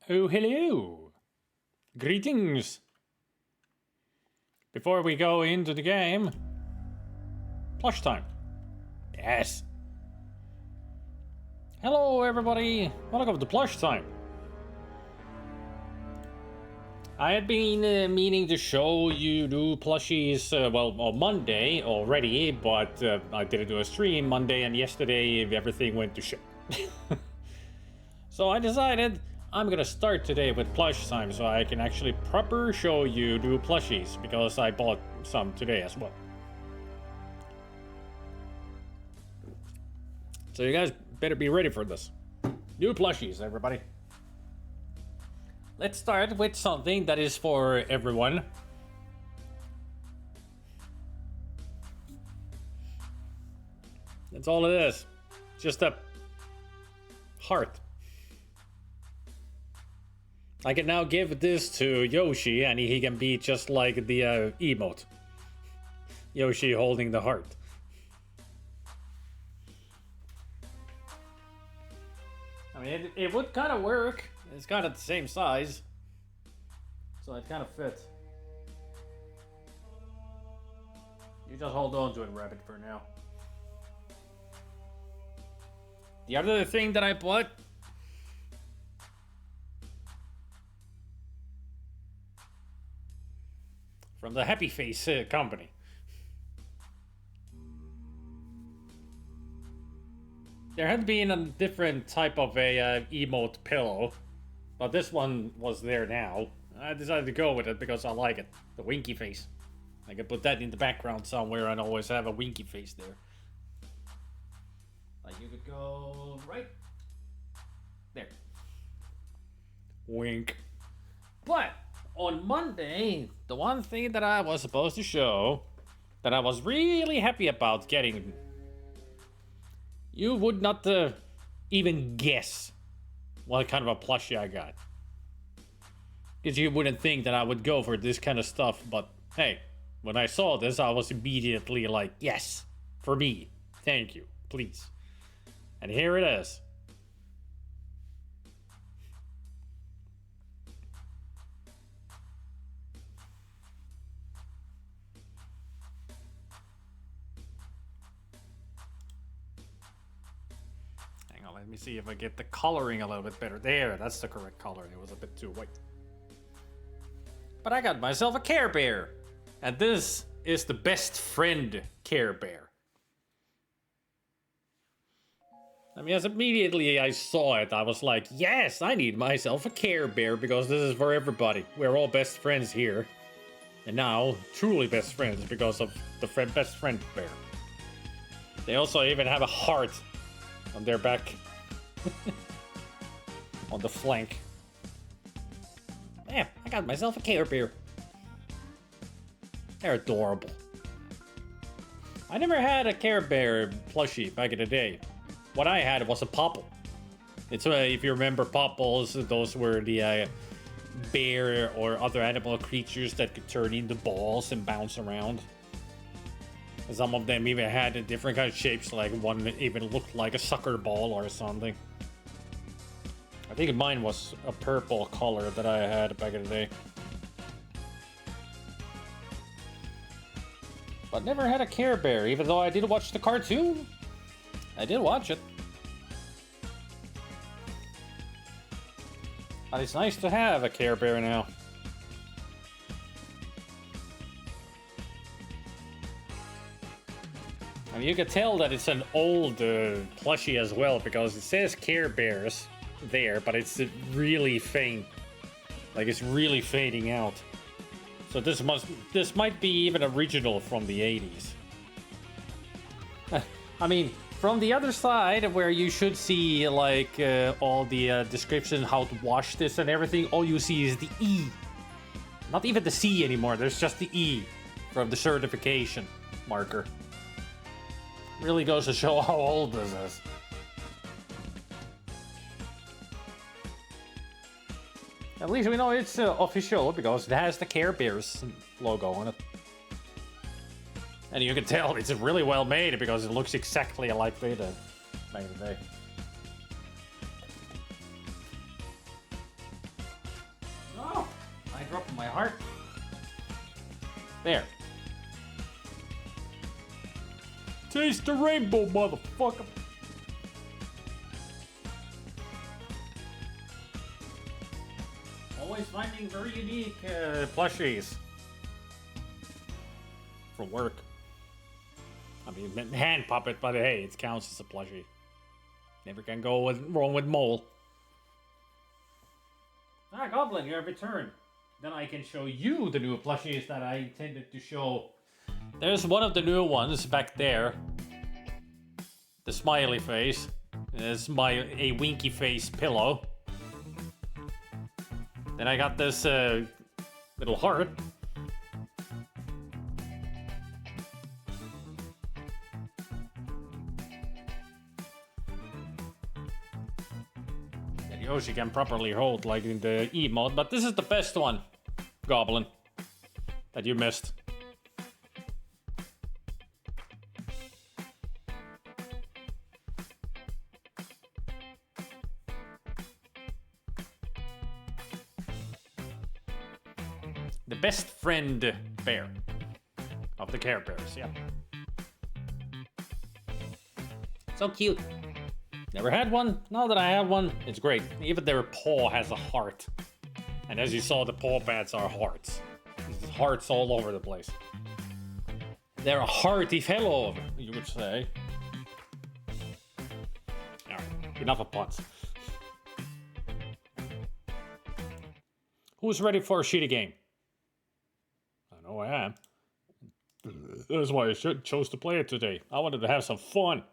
Oh, hello. Greetings. Before we go into the game, plush time. Yes. Hello, everybody. Welcome to plush time. I had been meaning to show you new plushies, on Monday already, but I didn't do a stream Monday, and yesterday everything went to shit. So I decided I'm gonna start today with plush time so I can actually proper show you new plushies, because I bought some today as well. So you guys better be ready for this. New plushies, everybody. Let's start with something that is for everyone. That's all it is. Just a heart. I can now give this to Yoshi and he can be just like the emote. Yoshi holding the heart. I mean, it would kind of work. It's kind of the same size. So it kind of fits. You just hold on to it, Rabbit, for now. The other thing that I bought from the Happy Face company. There had been a different type of a emote pillow, but this one was there now. I decided to go with it because I like it. The winky face. I can put that in the background somewhere and always have a winky face there. Like you could go right there. Wink. But on Monday, the one thing that I was supposed to show that I was really happy about getting, you would not even guess what kind of a plushie I got. Because you wouldn't think that I would go for this kind of stuff, but hey, when I saw this, I was immediately like, yes, for me. Thank you, please. And here it is. Hang on, let me see if I get the coloring a little bit better. There, that's the correct color. It was a bit too white. But I got myself a Care Bear. And this is the best friend Care Bear. I mean, as immediately I saw it, I was like, yes, I need myself a Care Bear because this is for everybody. We're all best friends here. And now, truly best friends because of the best friend bear. They also even have a heart on their back. On the flank. Man, I got myself a Care Bear. They're adorable. I never had a Care Bear plushie back in the day. What I had was a Popple. It's if you remember Popples, those were the bear or other animal creatures that could turn into balls and bounce around. Some of them even had different kind of shapes, like one even looked like a soccer ball or something. I think mine was a purple color that I had back in the day. But never had a Care Bear, even though I did watch the cartoon. I did watch it. But it's nice to have a Care Bear now. And you can tell that it's an old plushie as well, because it says Care Bears there, but it's really faint. Like it's really fading out. So this might be even original from the 80s. I mean, from the other side, where you should see like all the description how to wash this and everything, all you see is the E. Not even the C anymore. There's just the E from the certification marker. Really goes to show how old this is. At least we know it's official because it has the Care Bears logo on it. And you can tell it's really well made because it looks exactly like they did back in the day. drop my heart. There. Taste the rainbow, motherfucker. Always finding very unique plushies for work. I mean, hand puppet, but hey, it counts as a plushie. Never can go wrong with mole. Ah, Goblin, you have returned. Then I can show you the new plushies that I intended to show. There's one of the new ones back there. The smiley face. There's a winky face pillow. Then I got this little heart. That Yoshi can properly hold like in the E mode, but this is the best one, Goblin, that you missed. The best friend bear of the Care Bears, yeah. So cute. Never had one. Now that I have one, it's great. Even their paw has a heart. And as you saw, the paw pads are hearts. There's hearts all over the place. They're a hearty fellow, you would say. Alright, enough of puns. Who's ready for a shitty game? I know I am. That's why I chose to play it today. I wanted to have some fun.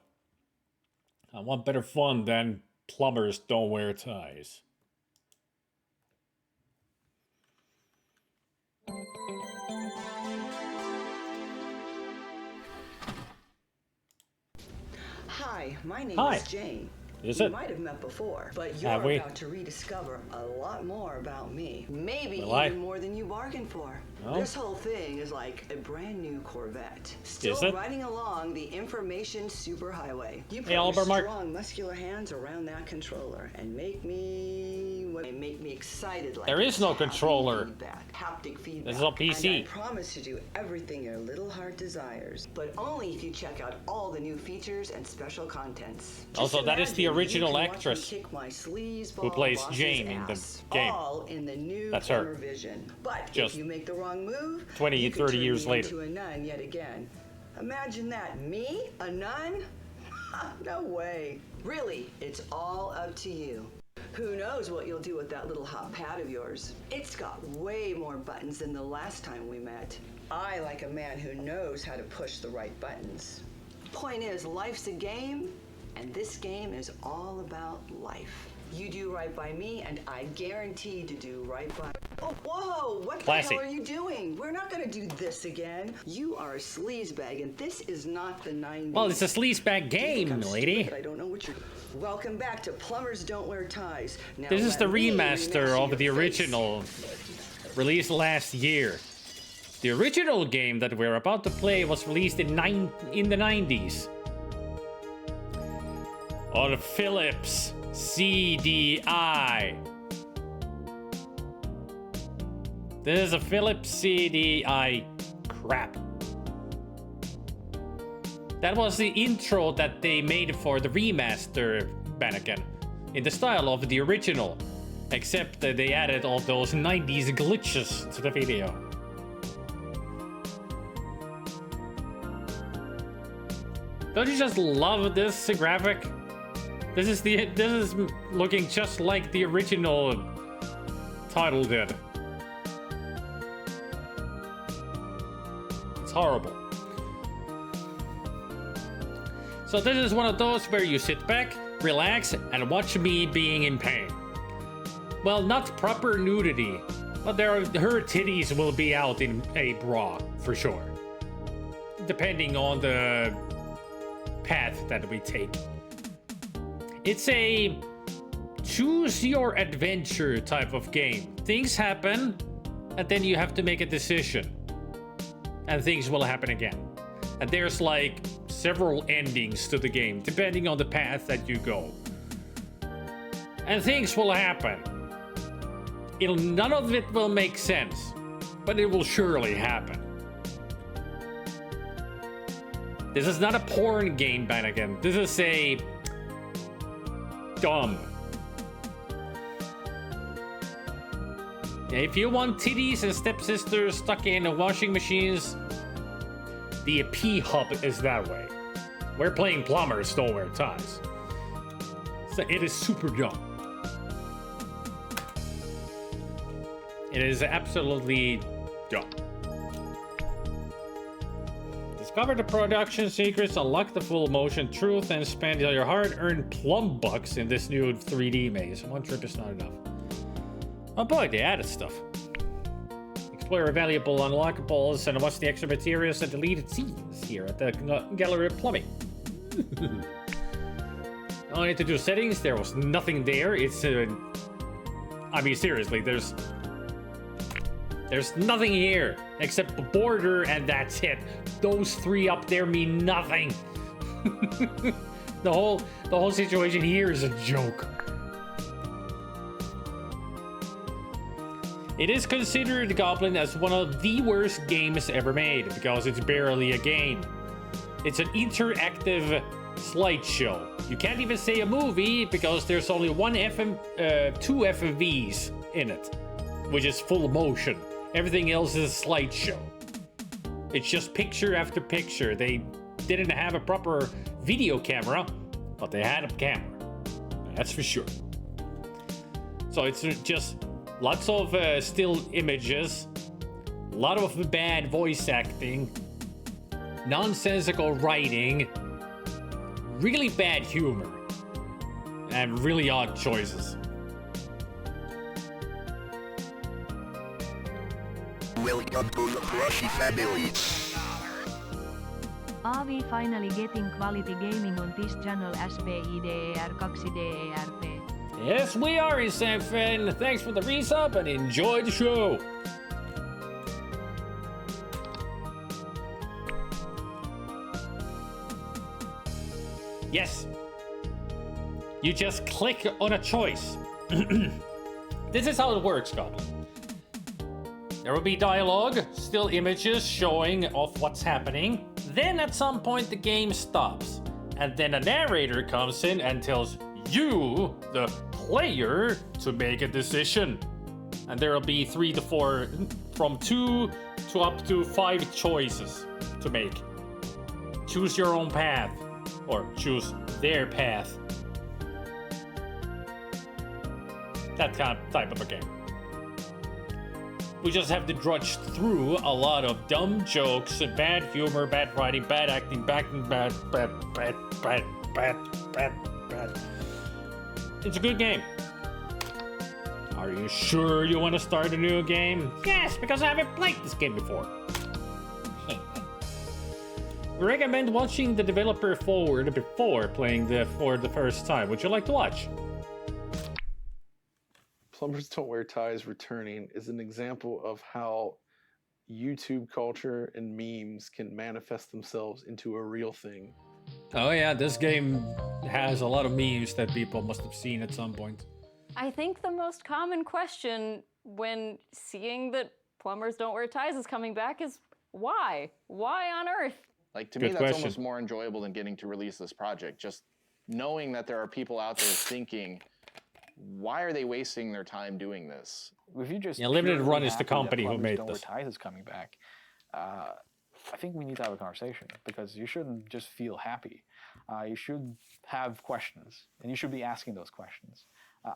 I want better fun than Plumbers Don't Wear Ties. Hi, my name Hi. is Jane. Is We it? might have met before, but you're Have we? about to rediscover a lot more about me. Maybe Will I? even more than you bargained for. Oh. This whole thing is like a brand new Corvette. Still Is it? riding along the information superhighway. You put Hey, your Albert Mark. strong, muscular hands around that controller and make me excited. Like There is no it's controller. haptic feedback. This is on PC. And I promise to do everything your little heart desires, but only if you check out all the new features and special contents. Also, Just that is the imagine original you can watch me actress kick my sleazeball who plays boss's Jane in the ass, game. all in the new That's her. camera vision. But Just if you make the wrong move, 20, you could 30 turn years me later. into a nun yet again. Imagine that. Me? A nun? No way. Really, it's all up to you. Who knows what you'll do with that little hot pad of yours? It's got way more buttons than the last time we met. I like a man who knows how to push the right buttons. Point is, life's a game, and this game is all about life. You do right by me, and I guarantee to do right by... Oh, whoa! What Classy. the hell are you doing? We're not gonna do this again. You are a sleazebag, and this is not the 90s. Well, it's a sleazebag You think game, I'm lady. stupid? I don't know what you're... Welcome back to Plumbers Don't Wear Ties. Now This is let the me remaster of your the face. original, released last year. The original game that we're about to play was released in the 90s. On Philips CDI. This is a Philips CDI crap. That was the intro that they made for the remaster Banneken, in the style of the original, except that they added all those 90s glitches to the video. Don't you just love this graphic? This is looking just like the original title did. It's horrible. So this is one of those where you sit back, relax, and watch me being in pain. Well, not proper nudity, but her titties will be out in a bra, for sure. Depending on the path that we take. It's a choose your adventure type of game. Things happen, and then you have to make a decision. And things will happen again. And there's like several endings to the game, depending on the path that you go. And things will happen. None of it will make sense, but it will surely happen. This is not a porn game, Bannigan. This is a dumb. If you want titties and stepsisters stuck in washing machines, the P-Hub is that way. We're playing Plumbers Don't Wear Ties. So it is super dumb. It is absolutely dumb. Discover the production secrets, unlock the full motion truth, and spend your hard-earned plum bucks in this new 3D maze. One trip is not enough. Oh boy, they added stuff. Explore valuable unlockables and watch the extra materials and deleted scenes here at the Gallery of Plumbing. I need to do settings. There was nothing there. It's I mean, seriously, there's nothing here except the border, and that's it. Those three up there mean nothing. The whole situation here is a joke. It is considered Goblin as one of the worst games ever made because it's barely a game. It's an interactive slideshow. You can't even say a movie because there's only two FMVs in it, which is full motion. Everything else is a slideshow. It's just picture after picture. They didn't have a proper video camera, but they had a camera. That's for sure. So it's just lots of still images, a lot of bad voice acting, nonsensical writing, really bad humor, and really odd choices. Welcome to the Crushy family. Are we finally getting quality gaming on this channel? SPIDER2DERP. Yes, we are, Isanfin. Thanks for the resub and enjoy the show. Yes. You just click on a choice. This is how it works, Goblin. There will be dialogue, still images showing off what's happening. Then at some point the game stops. And then a narrator comes in and tells you, the player, to make a decision. And there will be 3 to 4, from 2 to up to 5 choices to make. Choose your own path, or choose their path. That type of a game. We just have to drudge through a lot of dumb jokes, bad humor, bad writing, bad acting, bad. It's a good game. Are you sure you want to start a new game? Yes, because I haven't played this game before. We recommend watching the developer forward before playing for the first time. Would you like to watch? Plumbers Don't Wear Ties returning is an example of how YouTube culture and memes can manifest themselves into a real thing. Oh yeah, this game has a lot of memes that people must have seen at some point. I think the most common question when seeing that Plumbers Don't Wear Ties is coming back is why? Why on earth? Like, to Good me, that's question. almost more enjoyable than getting to release this project. Just knowing that there are people out there thinking, why are they wasting their time doing this? If you just Limited purely Run is the happy that company who Plumbers made Don't Wear this. Ties is coming back. I think we need to have a conversation because you shouldn't just feel happy. You should have questions, and you should be asking those questions.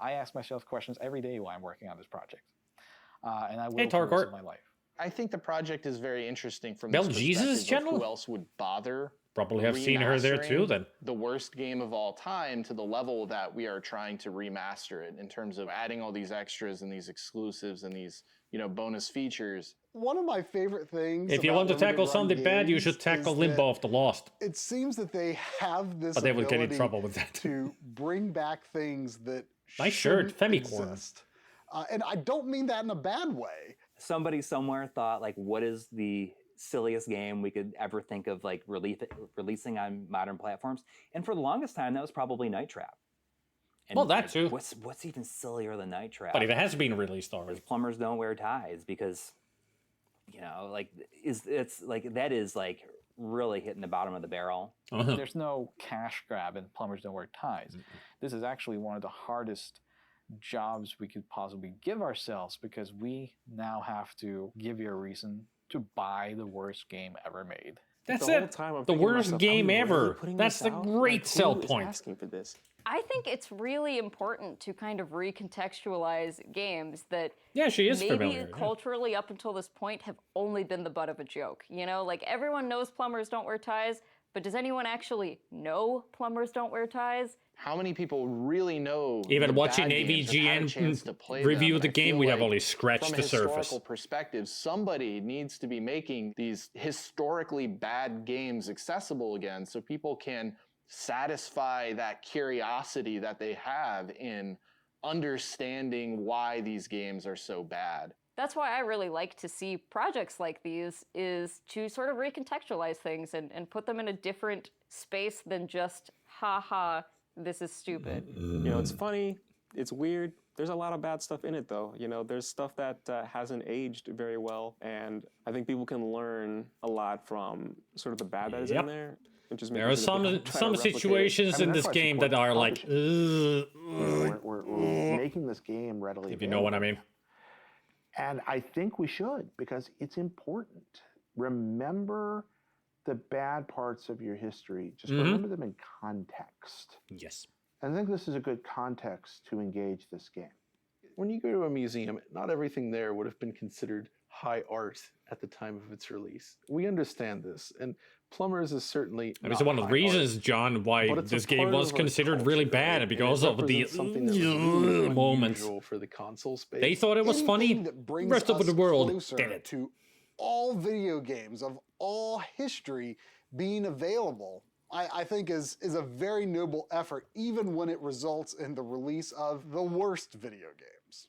I ask myself questions every day while I'm working on this project, and I will for the rest of my life. I think the project is very interesting from Bell this Jesus' perspective of channel? who else would bother Probably have seen her there too then. the worst game of all time to the level that we are trying to remaster it in terms of adding all these extras and these exclusives and these, bonus features. One of my favorite things. If you about want to limited tackle run something bad, you games should tackle is Limbo that of the Lost. It seems that they have this But they would get in ability trouble with that. to bring back things that Nice shirt, shouldn't Femicorn. exist. And I don't mean that in a bad way. Somebody somewhere thought, like, what is the silliest game we could ever think of, like, releasing on modern platforms? And for the longest time, that was probably Night Trap. And Well, that too. What's even sillier than Night Trap? But it has been released already. Plumbers Don't Wear Ties, because like it's like that is like really hitting the bottom of the barrel. There's no cash grab in Plumbers Don't Wear Ties. This is actually one of the hardest jobs we could possibly give ourselves, because we now have to give you a reason to buy the worst game ever made. That's the whole it. time I'm The thinking to worst myself, game are we really ever. putting That's this the out? great Like, sell who is point. asking for this? I think it's really important to kind of recontextualize games that Yeah, she is maybe familiar. yeah. culturally up until this point have only been the butt of a joke. You know, like everyone knows Plumbers Don't Wear Ties, but does anyone actually know Plumbers Don't Wear Ties? How many people really know? Even the watching bad games or had a chance to play review them? the And I game, feel we have like only scratched from the a surface. historical perspective, somebody needs to be making these historically bad games accessible again, so people can satisfy that curiosity that they have in understanding why these games are so bad. That's why I really like to see projects like these, is to sort of recontextualize things and put them in a different space than just, haha, this is stupid. You know, it's funny, it's weird. There's a lot of bad stuff in it, though. You know, there's stuff that hasn't aged very well, and I think people can learn a lot from sort of the bad that is in there. There are some situations in this game that are like, we're making this game readily if you know what I mean. And I think we should, because it's important. Remember the bad parts of your history. Just remember them in context. Yes. And I think this is a good context to engage this game. When you go to a museum, not everything there would have been considered high art at the time of its release. We understand this, and Plumbers is certainly I mean, it's one of the reasons, John, why this game was considered really bad, because of the moments. For the console space. They thought it was funny. Anything that brings The rest of us the world closer did it. to all video games of all history being available, I think is a very noble effort, even when it results in the release of the worst video games.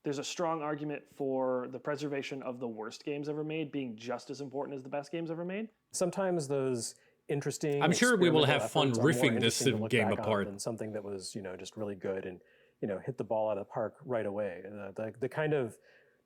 There's a strong argument for the preservation of the worst games ever made being just as important as the best games ever made. Sometimes those interesting, I'm sure we will have fun efforts are more riffing this interesting to look game back on apart. than something that was, just really good and, hit the ball out of the park right away. The kind of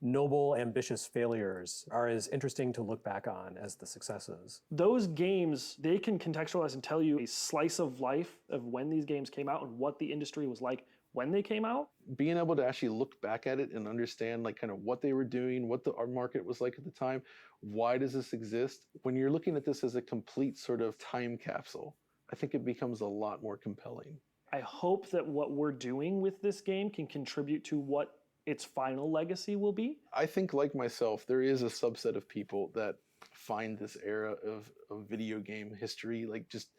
noble, ambitious failures are as interesting to look back on as the successes. Those games, they can contextualize and tell you a slice of life of when these games came out and what the industry was like when they came out. Being able to actually look back at it and understand like kind of what they were doing, what our market was like at the time, why does this exist? When you're looking at this as a complete sort of time capsule, I think it becomes a lot more compelling. I hope that what we're doing with this game can contribute to what its final legacy will be. I think, like myself, there is a subset of people that find this era of video game history like just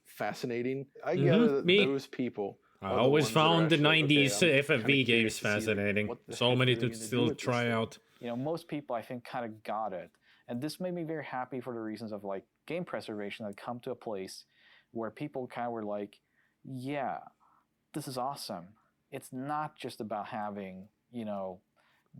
fascinating. I gather that those people. I always found the 90s FFV games fascinating. So many to still try out. Most people, I think, kind of got it. And this made me very happy for the reasons of like game preservation that come to a place where people kind of were like, yeah, this is awesome. It's not just about having,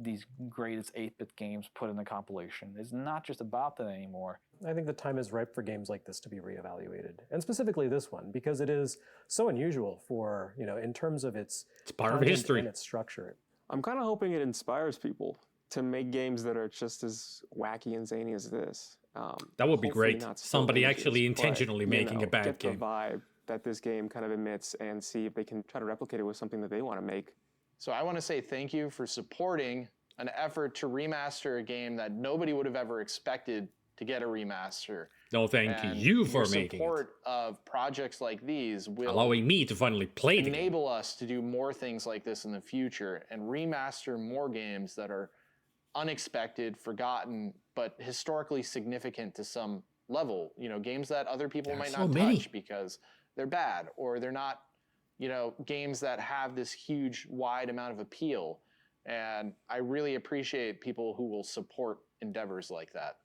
these greatest 8-bit games put in the compilation. It's not just about that anymore. I think the time is ripe for games like this to be reevaluated, and specifically this one, because it is so unusual for, in terms of its part of content history and its structure. I'm kind of hoping it inspires people to make games that are just as wacky and zany as this. That would be Hopefully great. not still Somebody images, actually but, intentionally making a bad get game. the vibe that this game kind of emits and see if they can try to replicate it with something that they want to make. So I want to say thank you for supporting an effort to remaster a game that nobody would have ever expected to get a remaster. No, thank And you for your making it. support of projects like these will Allowing me to finally play the game. enable us to do more things like this in the future and remaster more games that are unexpected, forgotten, but historically significant to some level. Games that other people might not touch because they're bad or they're not, games that have this huge, wide amount of appeal. And I really appreciate people who will support endeavors like that.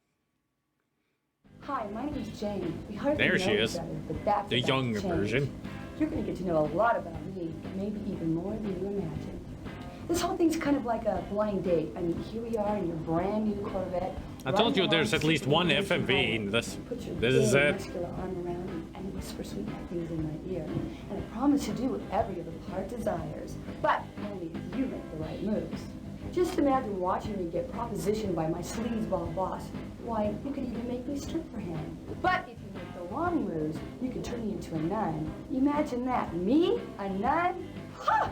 Hi, my name is Jane. We hardly There know she each is. other, but that's The about younger to change. version. You're going to get to know a lot about me, maybe even more than you imagine. This whole thing's kind of like a blind date. I mean, here we are in your brand new Corvette. I told you there's at least one FMV in this. This is it. Muscular arm around me and whisper sweet things in my ear. And I promise to do whatever your little heart desires. But only if you make the right moves. Just imagine watching me get propositioned by my sleazeball boss. Why, you could even make me strip for him. But if you make the wrong moves, you could turn me into a nun. Imagine that. Me? A nun? Huh!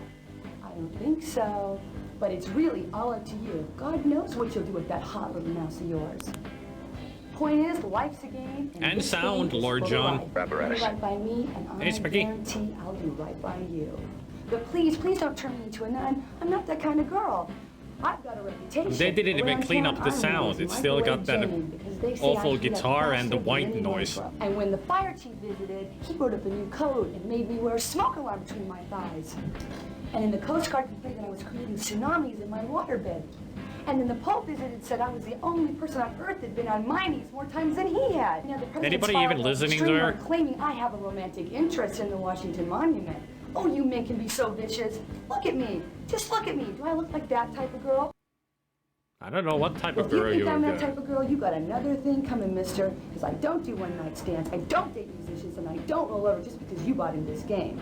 I don't think so. But it's really all up to you. God knows what you'll do with that hot little mouse of yours. Point is, life's a game. And sound, Lord John. Do right by me, and I guarantee I'll do right by you. But please, please don't turn me into a nun. I'm not that kind of girl. I've got a reputation. They didn't even Around clean town, up the I'm sound. known It as still got Microwave that Jane, because they say awful I heat up guitar and the faster than white anyone noise. else. And when the fire chief visited, he wrote up a new code and made me wear a smoke alarm between my thighs. And then the Coast Guard complained that I was creating tsunamis in my waterbed. And then the Pope visited and said I was the only person on Earth that had been on my knees more times than he had. Now, the president's Anybody filed even a listening to streamer her? claiming I have a romantic interest in the Washington Monument. Oh, you men can be so vicious. Look at me. Just look at me. Do I look like that type of girl? I don't know what type Well, of if girl you you think I'm are. that type of girl, you got another thing coming, mister. Because I don't do one-night stands, I don't date musicians, and I don't roll over just because you bought in this game.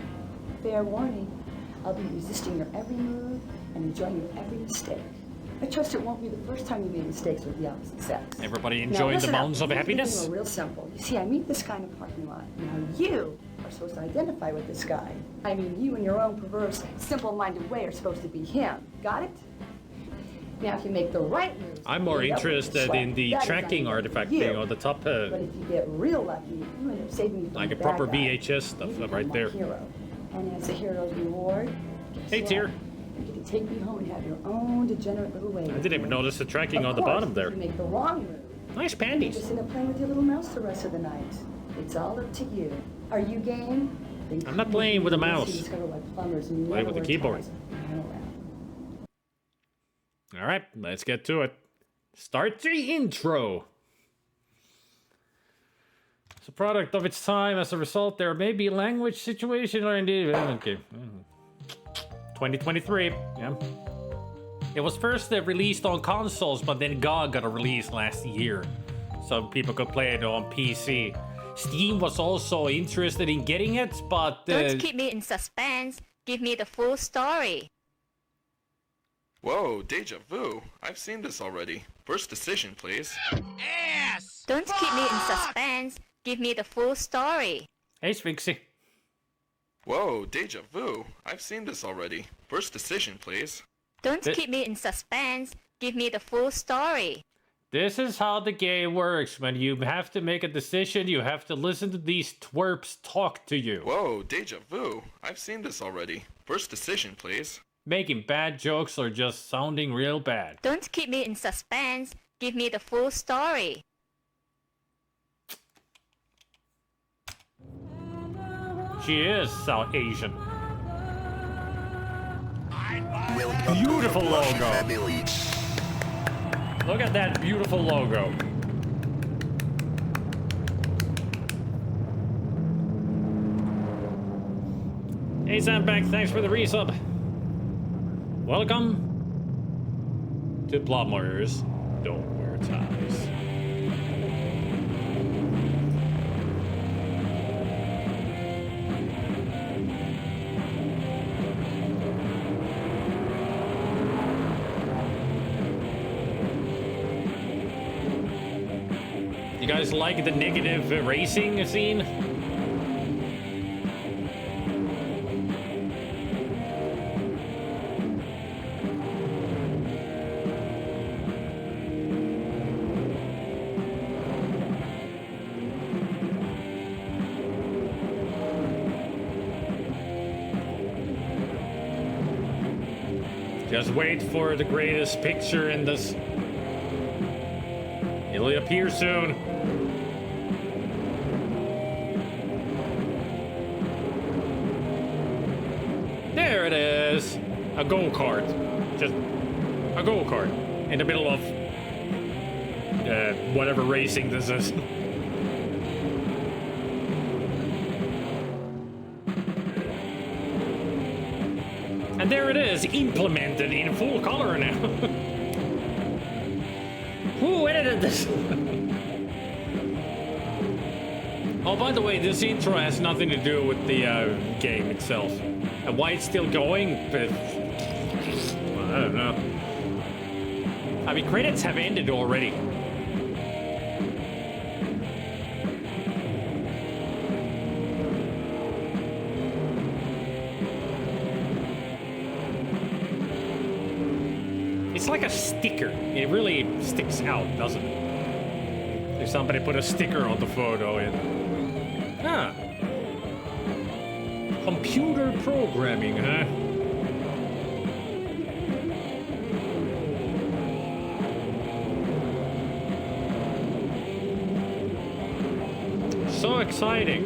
Fair warning, I'll be resisting your every move and enjoying your every mistake. I trust it won't be the first time you made mistakes with the opposite sex. Everybody Now, enjoying the listen up. mountains of These happiness? things are real simple. You see, I meet this guy in the parking lot. Now you are supposed to identify with this guy. I mean, you in your own perverse, simple-minded way are supposed to be him. Got it? Now, if you make the right moves, I'm more you end up with a interested sweat. in the That is tracking on artifact you. thing on the top, But if you get real lucky, you end up saving me from like a the proper bad guy. VHS stuff You become right my there. hero. And as the hero's reward, guess Hey, what? Tyr. You get to take me home and have your own degenerate little way. I didn't even notice the tracking Of on the course, bottom there. If you make the wrong move, Nice you panties. just end up playing with your little mouse the rest of the night. It's all up to you. Are you game? Then I'm not come playing with a me and mouse. see discover why plumbers Playing never with the wear keyboard. ties when I'm around. All right, let's get to it. Start the intro. It's a product of its time. As a result, there may be language situation or indeed. Okay. 2023. Yeah. It was first released on consoles, but then GOG got a release last year, so people could play it on PC. Steam was also interested in getting it, but Don't keep me in suspense. Give me the full story. Whoa, deja vu. I've seen this already. First decision, please. Don't keep me in suspense. Give me the full story. Hey, Sphinxy. Whoa, deja vu. I've seen this already. First decision, please. Don't keep me in suspense. Give me the full story. This is how the game works. When you have to make a decision, you have to listen to these twerps talk to you. Whoa, deja vu. I've seen this already. First decision, please. Making bad jokes or just sounding real bad. Don't keep me in suspense. Give me the full story. She is South Asian. Beautiful logo. Look at that beautiful logo. Hey, Sandbag, thanks for the resub. Welcome to Plumbers Don't Wear Ties. You guys like the negative racing scene? Just wait for the greatest picture in this. It'll appear soon. There it is. A go-kart. Just a go-kart in the middle of whatever racing this is. And there it is, implemented in full color now. Who edited this? Oh, by the way, this intro has nothing to do with the game itself. And why it's still going, but well, I don't know. I mean, credits have ended already. It's like a sticker. It really sticks out, doesn't it? If somebody put a sticker on the photo, Ah. Computer programming, huh? So exciting.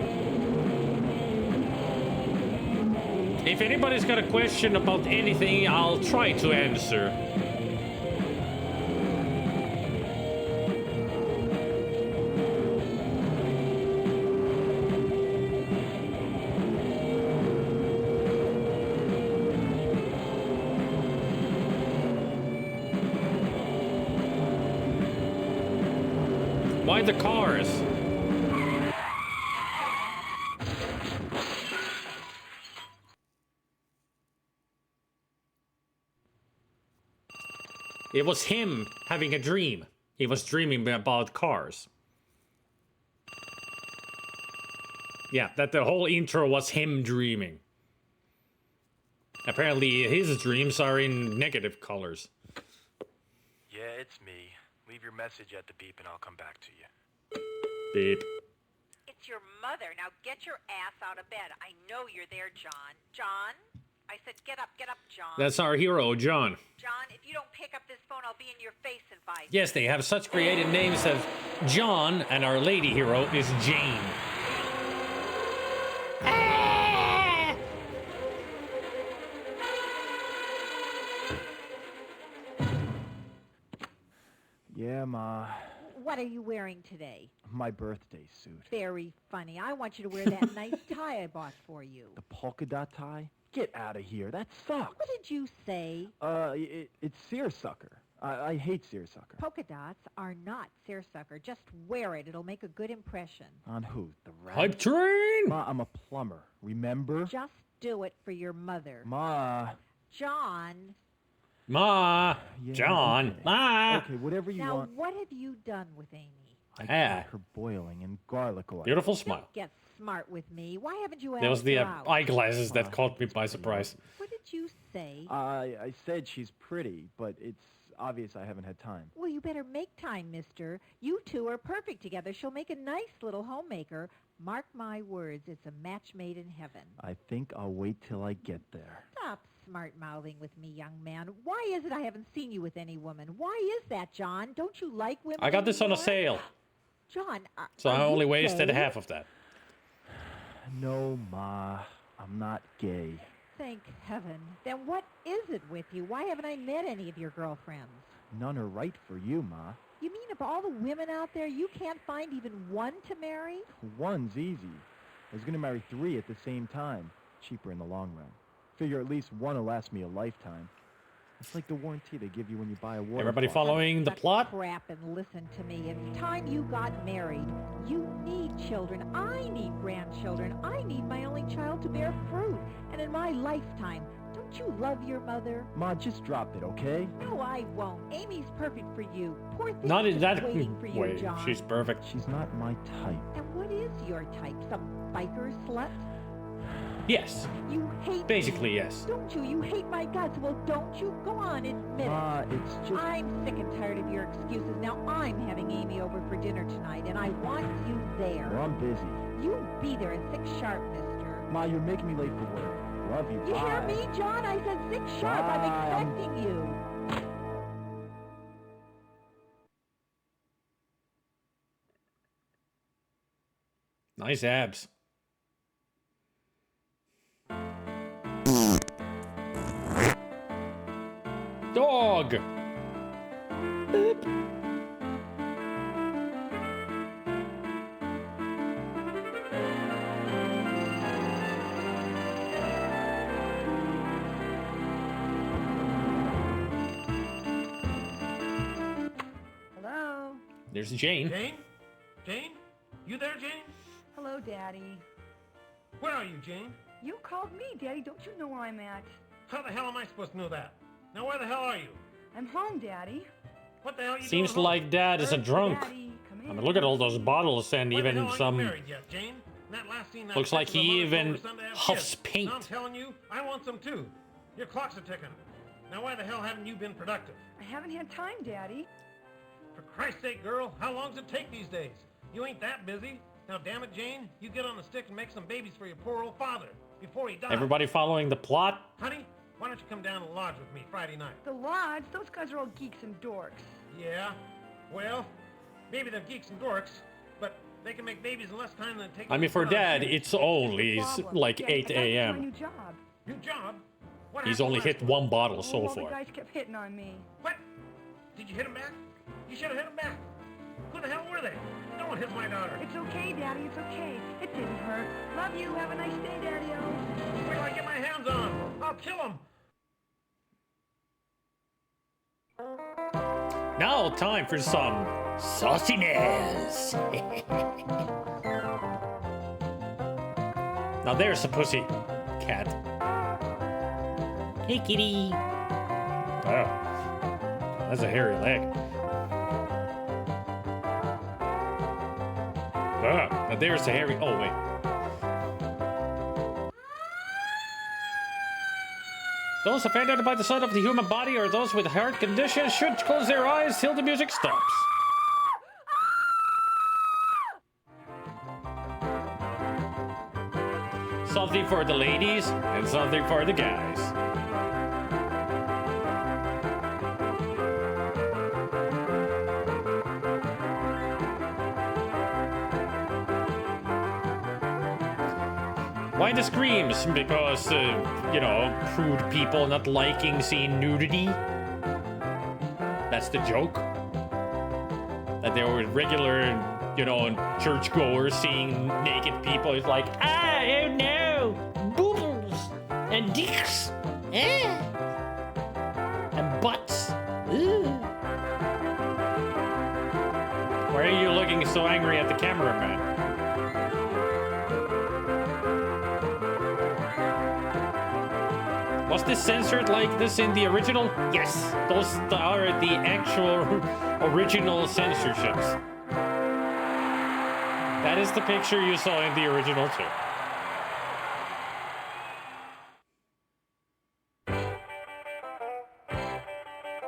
If anybody's got a question about anything, I'll try to answer. Why the cars? It was him having a dream. He was dreaming about cars. Yeah, that the whole intro was him dreaming. Apparently his dreams are in negative colors. Yeah, it's me. Leave your message at the beep and I'll come back to you. Beep. It's your mother. Now get your ass out of bed. I know you're there, John. John? I said get up, John. That's our hero, John. John, if you don't pick up this phone, I'll be in your face in 5 minutes. Yes, they have such creative names as John, and our lady hero is Jane. Yeah, Ma. What are you wearing today? My birthday suit. Very funny. I want you to wear that nice tie I bought for you. The polka dot tie? Get out of here. That sucks. What did you say? It's seersucker. I hate seersucker. Polka dots are not seersucker. Just wear it. It'll make a good impression. On who? The rat? Hype train! Ma, I'm a plumber. Remember? Just do it for your mother. Ma. John. Ma. Yeah, John. okay. Ma. Okay, whatever you Now, want. what have you done with Amy? I got her boiling in garlic oil. Beautiful smile. Don't get smart with me. Why haven't you asked There was the her out? eyeglasses that caught me by surprise. What did you say? I said she's pretty, but it's obvious I haven't had time. Well, you better make time, mister. You two are perfect together. She'll make a nice little homemaker. Mark my words, it's a match made in heaven. I think I'll wait till I get there. Stop smart-mouthing with me, young man. Why is it I haven't seen you with any woman? Why is that, John? Don't you like women I got this on a anymore? sale. John, So I are only you wasted gay? half of that. No, Ma, I'm not gay. Thank heaven. Then what is it with you? Why haven't I met any of your girlfriends? None are right for you, Ma. You mean of all the women out there, you can't find even one to marry? One's easy. I was gonna marry 3 at the same time. Cheaper in the long run. Figure at least one will last me a lifetime. It's like the warranty they give you when you buy a water Everybody closet. following the plot? Crap and listen to me. It's time you got married. You need children. I need grandchildren. I need my only child to bear fruit. And in my lifetime, don't you love your mother? Ma, just drop it, okay? No, I won't. Amy's perfect for you. Poor thing. Not in just that waiting for you, way. John. She's perfect. She's not my type. And what is your type? Some biker slut? Yes. You hate Basically, me. yes. Don't you? You hate my guts. Well, don't you? Go on, admit Ma, it. it's just... I'm sick and tired of your excuses. Now I'm having Amy over for dinner tonight, and I want you there. Well, I'm busy. You be there at 6 sharp, mister. Ma, you're making me late for work. Love you. You hear Bye. me, John? I said 6 sharp. Bye. I'm expecting you. Nice abs. Dog. Boop. There's Jane. Jane? Jane? You there, Jane? Hello, Daddy. Where are you, Jane? You called me, Daddy. Don't you know where I'm at? How the hell am I supposed to know that? Now where the hell are you? I'm home, Daddy. What the hell are you Seems doing like Dad is a drunk. Daddy, come I mean, look at all those bottles and Why the even hell aren't you some. married yet, Jane? That last scene, that Looks like picture of he the mother told even her son to have huffs kids. paint. Now I'm telling you, I want some too. Your clocks are ticking. Now why the hell haven't you been productive? I haven't had time, Daddy. For Christ's sake, girl, how long does it take these days? You ain't that busy. Now, damn it, Jane, you get on the stick and make some babies for your poor old father before he dies. Everybody following the plot? Honey, why don't you come down to the lodge with me Friday night? The lodge? Those guys are all geeks and dorks. Yeah, well, maybe they're geeks and dorks, but they can make babies in less time than it takes. I mean, for Dad, it's only like 8 My a.m. new job. New job? What He's happened only last hit week? one bottle so All the far. guys kept hitting on me. What? Did you hit him back? You should have hit him back. Who the hell were they? No one hit my daughter. It's okay, Daddy. It's okay. It didn't hurt. Love you. Have a nice day, Daddy-o. Where do I get my hands on him? I'll kill him. Now, time for some sauciness. Now, there's a pussy cat. Hey, kitty. Oh, that's a hairy leg. Now there's a hairy. Oh, wait. Those offended by the sight of the human body or those with heart conditions should close their eyes till the music stops. Something for the ladies and something for the guys. Why the screams? Because, you know, prude people not liking seeing nudity? That's the joke? That they were regular, you know, churchgoers seeing naked people. It's like, ah, oh no! Boobles! And dicks! Eh? And butts! Ooh. Why are you looking so angry at the cameraman? Was this censored like this in the original? Yes, those are the actual original censorships. That is the picture you saw in the original too.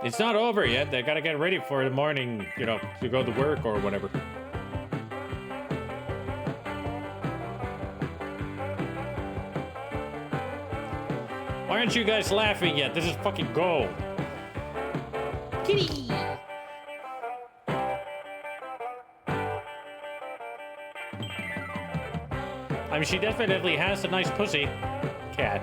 It's not over yet. They gotta get ready for the morning, you know, to go to work or whatever. Why aren't you guys laughing yet? This is fucking gold. Kitty! I mean, she definitely has a nice pussy. Cat.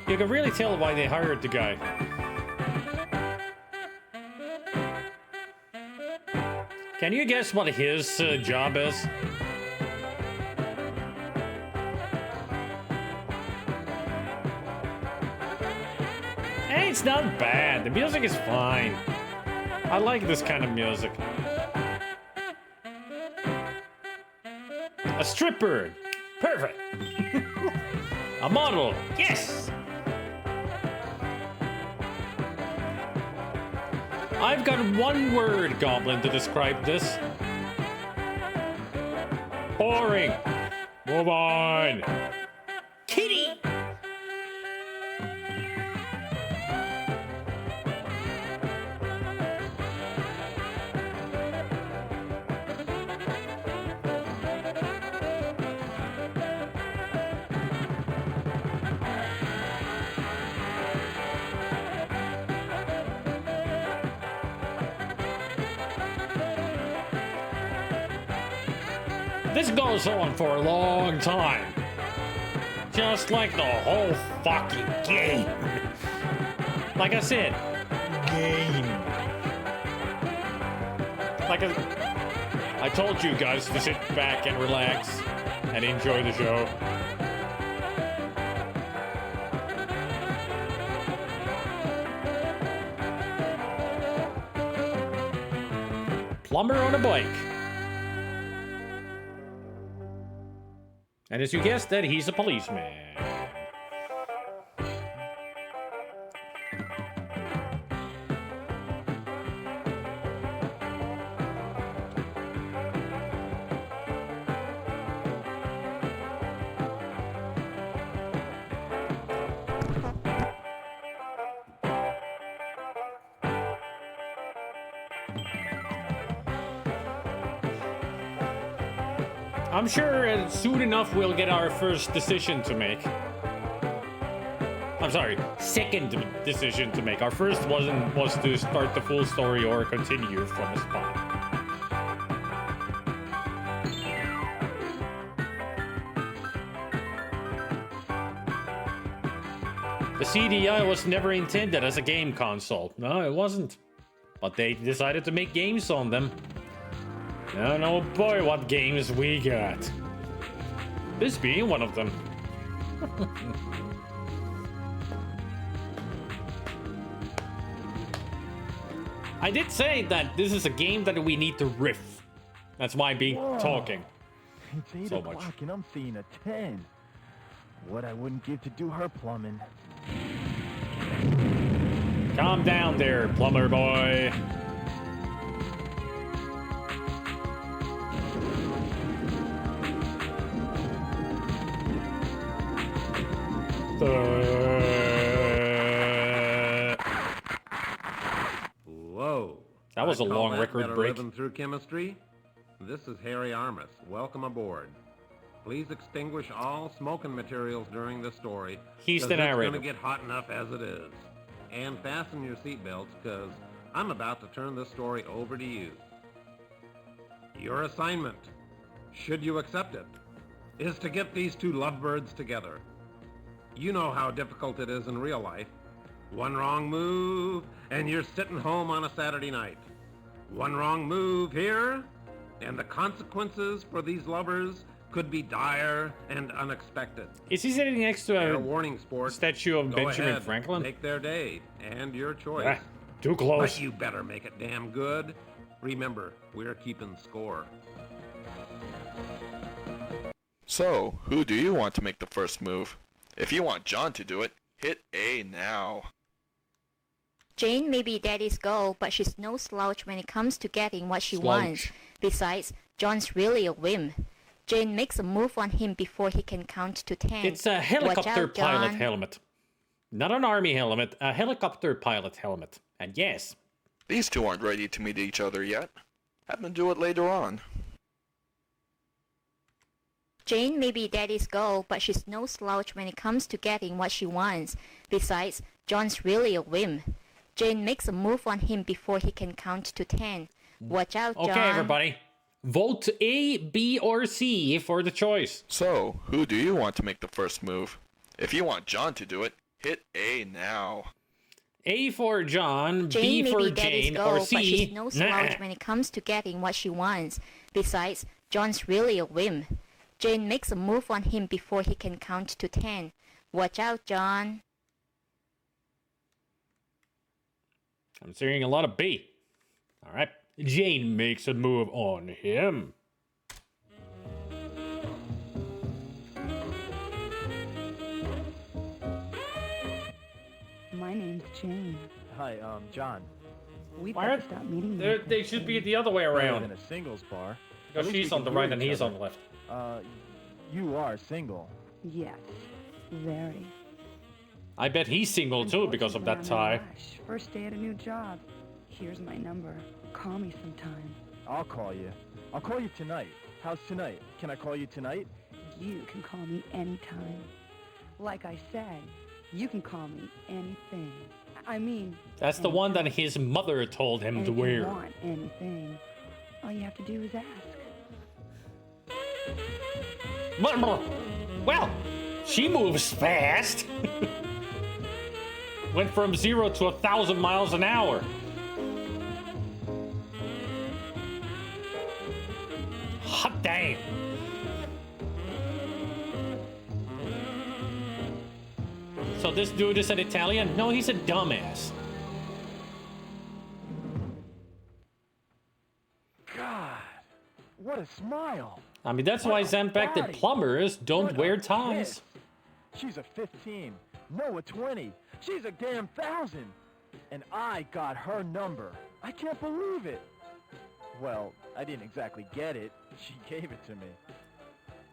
You can really tell why they hired the guy. Can you guess what his job is? Hey, it's not bad. The music is fine. I like this kind of music. A stripper. Perfect. A model. Yes. I've got one word, Goblin, to describe this. Boring. Move on. Kitty. This goes on for a long time. just like the whole fucking game. Like I said, game. Like I told you guys to sit back and relax and enjoy the show. Plumber on a bike. And as you guessed that, he's a policeman. I'm sure soon enough we'll get our first decision to make. I'm sorry, second decision to make. Our first was to start the full story or continue from the spot. The CDI was never intended as a game console. No, it wasn't. But they decided to make games on them. And oh boy, what games we got. This being one of them. I did say that this is a game that we need to riff. That's why I'm talking. It's 8 so o'clock much. and I'm seeing a 10. What I wouldn't give to do her plumbing. Calm down there, plumber boy. Whoa. That was a I call long that record better break. Rhythm through chemistry. This is Harry Armus. Welcome aboard. Please extinguish all smoking materials during the story. He's 'cause the it's narrator. gonna get hot enough as it is. And fasten your seatbelts, because I'm about to turn this story over to you. Your assignment, should you accept it, is to get these two lovebirds together. You know how difficult it is in real life. One wrong move, and you're sitting home on a Saturday night. One wrong move here, and the consequences for these lovers could be dire and unexpected. Is he sitting next to Fair a warning, sport. statue of Go Benjamin ahead, Franklin? Make their day, and your choice. Ah, too close. But you better make it damn good. Remember, we're keeping score. So, who do you want to make the first move? If you want John to do it, hit A now. Jane may be daddy's girl, but she's no slouch when it comes to getting what she Slouch. wants. Besides, John's really a whim. Jane makes a move on him before he can count to 10. It's a Watch helicopter out, pilot John. helmet. Not an army helmet, a helicopter pilot helmet. And yes, These two aren't ready to meet each other yet. Have them do it later on. Jane may be daddy's girl, but she's no slouch when it comes to getting what she wants. Besides, John's really a whim. Jane makes a move on him before he can count to 10. Watch out, John. okay, everybody. Vote A, B, or C for the choice. So, who do you want to make the first move? If you want John to do it, hit A now. A for John, Jane B may for be daddy's Jane, girl, or but C. she's no slouch Nah. when it comes to getting what she wants. Besides, John's really a whim. Jane makes a move on him before he can count to 10. Watch out, John. I'm seeing a lot of B. All right. Jane makes a move on him. My name's Jane. Hi, John. We've Why got aren't to stop meeting. They should be the other way Better around. than a singles bar. Because At least she's we on can the right hear and each he's other. on the left. You are single. Yes, very. I bet he's single too because of that tie. Gosh, first day at a new job. Here's my number. Call me sometime. I'll call you. I'll call you tonight. How's tonight? Can I call you tonight? You can call me anytime. Like I said, you can call me anything. I mean, That's the one that his mother told him and to if you wear. want anything, all you have to do is ask. Well, She moves fast. Went from 0 to 1,000 miles an hour. Hot damn. So this dude is an Italian? No, he's a dumbass. God, what a smile. I mean, that's why Zampak did Plumbers Don't Wear Ties. She's a 15. No, a 20. She's a damn 1,000. And I got her number. I can't believe it. Well, I didn't exactly get it. She gave it to me.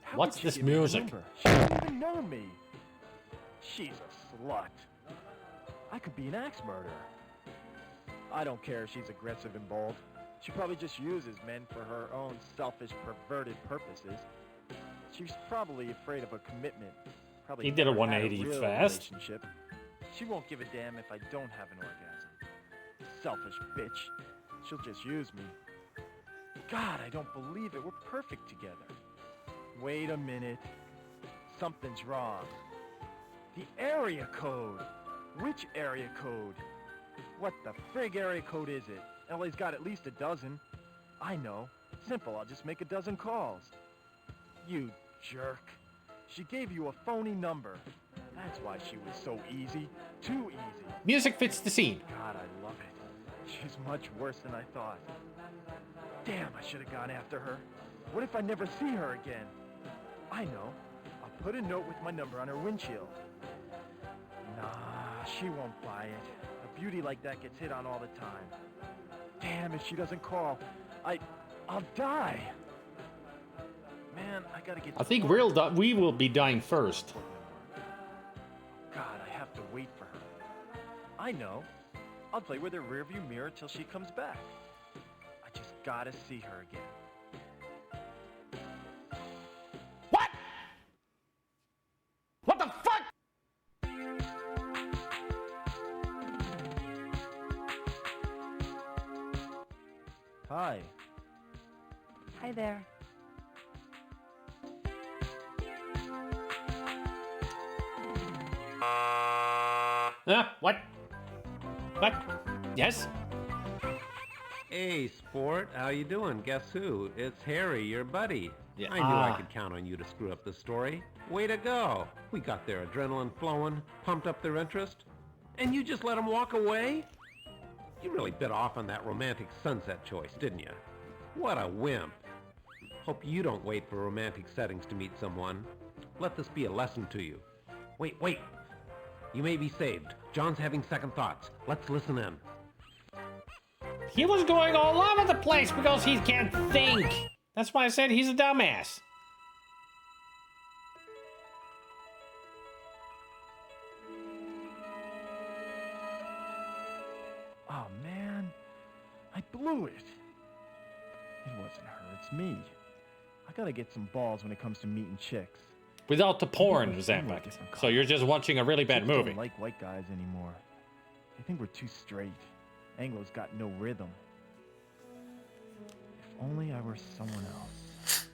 How What's could she this give me her music? number? She doesn't even know me. She's a slut. I could be an axe murderer. I don't care if she's aggressive and bold. She probably just uses men for her own selfish, perverted purposes. She's probably afraid of a commitment. Probably He did a never had 180 real fast. relationship. She won't give a damn if I don't have an orgasm. Selfish bitch. She'll just use me. God, I don't believe it. We're perfect together. Wait a minute. Something's wrong. The area code. Which area code? What the frig area code is it? LA's got at least a dozen. I know. Simple, I'll just make a dozen calls. You jerk. She gave you a phony number. That's why she was so easy. Too easy. Music fits the scene. God, I love it. She's much worse than I thought. Damn, I should have gone after her. What if I never see her again? I know. I'll put a note with my number on her windshield. Nah, she won't buy it. A beauty like that gets hit on all the time. Damn, if she doesn't call, I'll die. Man, I gotta get. I think we will be dying first. God, I have to wait for her. I know. I'll play with her rearview mirror till she comes back. I just gotta see her again. What? What the fuck? Hi. Hi there. What? What? Yes? Hey, sport, how you doing? Guess who? It's Harry, your buddy. Yeah. I knew I could count on you to screw up the story. Way to go. We got their adrenaline flowing, pumped up their interest, and you just let them walk away? You really bit off on that romantic sunset choice, didn't you? What a wimp. Hope you don't wait for romantic settings to meet someone. Let this be a lesson to you. Wait. You may be saved. John's having second thoughts. Let's listen in. He was going all over the place because he can't think. That's why I said he's a dumbass. Oh man, I blew it. It wasn't her, it's me. I gotta get some balls when it comes to meeting chicks. Without the porn, Zampak. So you're just watching a really bad Chicks movie. don't like white guys anymore. They think we're too straight. Anglo's got no rhythm. If only I were someone else.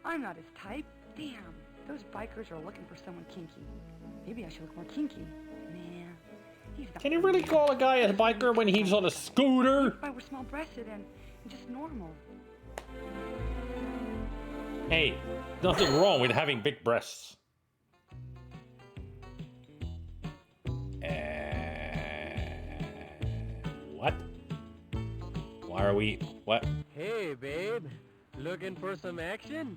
I'm not his type. Damn, those bikers are looking for someone kinky. Maybe I should look more kinky. Man, he's not. Can you really call a guy a biker when he's on a scooter? If I were small-breasted and just normal. Hey, nothing wrong with having big breasts. What? Why are we... What? Hey, babe. Looking for some action?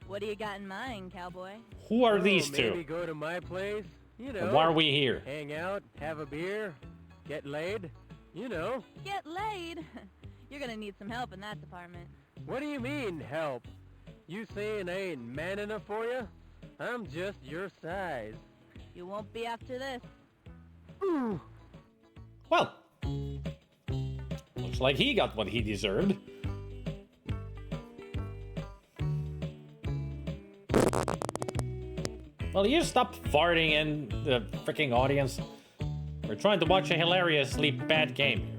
What do you got in mind, cowboy? Who are these two? Maybe go to my place. You know. And why are we here? Hang out, have a beer, get laid. You know. Get laid? You're gonna need some help in that department. What do you mean, help? You saying I ain't man enough for you? I'm just your size. You won't be after this. Well, looks like he got what he deserved. Well, you stop farting in the freaking audience. We're trying to watch a hilariously bad game here.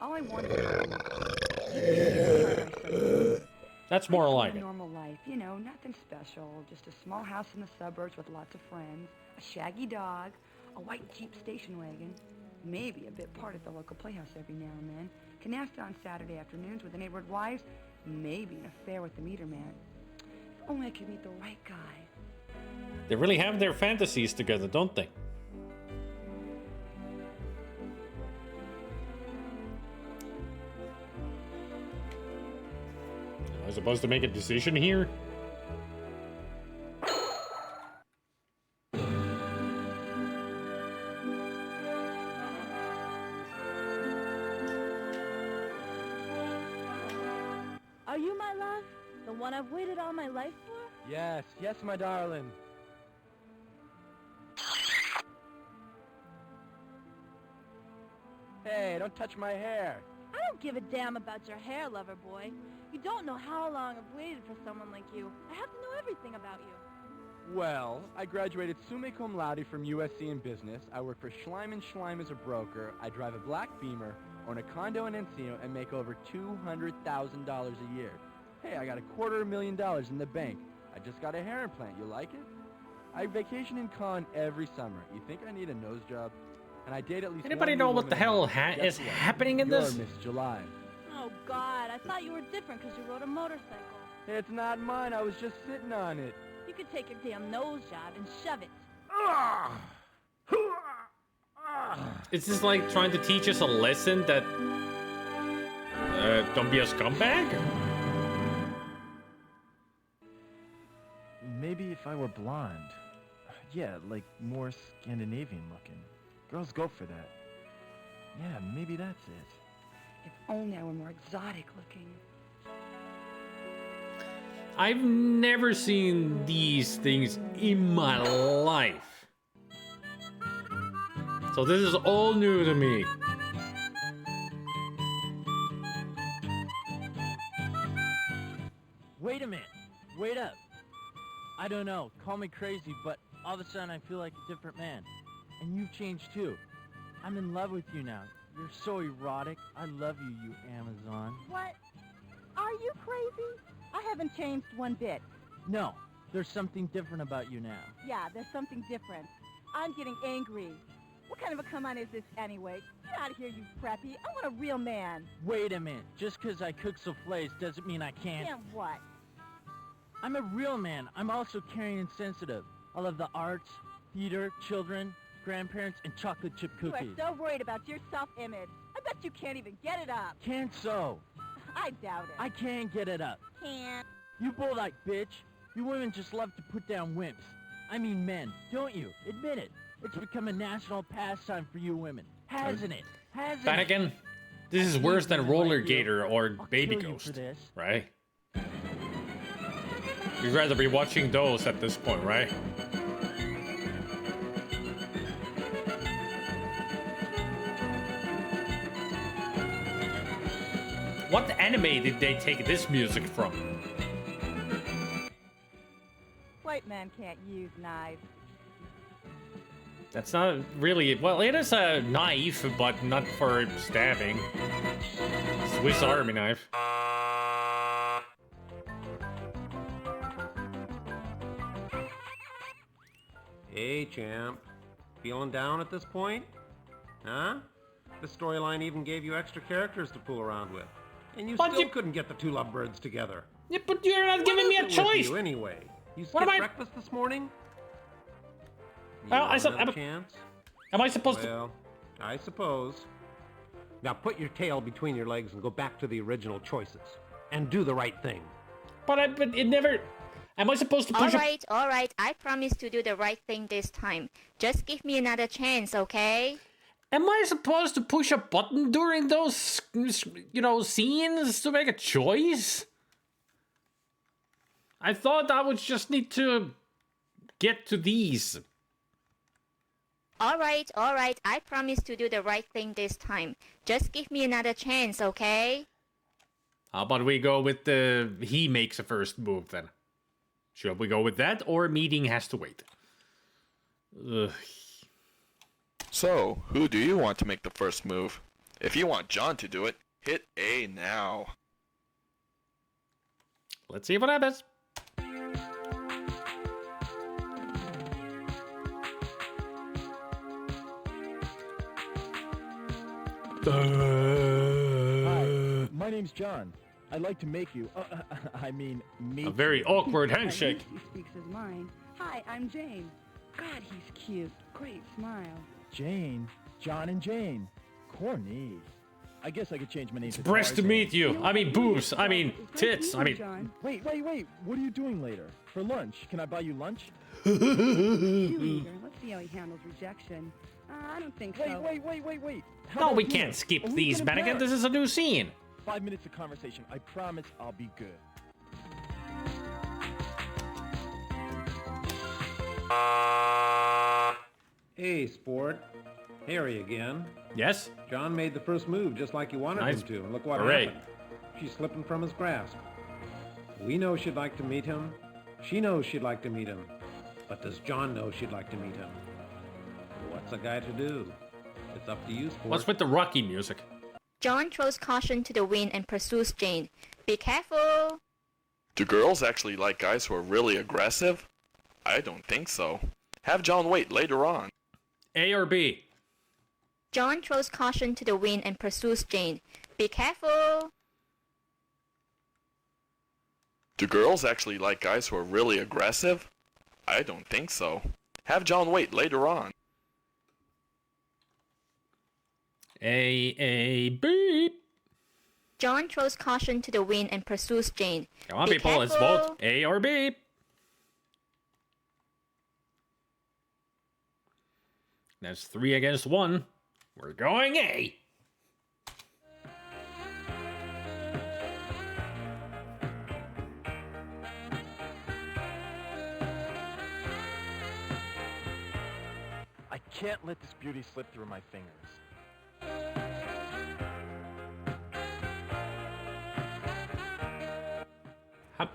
All I wanted. That's more like it. Normal life, you know, nothing special. Just a small house in the suburbs with lots of friends, a shaggy dog, a white Jeep station wagon, maybe a bit part at the local playhouse every now and then, canasta on Saturday afternoons with the neighborhood wives, maybe an affair with the meter man. If only I could meet the right guy. They really have their fantasies together, don't they? Am I supposed to make a decision here? Are you my love? The one I've waited all my life for? Yes, yes, my darling. Hey, don't touch my hair. I don't give a damn about your hair, lover boy. You don't know how long I've waited for someone like you. I have to know everything about you. Well, I graduated summa cum laude from USC in business. I work for Schleim & Schleim as a broker. I drive a black Beamer, own a condo in Encino, and make over $200,000 a year. Hey, I got $250,000 in the bank. I just got a hair implant. You like it? I vacation in Cannes every summer. You think I need a nose job? And I date at least Anybody one know new what the woman hell a month. is Guess what? happening in You're this? Miss July. Oh, God, I thought you were different because you rode a motorcycle. It's not mine. I was just sitting on it. You could take your damn nose job and shove it. Is this like trying to teach us a lesson that don't be a scumbag? Maybe if I were blonde. Yeah, like more Scandinavian looking. Girls go for that. Yeah, maybe that's it. If only I were more exotic looking. I've never seen these things in my life. So this is all new to me. Wait a minute. Wait up. I don't know. Call me crazy, but all of a sudden I feel like a different man. And you've changed too. I'm in love with you now. You're so erotic. I love you, you Amazon. What? Are you crazy? I haven't changed one bit. No, there's something different about you now. Yeah, there's something different. I'm getting angry. What kind of a come on is this anyway? Get out of here, you preppy. I want a real man. Wait a minute. Just because I cook souffles doesn't mean I can't. Can't what? I'm a real man. I'm also caring and sensitive. I love the arts, theater, children, grandparents, and chocolate chip You cookies. are so worried about your self-image. I bet you can't even get it up. Can't so. I doubt it. I can get it up. Can't. You bull-like bitch. You women just love to put down wimps. I mean men, don't you? Admit it. It's become a national pastime for you women. Hasn't it? Hasn't Then it? again, this is worse than Roller Gator or Baby kill you Ghost, for this. right? You'd rather be watching those at this point, right? What anime did they take this music from? White men can't use knives. That's not really... Well, it is a knife, but not for stabbing. Swiss Army knife. Hey, champ. Feeling down at this point? Huh? The storyline even gave you extra characters to fool around with. And you still couldn't get the two lovebirds together. Yeah, but you're not giving me a What is it with choice! you anyway? You What skipped am I- breakfast this morning? You Well, want another am chance? I supposed to... Well, I suppose. Now put your tail between your legs and go back to the original choices. And do the right thing. But it never... Am I supposed to push All right, I promise to do the right thing this time. Just give me another chance, okay? Am I supposed to push a button during those, you know, scenes to make a choice? I thought I would just need to get to these. All right, I promise to do the right thing this time. Just give me another chance, okay? How about we go with the he makes a first move then? Should we go with that, or meeting has to wait? Ugh. So, who do you want to make the first move? If you want John to do it, hit A now. Let's see what happens. Hi, my name's John. I'd like to make you, meet A very you. awkward handshake. He speaks his mind. Hi, I'm Jane. God, he's cute. Great smile. Jane? John and Jane. Corny. I guess I could change my name It's to breast to Tarzan. meet you. I mean boobs. I mean tits. I mean. Wait. What are you doing later? For lunch? Can I buy you lunch? You either. Let's see how he handles rejection. I don't think so. Wait. How No, about we you? can't skip A weekend these, in Bennigan. Paris. This is a new scene. 5 minutes of conversation. I promise I'll be good. Hey, sport. Harry again. Yes? John made the first move just like you wanted Nice. him to, and look what Hooray. happened. She's slipping from his grasp. We know she'd like to meet him. She knows she'd like to meet him. But does John know she'd like to meet him? What's a guy to do? It's up to you, sport. What's with the Rocky music? John throws caution to the wind and pursues Jane. Be careful! Do girls actually like guys who are really aggressive? I don't think so. Have John wait later on. A or B? John throws caution to the wind and pursues Jane. Be careful! Do girls actually like guys who are really aggressive? I don't think so. Have John wait later on. A, B. John throws caution to the wind and pursues Jane. Come on, Be people, let's careful. vote. A or B. That's 3 against 1. We're going A. I can't let this beauty slip through my fingers.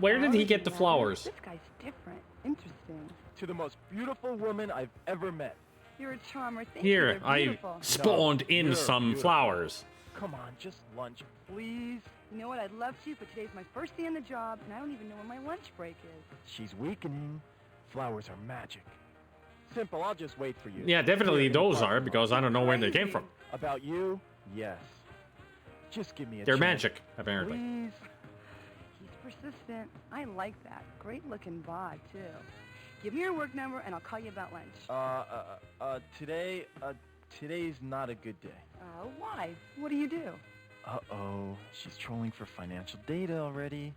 Where did he get the flowers? This guy's different. Interesting. To the most beautiful woman I've ever met. You're a charmer. Thank you. Here, They're I beautiful. spawned in you're some beautiful. flowers. Come on, just lunch, please. You know what? I'd love to, but today's my first day on the job, and I don't even know when my lunch break is. She's weakening. Flowers are magic. Simple, I'll just wait for you. Yeah, definitely Here in the those parking are, lot. because I don't know where they came from. About you? Yes. Just give me a They're chance. magic, apparently. Please. He's persistent. I like that. Great looking bod, too. Give me your work number, and I'll call you about lunch. Today's not a good day. Why? What do you do? Uh-oh, she's trolling for financial data already.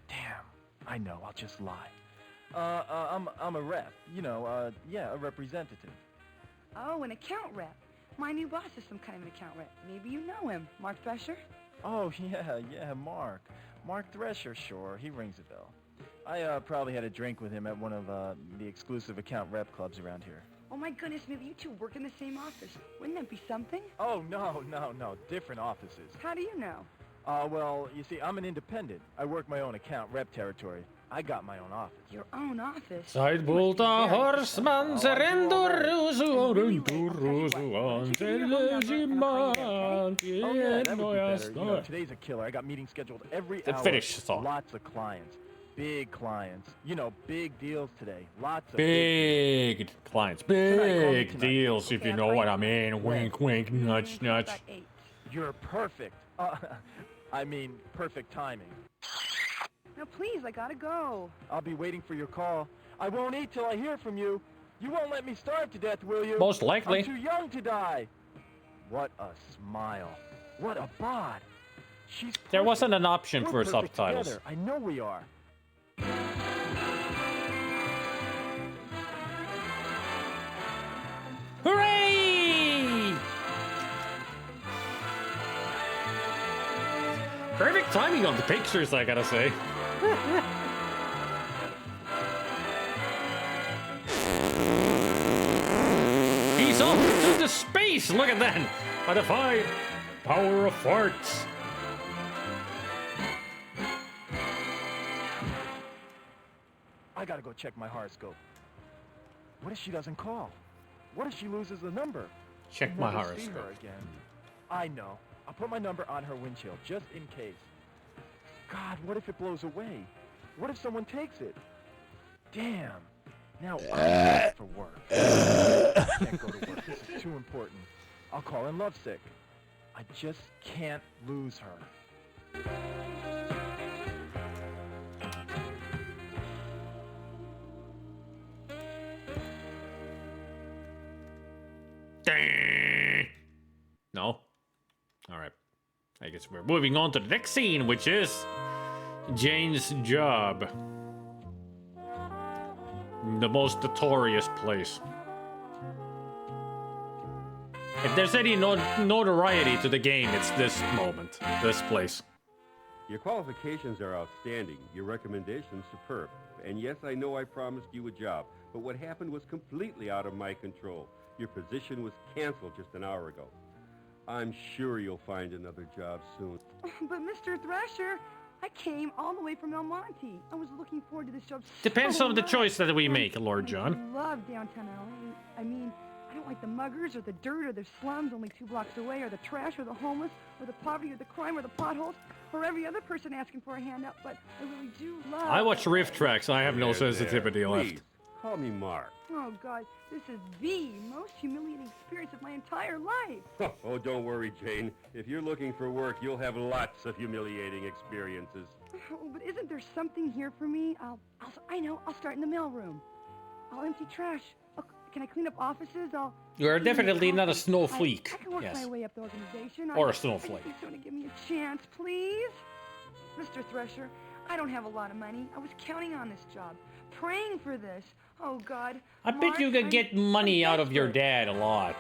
Damn, I know, I'll just lie. I'm a rep, a representative. Oh, an account rep. My new boss is some kind of an account rep. Maybe you know him. Mark Thresher? Oh, yeah, Mark. Mark Thresher, sure, he rings a bell. I probably had a drink with him at one of the exclusive account rep clubs around here. Oh my goodness, maybe you two work in the same office. Wouldn't that be something? Oh, no, different offices. How do you know? Well, you see, I'm an independent. I work my own account rep territory. I got my own office. Your own office? Sidebolt a horseman, serendo rusu, Today's a killer. I got meetings scheduled every Then hour. finish the song. Lots of clients. Big clients. Big deals today. Lots of Big clients, big deals, if you know what I mean. Wink, wink, nudge, nudge. You're perfect. Perfect timing. Now please, I gotta go. I'll be waiting for your call. I won't eat till I hear from you. You won't let me starve to death, will you? Most likely. I'm too young to die. What a smile. What a bod. She's There perfect. wasn't an option We're for perfect subtitles. together. I know we are. Hooray! Perfect timing on the pictures, I gotta say. He's off into space! Look at that! By the power of farts. I gotta go check my horoscope. What if she doesn't call? What if she loses the number? Check I'll my never see horoscope. her again. I know. I'll put my number on her windshield, just in case. God, what if it blows away? What if someone takes it? Damn. Now I'm late for work. I can't go to work. This is too important. I'll call in lovesick. I just can't lose her. No? Alright. I guess we're moving on to the next scene, which is Jane's job. The most notorious place. If there's any notoriety to the game, it's this moment, this place. Your qualifications are outstanding. Your recommendations superb. And yes, I know I promised you a job, but what happened was completely out of my control. Your position was canceled just an hour ago. I'm sure you'll find another job soon. But Mr. Thrasher, I came all the way from El Monte. I was looking forward to this job Depends so on the much. choice that we make, Lord John. I love downtown LA. I mean, I don't like the muggers or the dirt or the slums only 2 blocks away, or the trash or the homeless or the poverty or the crime or the potholes or every other person asking for a handout, but I really do love... I watch riff tracks. I have no There, sensitivity there. left. Please, call me Mark. Oh, God, this is the most humiliating experience of my entire life. Oh, don't worry, Jane. If you're looking for work, you'll have lots of humiliating experiences. Oh, but isn't there something here for me? I know, I'll start in the mailroom. I'll empty trash. Can I clean up offices? You are definitely not a I snowflake. can work Yes. my way up the organization. Or a I snowflake. just need someone to give me a chance, please. Mr. Thresher, I don't have a lot of money. I was counting on this job, praying for this. Oh, God. I bet you could get money out of your dad a lot.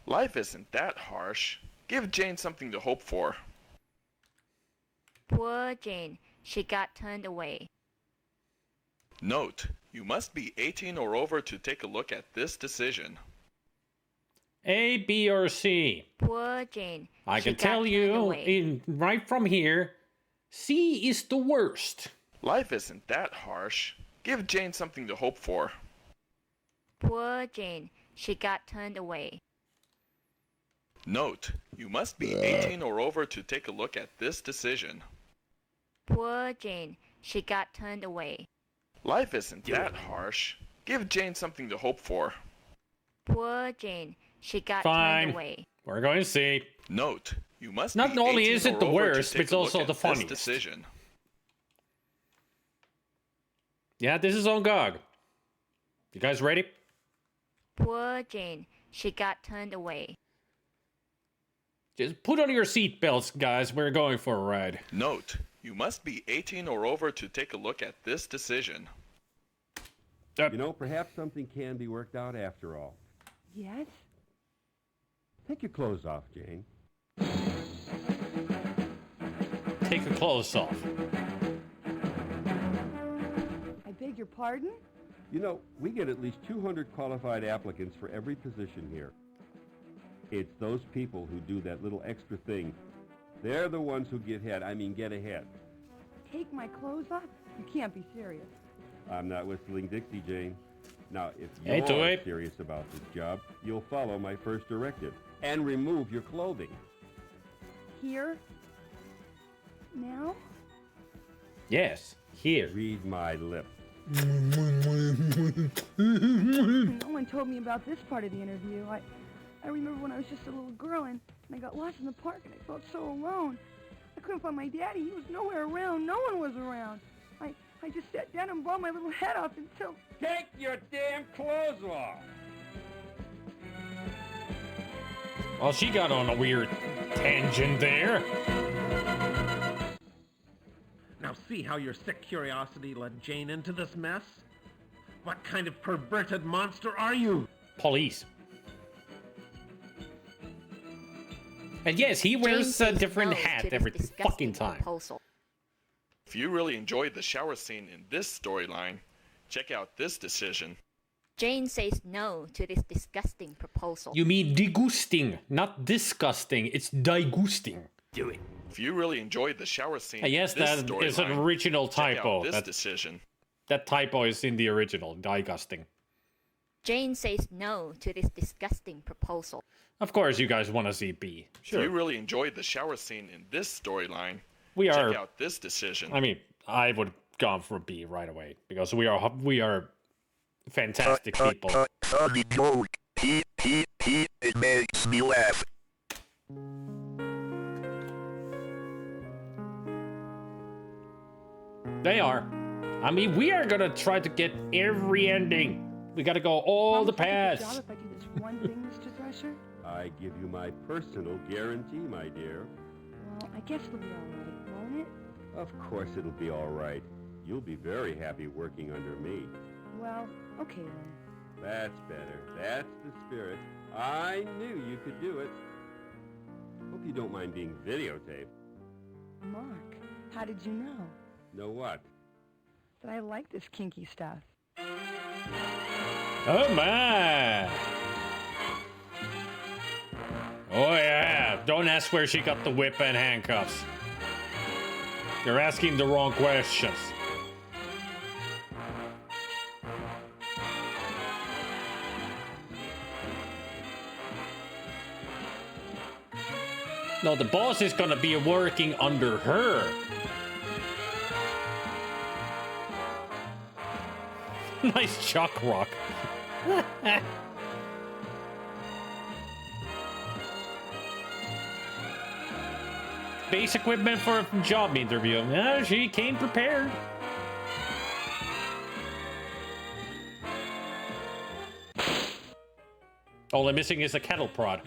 Life isn't that harsh. Give Jane something to hope for. Poor Jane. She got turned away. Note, you must be 18 or over to take a look at this decision. A, B, or C. Poor Jane. I She can got tell turned you, away. right from here, C is the worst. Life isn't that harsh. Give Jane something to hope for. Poor Jane. She got turned away. Note, you must be 18 or over to take a look at this decision. Poor Jane. She got turned away. Life isn't that harsh. Give Jane something to hope for. Poor Jane. She got Fine. turned away. We're going to see. Note, you must Not be only 18 is it or the over to worst, take it's a look also at the this funniest. decision. Yeah, this is on GOG. You guys ready? Poor Jane. She got turned away. Just put on your seatbelts, guys. We're going for a ride. Note, you must be 18 or over to take a look at this decision. You know, perhaps something can be worked out after all. Yes? Take your clothes off, Jane. Take your clothes off. I beg your pardon? You know, we get at least 200 qualified applicants for every position here. It's those people who do that little extra thing. They're the ones who get ahead. Take my clothes off? You can't be serious. I'm not whistling Dixie, Jane. Now, if Hey, you're Toy. serious about this job, you'll follow my first directive and remove your clothing. Here? Now? Yes, here. Read my lips. No one told me about this part of the interview. I remember when I was just a little girl and I got lost in the park and I felt so alone. I couldn't find my daddy. He was nowhere around. No one was around. I just sat down and bawled my little head off until... Take your damn clothes off! Well, she got on a weird tangent there. Now see how your sick curiosity led Jane into this mess? What kind of perverted monster are you? Police. And yes, he wears a different hat every fucking time. If you really enjoyed the shower scene in this storyline, check out this decision. Jane says no to this disgusting proposal. You mean degusting, not disgusting. It's digusting. Do it. If you really enjoyed the shower scene, Yes, this that is an storyline, original check typo. out this That- decision. That typo is in the original, digusting. Jane says no to this disgusting proposal. Of course, you guys want to see B. If you really enjoyed the shower scene in this storyline, We are. check out this decision. I mean, I would have gone for B right away because we are fantastic people. Funny joke. It makes me laugh. They are. I mean, we are gonna try to get every ending. We gotta go all the paths. If I do this one thing, Mr. Thresher? I give you my personal guarantee, my dear. Well, I guess it'll be all right, won't it? Of course it'll be all right. You'll be very happy working under me. Well, okay then. That's better. That's the spirit. I knew you could do it. Hope you don't mind being videotaped. Mark, how did you know? Know what? That I like this kinky stuff. Oh my! Oh yeah! Don't ask where she got the whip and handcuffs. You're asking the wrong questions. No, the boss is gonna be working under her. Nice chuck rock. Base equipment for a job interview. Yeah, she came prepared. All I'm missing is a kettle prod.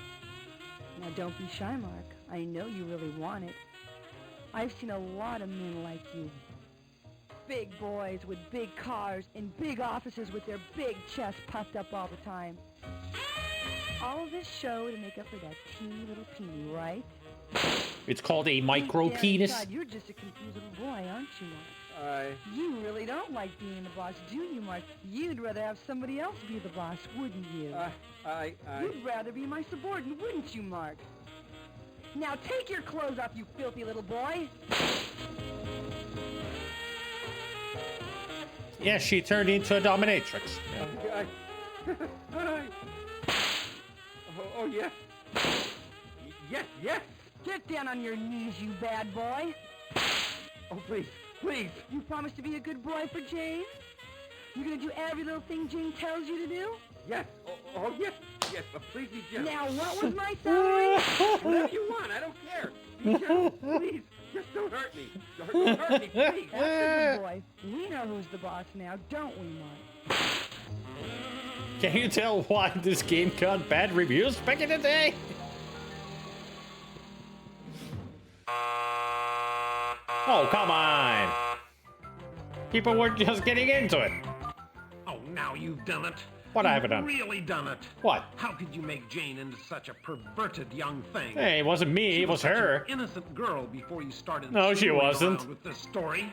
Now don't be shy, Mark. I know you really want it. I've seen a lot of men like you. Big boys with big cars in big offices with their big chests puffed up all the time. All of this show to make up for that teeny little peenie, right? It's called a micro Deep down penis. inside, you're just a confused little boy, aren't you, Mark? You really don't like being the boss, do you, Mark? You'd rather have somebody else be the boss, wouldn't you? You'd rather be my subordinate, wouldn't you, Mark? Now take your clothes off, you filthy little boy! Yeah, she turned into a dominatrix. Oh, yes. Yes. Get down on your knees, you bad boy! Oh, please. You promise to be a good boy for Jane? You're gonna do every little thing Jane tells you to do? Yes. Oh, yes. But please be gentle. Now, what was my salary? Whatever you want. I don't care. Be gentle, please. Just don't hurt me. Don't hurt me, please. That's a good boy. We know who's the boss now, don't we, Mark? Can you tell why this game got bad reviews back in the day? Oh, come on. People were just getting into it. Oh, now you've done it. What I haven't done? Really done it. What? How could you make Jane into such a perverted young thing? Hey, it wasn't me, it was such her. An innocent girl before you started. No, she screwing wasn't. around with this story.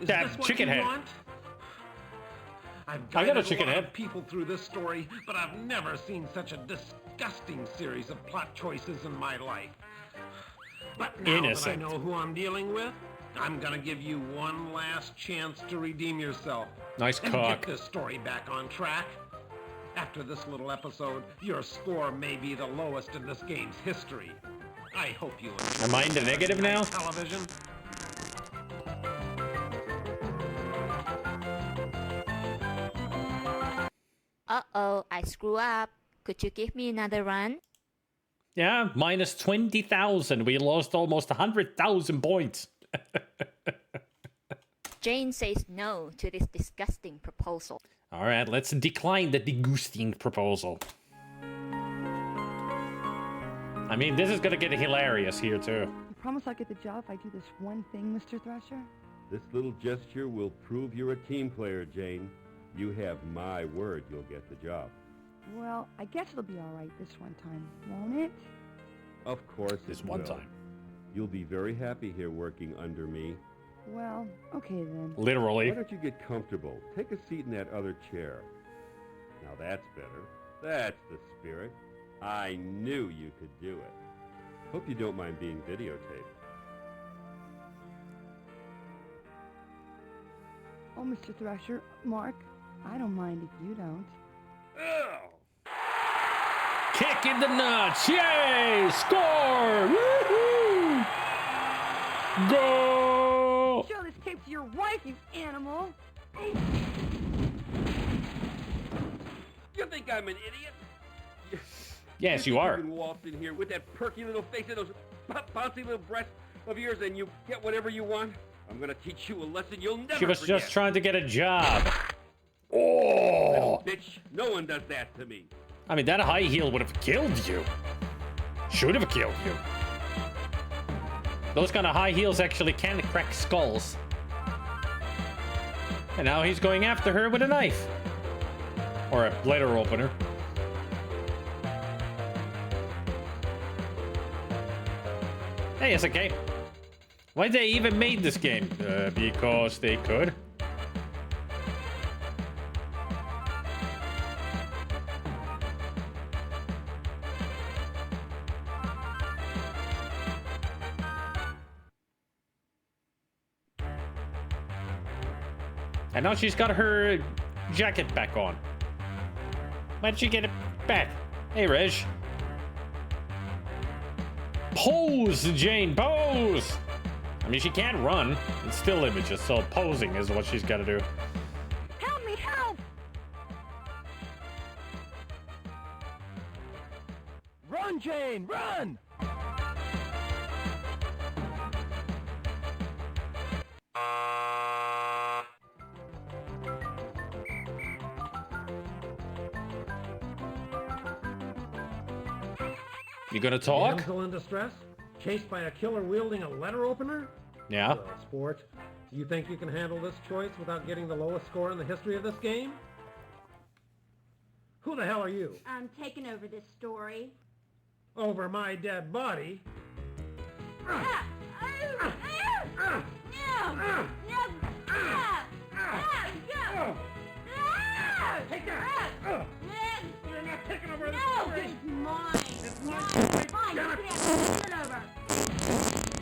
Is That this what chicken you head. want? I've I got a guided chicken lot head. of people through this story, but I've never seen such a disgusting series of plot choices in my life. But now Innocent. that I know who I'm dealing with, I'm gonna give you one last chance to redeem yourself. Nice and cock. get this story back on track. After this little episode, your score may be the lowest in this game's history. I hope you enjoy. Am I in the negative now? Television. Uh-oh, I screw up. Could you give me another run? Yeah, minus 20,000. We lost almost 100,000 points. Jane says no to this disgusting proposal. All right, let's decline the degusting proposal. I mean, this is gonna get hilarious here too. You promise I'll get the job if I do this one thing, Mr. Thresher? This little gesture will prove you're a team player, Jane. You have my word you'll get the job. Well, I guess it'll be all right this one time, won't it? Of course This it one will. time. You'll be very happy here working under me. Well, okay then. Literally. Why don't you get comfortable? Take a seat in that other chair. Now that's better. That's the spirit. I knew you could do it. Hope you don't mind being videotaped. Oh, Mr. Thrasher, Mark, I don't mind if you don't. Kick in the nuts! Yay! Score! Woohoo! Go! Show this tape to your wife, you animal! You think I'm an idiot? Yes, you are. You can waltz in here with that perky little face and those bouncy little breasts of yours and you get whatever you want? I'm gonna teach you a lesson you'll never She was forget. just trying to get a job. Little Oh! bitch, no one does that to me. I mean, that high heel would have killed you. Should have killed you. Those kind of high heels actually can crack skulls. And now he's going after her with a knife. Or a letter opener. Hey, it's okay. Why they even made this game? Because they could. And now she's got her jacket back on. Why did she get it back? Hey, Reg. Pose, Jane, pose! I mean, she can't run. It's still images, so posing is what she's got to do. Help me, help! Run, Jane, run! You gonna talk? Damsel in distress? Chased by a killer wielding a letter opener? Yeah. Well, sport, do you think you can handle this choice without getting the lowest score in the history of this game? Who the hell are you? I'm taking over this story. Over my dead body? Take that! You're not taking over the No, story! it's mine! It's Mine! mine! Fine, you Damn can it. have it over.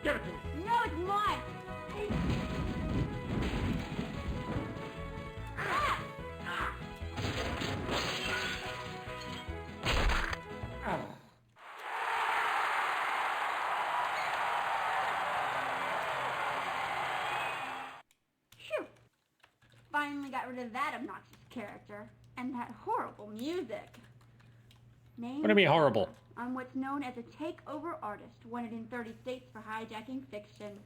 Give it to me! No, it's mine! Phew! Finally got rid of that obnoxious character. And that horrible music. Name What do you mean horrible? I'm what's known as a takeover artist, wanted in 30 states for hijacking fiction.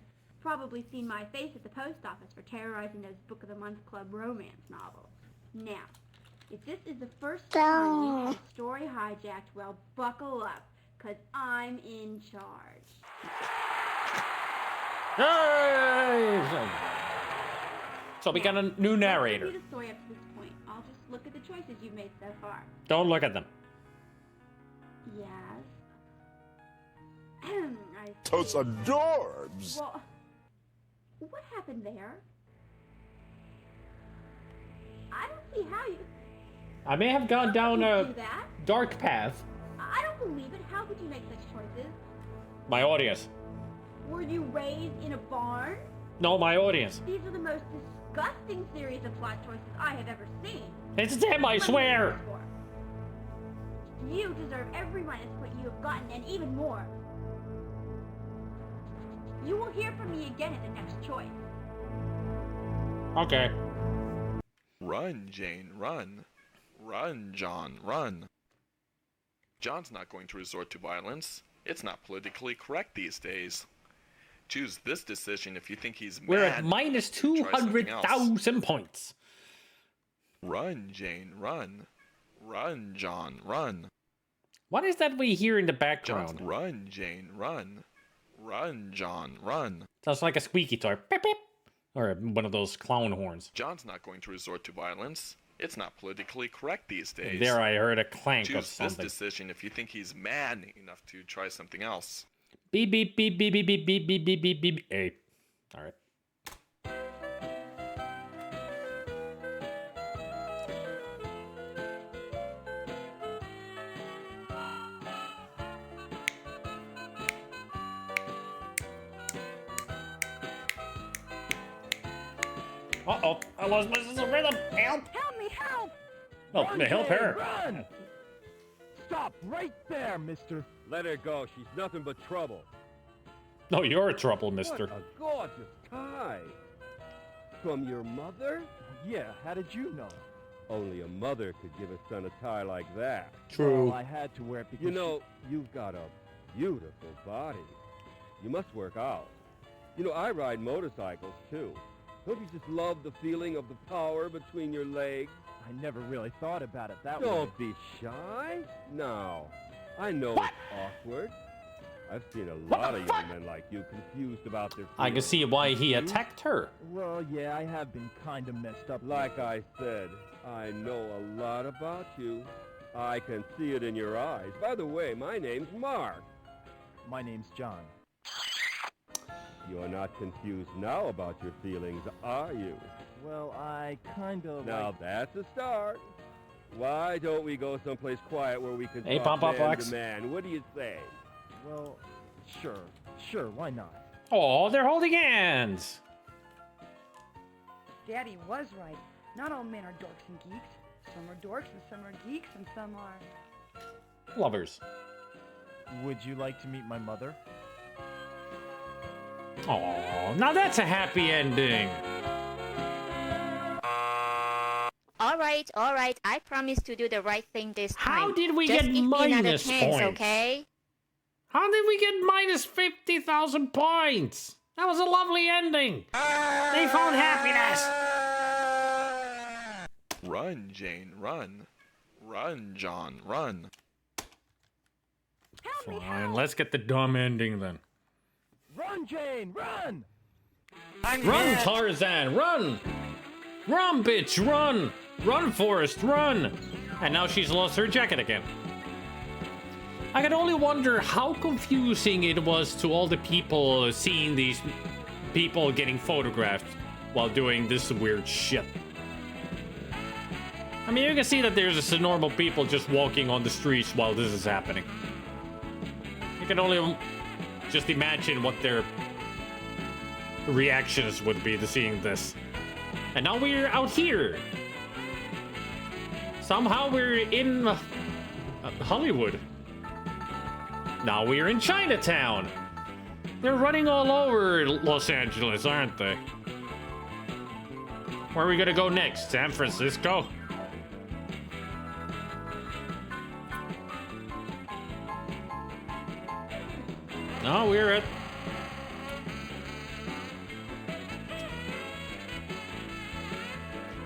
Probably seen my face at the post office for terrorizing those Book of the Month Club romance novels. Now, if this is the first time you had a story hijacked, well, buckle up, because I'm in charge. Hey! So we got a new narrator. I'll the story up to this point. I'll just look at the choices you've made so far. Don't look at them. Yes. I Totes see. adorbs. Well, what happened there? I don't see how you... I may have gone down do a that. dark path. I don't believe it. How could you make such choices? My audience. Were you raised in a barn? No, my audience. These are the most disgusting series of plot choices I have ever seen. It's them, I swear. You deserve every minus what you have gotten, and even more. You will hear from me again at the next choice. Okay. Run, Jane, run. Run, John, run. John's not going to resort to violence. It's not politically correct these days. Choose this decision if you think he's mad. We're at minus to try something else. 200,000 points. Run, Jane, run. Run, John, run. What is that we hear in the background? Run, Jane, run. Run, John, run. Sounds like a squeaky toy. Beep, beep. Or one of those clown horns. John's not going to resort to violence. It's not politically correct these days. There I heard a clank Choose of something. this decision if you think he's mad enough to try something else. Beep, beep, beep, beep, beep, beep, beep, beep, beep, beep, beep. Hey. All right. Uh-oh, I lost my sense of rhythm. Help! Help me, help! Oh, Run, help Jane, her. Run! Stop right there, mister. Let her go. She's nothing but trouble. No, you're in trouble, mister. What a gorgeous tie. From your mother? Yeah, how did you know? Only a mother could give a son a tie like that. True. Well, I had to wear it because You know, you've got a beautiful body. You must work out. You know, I ride motorcycles, too. Don't you just love the feeling of the power between your legs? I never really thought about it that way. Don't be shy. No. I know it's awkward. I've seen a lot of young men like you confused about their feelings. I can see why he attacked her. Well, yeah, I have been kind of messed up. Like I said, I know a lot about you. I can see it in your eyes. By the way, my name's Mark. My name's John. You're not confused now about your feelings, are you? Well, I kind of Now that's a start. Why don't we go someplace quiet where we can Hey, talk Pop-Up man Wax. to man? What do you say? Well, sure, why not? Oh, they're holding hands. Daddy was right. Not all men are dorks and geeks. Some are dorks and some are geeks and some are... Lovers. Would you like to meet my mother? Oh, now that's a happy ending. All right. I promise to do the right thing this time. How did we Just get give me another minus chance, points? okay? How did we get minus 50,000 points? That was a lovely ending. They found happiness. Run, Jane, run. Run, John, run. Fine, let's get the dumb ending then. Run, Jane, run! Run, Tarzan, run! Run, bitch, run! Run, Forrest, run! And now she's lost her jacket again. I can only wonder how confusing it was to all the people seeing these people getting photographed while doing this weird shit. I mean, you can see that there's just normal people just walking on the streets while this is happening. You can only just imagine what their reactions would be to seeing this. And now we're out here. Somehow we're in Hollywood. Now we're in Chinatown. They're running all over Los Angeles, aren't they? Where are we gonna go next? San Francisco? No, we're at...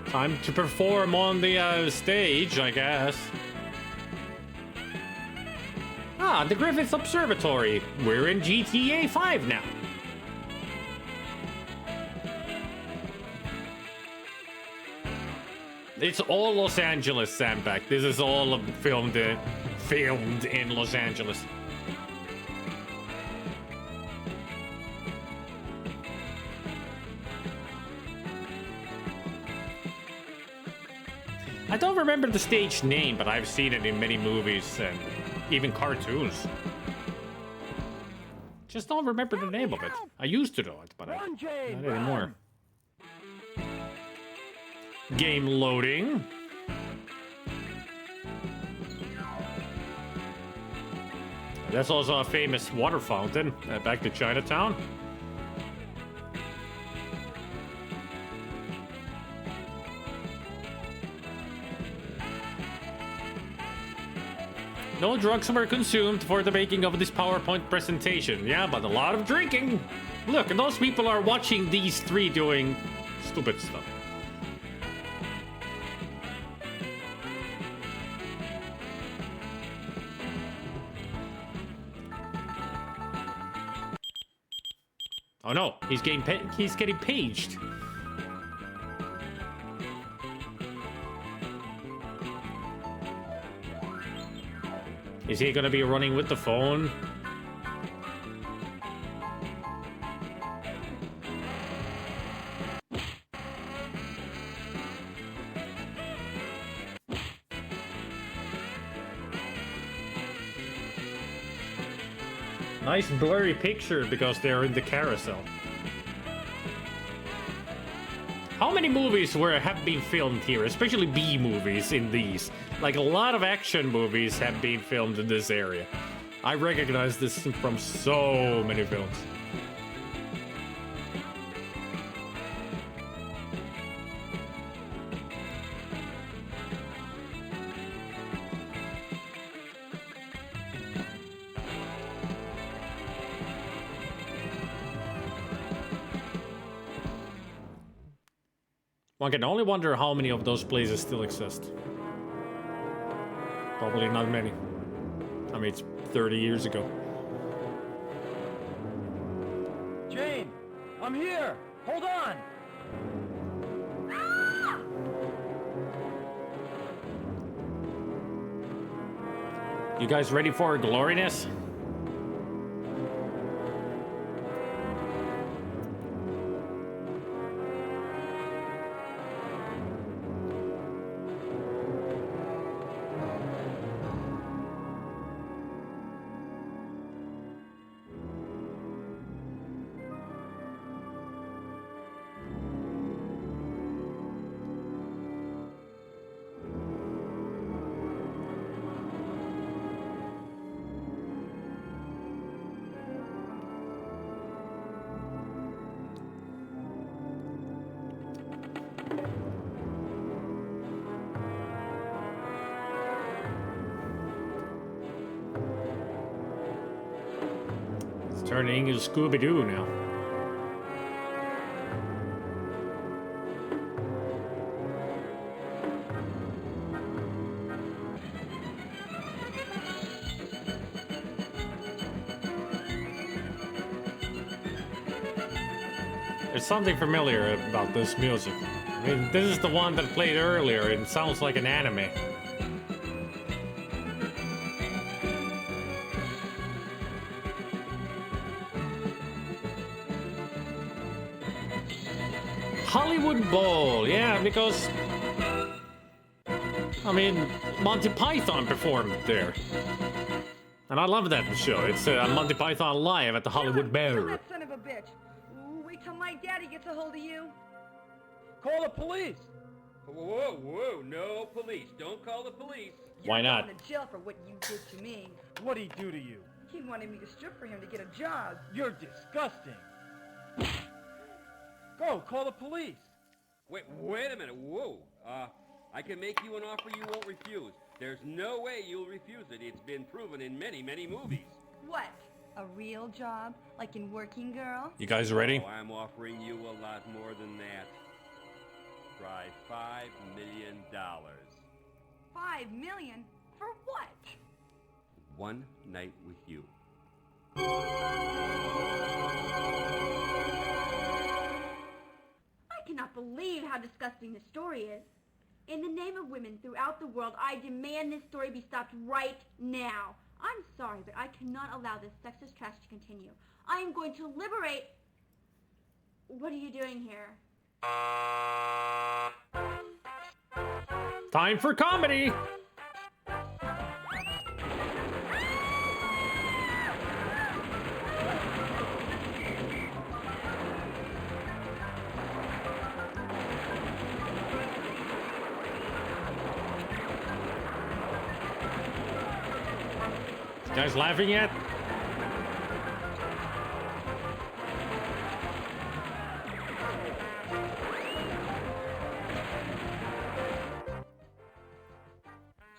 Time to perform on the stage, I guess. Ah, the Griffith Observatory. We're in GTA 5 now. It's all Los Angeles, Samback. This is all filmed in Los Angeles. I don't remember the stage name, but I've seen it in many movies and even cartoons. Just don't remember the name of it. I used to know it, but not anymore. Game loading. That's also a famous water fountain. Back to Chinatown. No drugs were consumed for the making of this PowerPoint presentation. Yeah, but a lot of drinking. Look, and those people are watching these three doing stupid stuff. Oh no, he's getting paged. Is he gonna be running with the phone? Nice blurry picture because they're in the carousel. How many movies have been filmed here, especially B movies in these? Like a lot of action movies have been filmed in this area. I recognize this from so many films. One can only wonder how many of those places still exist. Probably not many. I mean, it's 30 years ago. Jane, I'm here. Hold on. You guys ready for gloriness? Turning into Scooby-Doo now. There's something familiar about this music. I mean, this is the one that played earlier and it sounds like an anime. Hollywood Bowl, yeah, because I mean, Monty Python performed there. And I love that show. It's Monty Python live at the Hollywood Bowl. That son of a bitch. Ooh, wait till my daddy gets a hold of you. Call the police. Whoa, whoa, no police. Don't call the police. Why not? You're going to jail for what you did to me. What'd he do to you? He wanted me to strip for him to get a job. You're disgusting. Go, call the police. Wait a minute. Whoa. I can make you an offer you won't refuse. There's no way you'll refuse it. It's been proven in many, many movies. What? A real job? Like in Working Girl? You guys ready? Oh, I'm offering you a lot more than that. Try $5 million. $5 million? For what? One night with you. I cannot believe how disgusting this story is. In the name of women throughout the world, I demand this story be stopped right now. I'm sorry, but I cannot allow this sexist trash to continue. I am going to liberate... What are you doing here? Time for comedy! You guys laughing yet?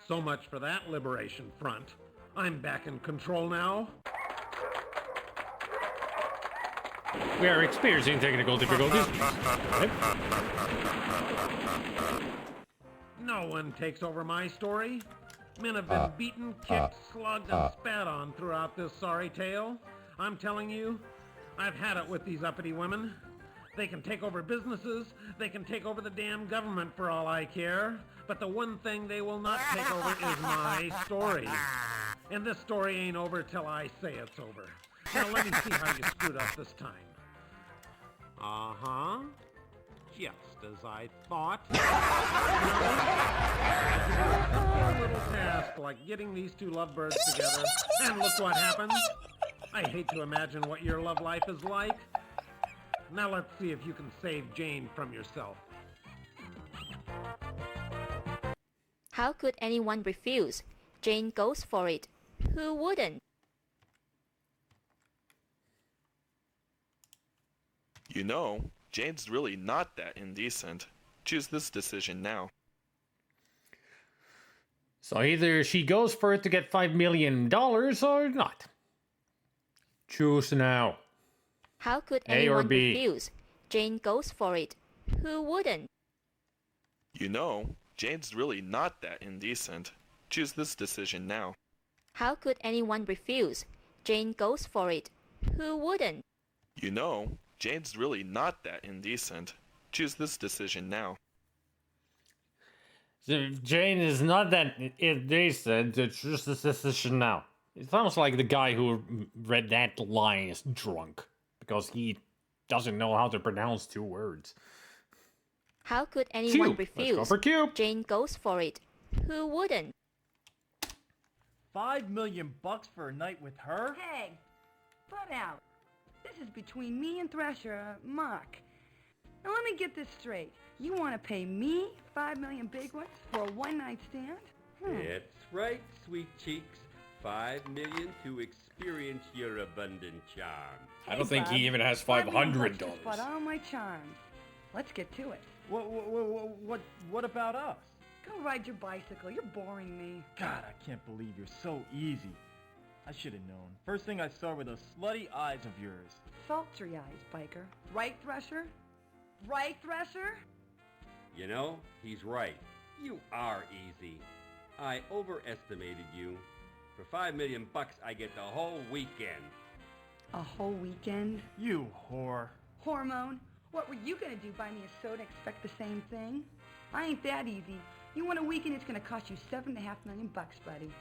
So much for that liberation front. I'm back in control now. We are experiencing technical difficulties. No one takes over my story. Men have been beaten, kicked, slugged, and spat on throughout this sorry tale. I'm telling you, I've had it with these uppity women. They can take over businesses, they can take over the damn government for all I care, but the one thing they will not take over is my story. And this story ain't over till I say it's over. Now let me see how you screwed up this time. Uh-huh. Just as I thought. A little task like getting these two lovebirds together, and look what happens. I hate to imagine what your love life is like. Now let's see if you can save Jane from yourself. How could anyone refuse? Jane goes for it. Who wouldn't? You know, Jane's really not that indecent. Choose this decision now. So either she goes for it to get $5 million or not. Choose now. How could A or anyone B? refuse? Jane goes for it. Who wouldn't? You know, Jane's really not that indecent. Choose this decision now. How could anyone refuse? Jane goes for it. Who wouldn't? You know, Jane's really not that indecent. Choose this decision now. So Jane is not that indecent. Choose this decision now. It sounds like the guy who read that line is drunk because he doesn't know how to pronounce two words. How could anyone Q. refuse? Let's go for Q. Jane goes for it. Who wouldn't? $5 million for a night with her? Hey, butt out. This is between me and Thrasher, Mark. Now let me get this straight. You want to pay me $5 million big ones for a one-night stand? That's right, sweet cheeks. $5 million to experience your abundant charm. I don't think he even has $5 million $500. to spot all my charms. Let's get to it. What about us? Go ride your bicycle. You're boring me. God, I can't believe you're so easy. I should have known. First thing I saw were those slutty eyes of yours. Sultry eyes, biker. Right, Thresher? Right, Thresher? You know, he's right. You are easy. I overestimated you. For $5 million, I get the whole weekend. A whole weekend? You whore. Hormone? What were you gonna do? Buy me a soda and expect the same thing? I ain't that easy. You want a weekend, it's gonna cost you $7.5 million, buddy.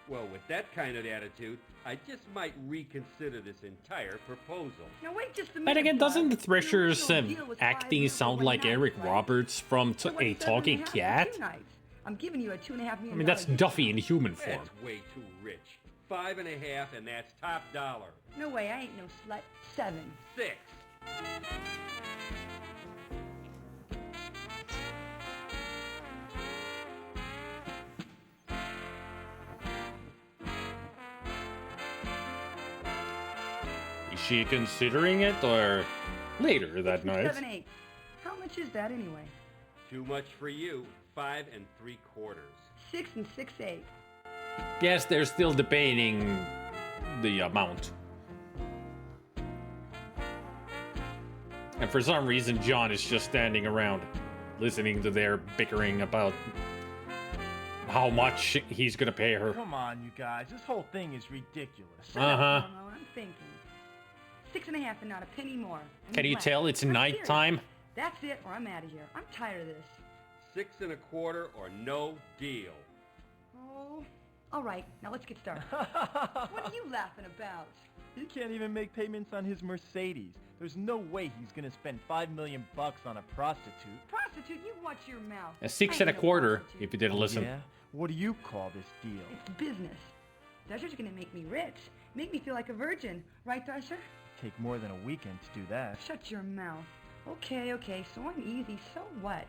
Well, with that kind of attitude, I just might reconsider this entire proposal. Now wait just a minute. But again, doesn't bud. Thresher's The original deal was $5 acting million sound for one like night, Eric right? Roberts from So A Talking $27.5 Cat? for 2 nights. I'm giving you a $2.5 million. I mean, that's Duffy in human form. That's way too rich. 5.5, and that's top dollar. No way, I ain't no slut. 7. 6. Is she considering it or later that night? 7/8. How much is that anyway? Too much for you. 5 3/4. 6 6/8. Yes, they're still debating the amount. And for some reason, John is just standing around listening to their bickering about how much he's gonna pay her. Come on, you guys. This whole thing is ridiculous. Uh-huh. I'm thinking. 6.5 and not a penny more. And Can you less. tell it's I'm nighttime? serious. That's it, or I'm out of here. I'm tired of this. 6 1/4 or no deal. Oh, all right. Now let's get started. What are you laughing about? He can't even make payments on his Mercedes. There's no way he's gonna spend $5 million on a prostitute. Prostitute, you watch your mouth. A 6 I ain't no 1/4, prostitute. if you didn't listen. Yeah? What do you call this deal? It's business. Thresher's gonna make me rich. Make me feel like a virgin. Right, Thresher? Take more than a weekend to do that. Shut your mouth. Okay, so I'm easy. So what?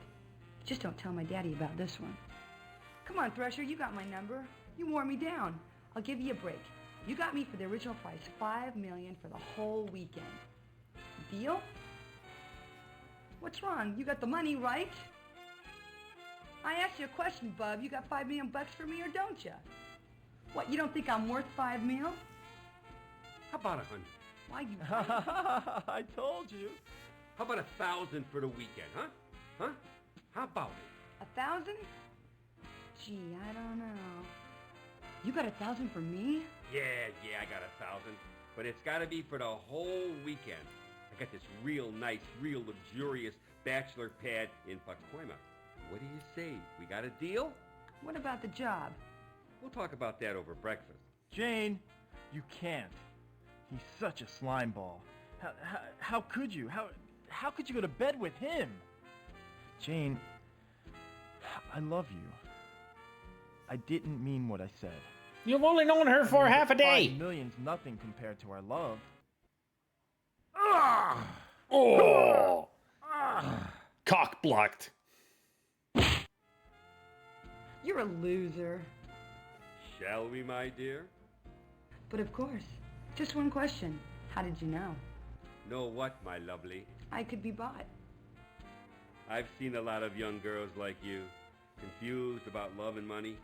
Just don't tell my daddy about this one. Come on, Thresher, you got my number. You wore me down. I'll give you a break. You got me for the original price, $5 million for the whole weekend. Deal? What's wrong? You got the money, right? I asked you a question, bub. You got $5 million for me or don't you? What, you don't think I'm worth $5 million? How about 100? Why you? I told you. How about 1,000 for the weekend, huh? Huh? How about it? 1,000? Gee, I don't know. You got 1,000 for me? Yeah, I got 1,000. But it's gotta be for the whole weekend. I got this real nice, real luxurious bachelor pad in Pacoima. What do you say? We got a deal? What about the job? We'll talk about that over breakfast. Jane, you can't. He's such a slime ball. How could you? How could you go to bed with him? Jane, I love you. I didn't mean what I said. You've only known her for half a day. 5 million's nothing compared to our love. Oh! Cock blocked. You're a loser. Shall we, my dear? But of course. Just one question. How did you know? Know what, my lovely? I could be bought. I've seen a lot of young girls like you, confused about love and money.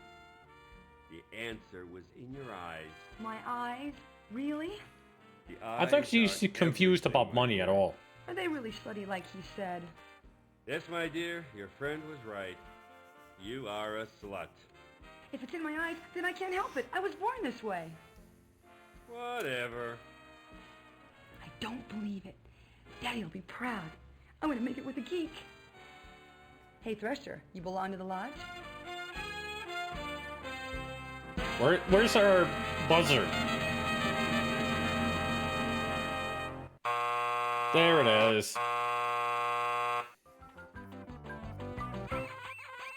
The answer was in your eyes. My eyes? Really? The I think she's confused about money at all. Are they really slutty like he said? Yes, my dear, your friend was right. You are a slut. If it's in my eyes, then I can't help it. I was born this way. Whatever. I don't believe it. Daddy'll be proud. I'm gonna make it with a geek. Hey, Thresher, you belong to the lodge? Where's our buzzer? There it is.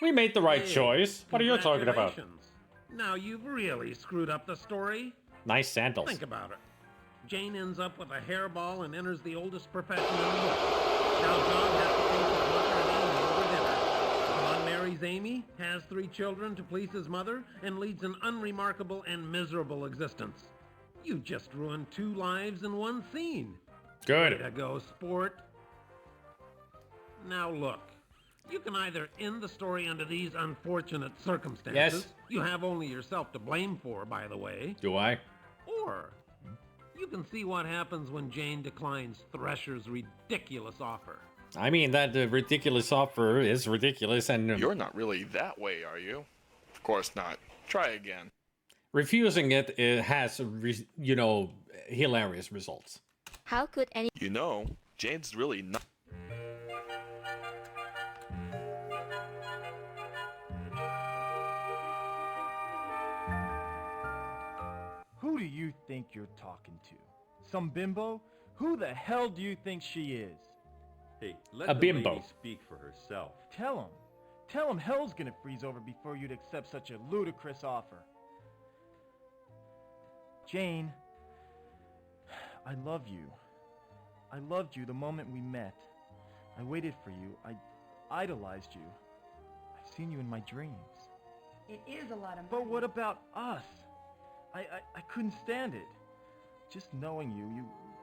We made the right choice. What are you talking about? Now you've really screwed up the story. Nice sandals. Think about it. Jane ends up with a hairball and enters the oldest profession in the book. Now John has to face his mother and Amy over dinner. John marries Amy, has 3 children to please his mother, and leads an unremarkable and miserable existence. You just ruined 2 lives in one scene. Good. Way to go, sport. Now look. You can either end the story under these unfortunate circumstances. Yes. You have only yourself to blame for, by the way. Do I? Or you can see what happens when Jane declines Thresher's ridiculous offer. I mean, that ridiculous offer is ridiculous, and You're not really that way, are you? Of course not. Try again. refusing it has, hilarious results. How could any... You know, Jane's really not... Who do you think you're talking to? Some bimbo? Who the hell do you think she is? Hey, let A the bimbo. lady speak for herself. Tell him. Tell him hell's gonna freeze over before you'd accept such a ludicrous offer. Jane, I love you. I loved you the moment we met. I waited for you. I idolized you. I've seen you in my dreams. It is a lot of money. But what about us? I couldn't stand it. Just knowing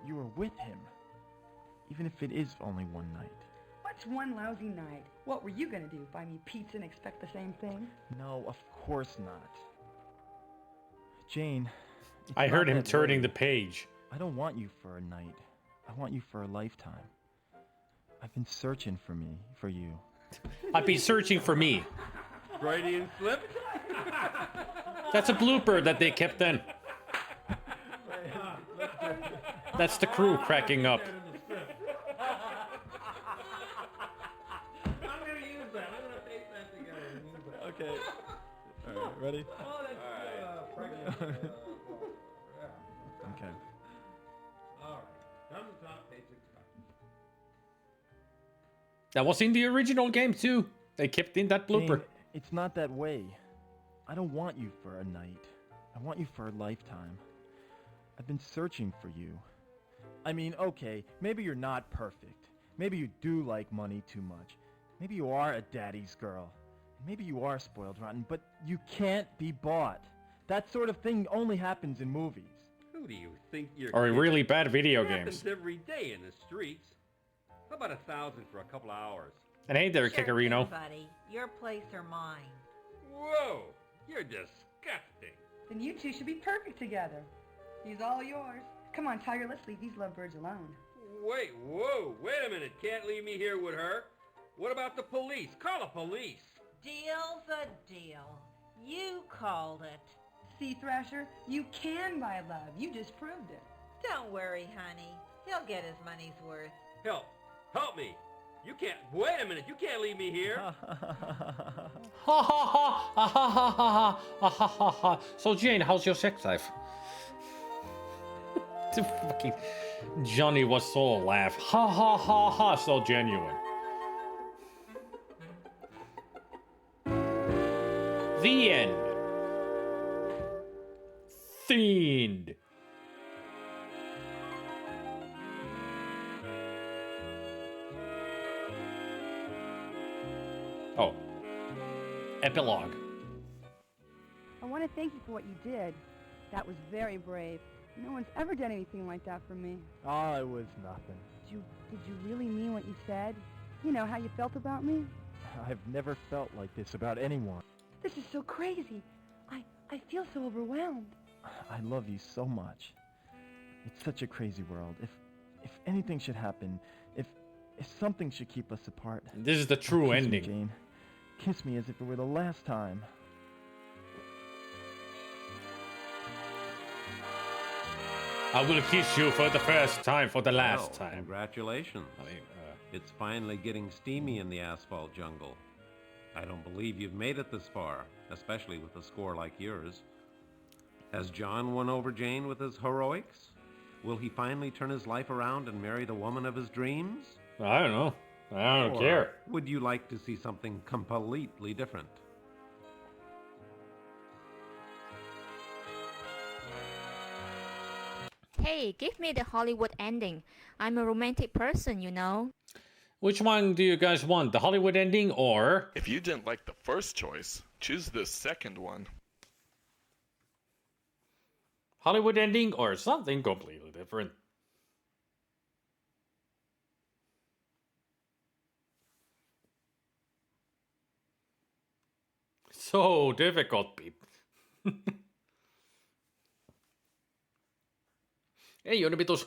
you were with him. Even if it is only one night. What's one lousy night? What were you gonna do? Buy me pizza and expect the same thing? No, of course not. Jane, it's I heard not him that turning way. the page. I don't want you for a night. I want you for a lifetime. I've been searching for you. I've been searching for me. Freudian slip? That's a blooper that they kept in. That's the crew cracking up. I'm gonna use that. I'm gonna tape that together and use that. Okay. All right, ready? Oh, that's Okay. All right. Come to top, page 65. That was in the original game too. They kept in that blooper. Jane, it's not that way. I don't want you for a night. I want you for a lifetime. I've been searching for you. I mean, okay, maybe you're not perfect. Maybe you do like money too much. Maybe you are a daddy's girl. Maybe you are spoiled rotten, but you can't be bought. That sort of thing only happens in movies. Who do you think you're Or in kidding? really bad video It happens games. every day in the streets. How about 1,000 for a couple of hours? And hey there, Sure Kikarino. thing, buddy. Your place or mine. Whoa! You're disgusting. Then you two should be perfect together. He's all yours. Come on, Tiger, let's leave these lovebirds alone. Wait a minute. Can't leave me here with her. What about the police? Call the police. Deal's a deal. You called it. See, Thrasher, you can buy love. You just proved it. Don't worry, honey. He'll get his money's worth. Help me. You can't, wait a minute. You can't leave me here. Ha ha ha ha ha ha ha ha ha ha. So Jane, how's your sex life? The fucking Johnny was so laugh. Ha ha ha ha. So genuine. The end. cutscene. Oh. Epilogue. I want to thank you for what you did. That was very brave. No one's ever done anything like that for me. Oh, it was nothing. Did you really mean what you said? You know, how you felt about me? I've never felt like this about anyone. This is so crazy. I feel so overwhelmed. I love you so much. It's such a crazy world. If anything should happen, if something should keep us apart. This is the true kiss ending. Me, Jane. Kiss me as if it were the last time. I will kiss you for the first time, for the last Well, time. Congratulations. It's finally getting steamy in the asphalt jungle. I don't believe you've made it this far, especially with a score like yours. Has John won over Jane with his heroics? Will he finally turn his life around and marry the woman of his dreams? I don't know. I don't Or care. would you like to see something completely different? Hey, give me the Hollywood ending. I'm a romantic person, you know. Which one do you guys want? The Hollywood ending or... If you didn't like the first choice, choose the second one. Hollywood ending or something completely different? So difficult, people. Ei ole vitus.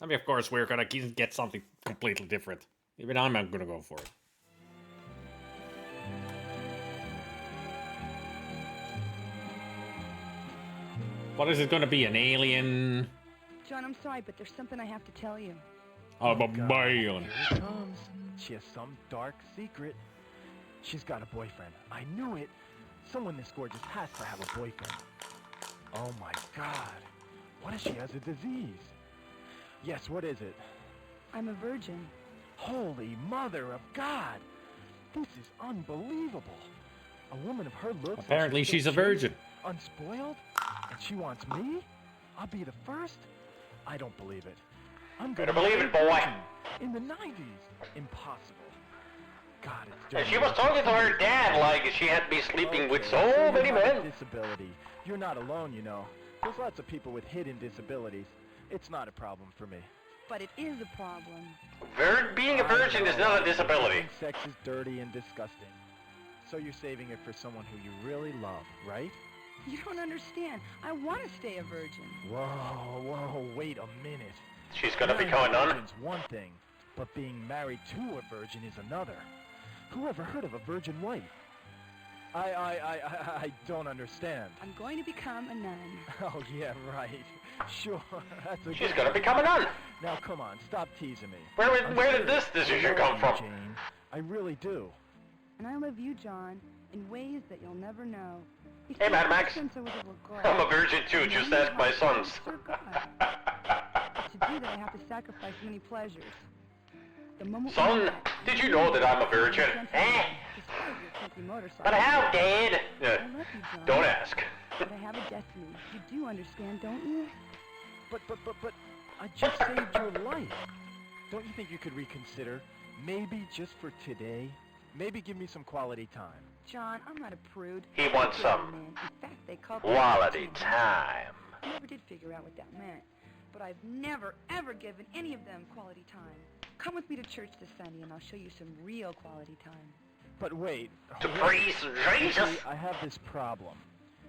I mean, of course, we're gonna get something completely different. Even I'm not gonna go for it. What is it gonna be? An alien? John, I'm sorry, but there's something I have to tell you. Oh, God. man. Here it comes. She has some dark secret. She's got a boyfriend. I knew it. Someone this gorgeous has to have a boyfriend. Oh my God. What if she has a disease? Yes, what is it? I'm a virgin. Holy Mother of God! This is unbelievable. A woman of her looks. Apparently and she's a still virgin. chaste, unspoiled, and she wants me? I'll be the first? I don't believe it. I'm Better gonna believe be it, boy. virgin in the 90s. Impossible. God, it's dirty. And she was talking to her dad like she had been sleeping with so you many have a men. Disability. You're not alone, you know. There's lots of people with hidden disabilities. It's not a problem for me. But it is a problem. Being a virgin is not a I disability. think sex is dirty and disgusting. So you're saving it for someone who you really love, right? You don't understand. I want to stay a virgin. Whoa, wait a minute. She's gonna Marrying become a nun? virgin's one thing, but being married to a virgin is another. Who ever heard of a virgin wife? I don't understand. I'm going to become a nun. Oh, yeah, right. Sure, that's a She's good gonna idea. become a nun. Now, come on, stop teasing me. Where did this decision come from? Jane. I really do. And I love you, John, in ways that you'll never know. You Hey, see, Mad Max. Since I was a little girl, I'm a virgin too, just ask my sons. But to do that, I have to sacrifice many pleasures. The moment we Son, met, did you know that I'm a virgin? Eh? despite your funky motorcycle. But how, Dad? I love you, John. Don't ask. But I have a destiny. You do understand, don't you? But, I just saved your life. Don't you think you could reconsider? Maybe just for today? Maybe give me some quality time. John, I'm not a prude. He wants some In fact, they call quality time. I never did figure out what that meant. But I've never, ever given any of them quality time. Come with me to church this Sunday and I'll show you some real quality time. But wait. To wait. praise Jesus? See, I have this problem.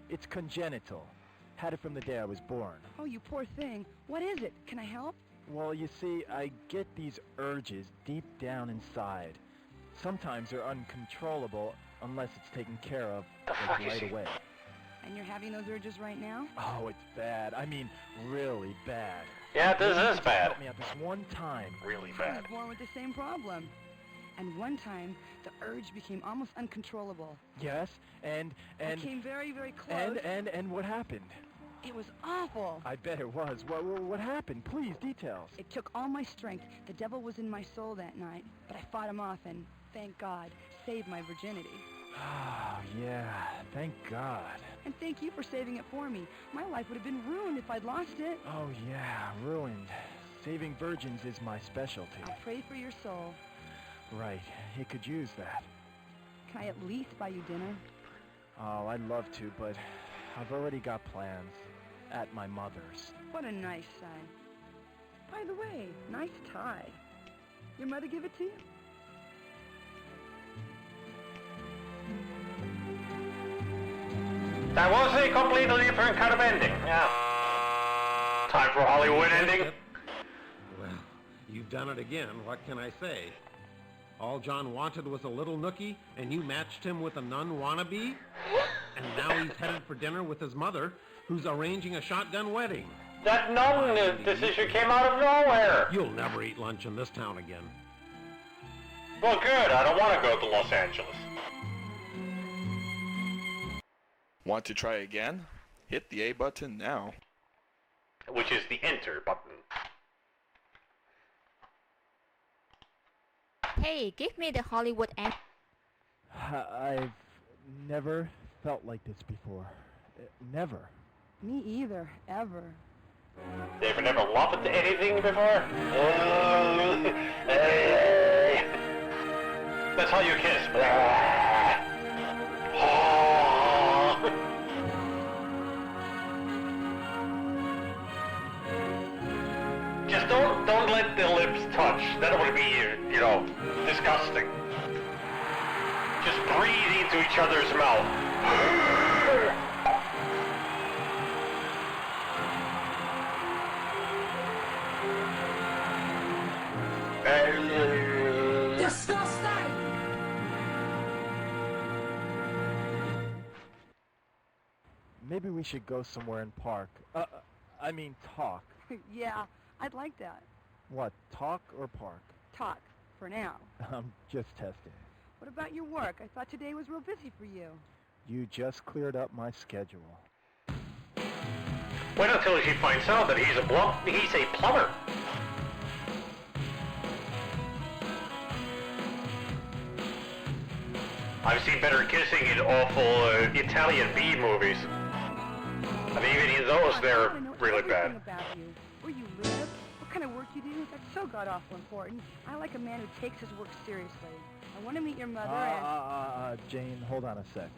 It's congenital. Had it from the day I was born. Oh, you poor thing. What is it? Can I help? Well, you see, I get these urges deep down inside. Sometimes they're uncontrollable unless it's taken care of like, right away. And you're having those urges right now? Oh, it's bad. I mean, really bad. Yeah, this Maybe is just bad. Help me out this one time. Really I bad. was born with the same problem. And one time, the urge became almost uncontrollable. Yes, and I came very, very close. and what happened? It was awful. I bet it was. What happened? Please, details. It took all my strength. The devil was in my soul that night, but I fought him off and, thank God, saved my virginity. Oh, yeah, thank God. And thank you for saving it for me. My life would have been ruined if I'd lost it. Oh, yeah, ruined. Saving virgins is my specialty. I'll pray for your soul. Right, he could use that. Can I at least buy you dinner? Oh, I'd love to, but I've already got plans. At my mother's. What a nice son. By the way, nice tie. Your mother give it to you? That was a completely different kind of ending. Yeah. Time for Hollywood ending. Well, you've done it again. What can I say? All John wanted was a little nookie, and you matched him with a nun wannabe? And now he's headed for dinner with his mother, who's arranging a shotgun wedding. That nun decision came out of nowhere. You'll never eat lunch in this town again. Well, good. I don't want to go to Los Angeles. Want to try again? Hit the A button now. Which is the enter button. Hey, give me the Hollywood end. I've never felt like this before. Never. Me either, ever. You ever never laughed at anything before? That's how you kiss. Just don't let the lips touch. That would be, you know, disgusting. Just breathe into each other's mouth. Disgusting! Maybe we should go somewhere and park. I mean talk. Yeah, I'd like that. What, talk or park? Talk, for now. I'm just testing. What about your work? I thought today was real busy for you. You just cleared up my schedule. Wait until she finds out that he's a plumber. I've seen better kissing in awful Italian B movies. And even in those, they're really bad. About you, where you live, what kind of work you do, that's so god-awful important. I like a man who takes his work seriously. I want to meet your mother and... Jane, hold on a sec.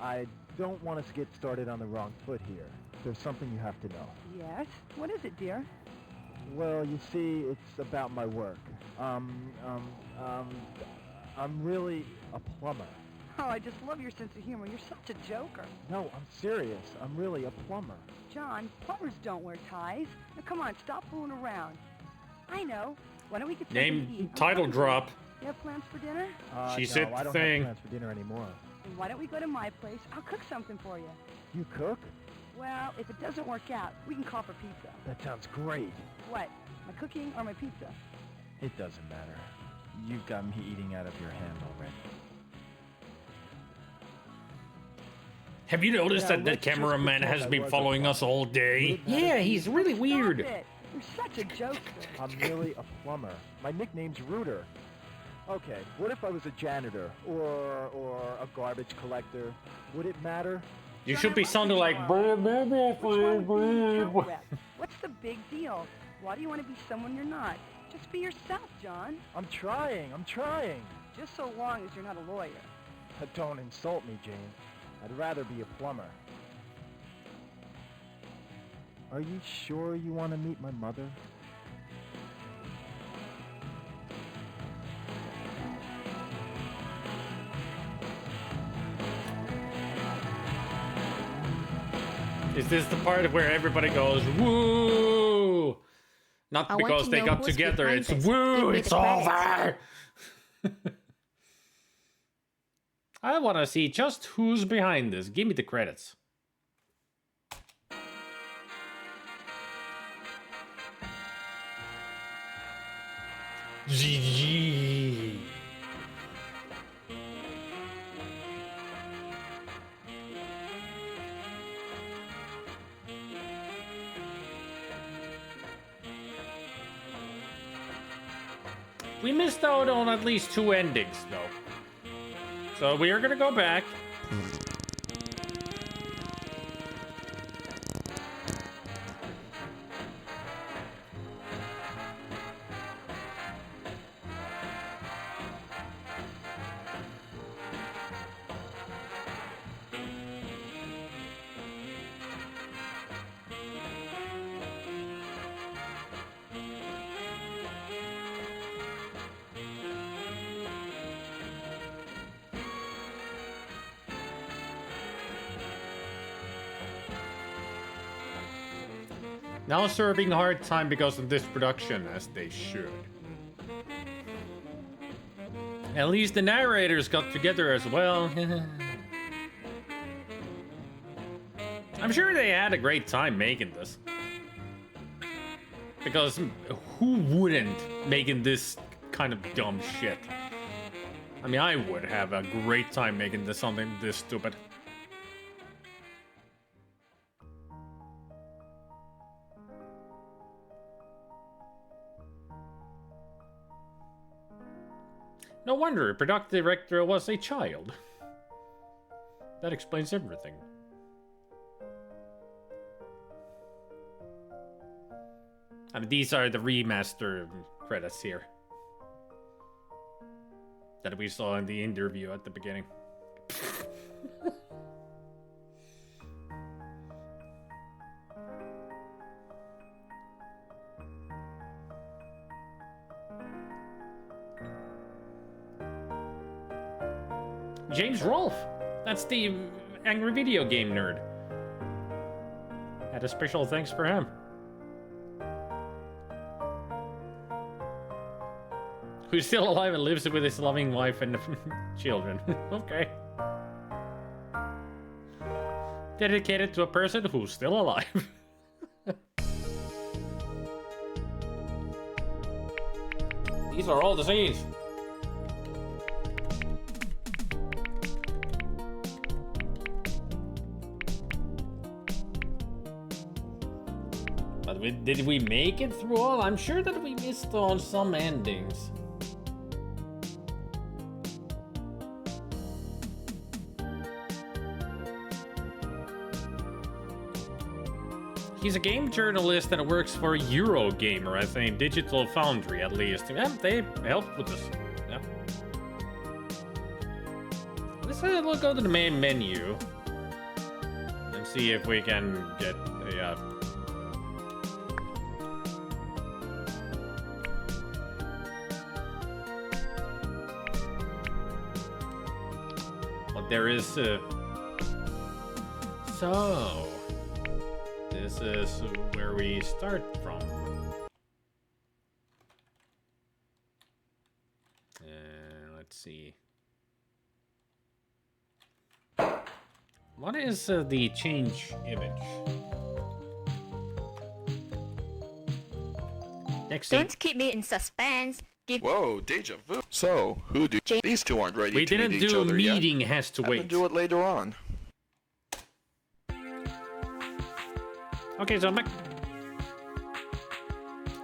I don't want us to get started on the wrong foot here. There's something you have to know. Yes? What is it, dear? Well, you see, it's about my work. I'm really a plumber. Oh, I just love your sense of humor. You're such a joker. No, I'm serious. I'm really a plumber. John, plumbers don't wear ties. Now, come on, stop fooling around. I know. Why don't we get something to eat? Title drop. You have plans for dinner? She No, said I don't thing. have plans for dinner anymore. Then why don't we go to my place? I'll cook something for you. You cook? Well, if it doesn't work out, we can call for pizza. That sounds great. What? My cooking or my pizza? It doesn't matter. You've got me eating out of your hand already. Have you noticed that the cameraman has been following us all day? Yeah, he's really weird. Stop it. You're such a joker. I'm really a plumber. My nickname's Rooter. Okay, what if I was a janitor or a garbage collector? Would it matter? You should be sounding like. What's the big deal? Why do you want to be someone you're not? Just be yourself, John. I'm trying. Just so long as you're not a lawyer. Don't insult me, Jane. I'd rather be a plumber. Are you sure you want to meet my mother? Is this the part where everybody goes, woo? Not because they got together, it's woo, it's over! I want to see just who's behind this. Give me the credits. GG. We missed out on at least 2 endings, though. So we are gonna go back. Now serving hard time because of this production, as they should. At least the narrators got together as well. I'm sure they had a great time making this. Because who wouldn't making this kind of dumb shit? I mean, I would have a great time making this something this stupid. No wonder production director was a child. That explains everything. I mean, these are the remaster credits here that we saw in the interview at the beginning. James Rolfe, that's the angry video game nerd. Had a special thanks for him. Who's still alive and lives with his loving wife and children. Okay. Dedicated to a person who's still alive. These are all the scenes. But did we make it through all? I'm sure that we missed on some endings. He's a game journalist that works for Eurogamer, I think, Digital Foundry at least. Yeah, they helped with this. Yeah. Let's go to the main menu and see if we can get a. Well, there is. So. This is where we start from. Let's see. What is the change image? Next scene. Don't keep me in suspense. Whoa, deja vu. So, who do these two aren't ready We to didn't meet each do other meeting yet? has to Have wait. them do it later on. Okay, so I'm back.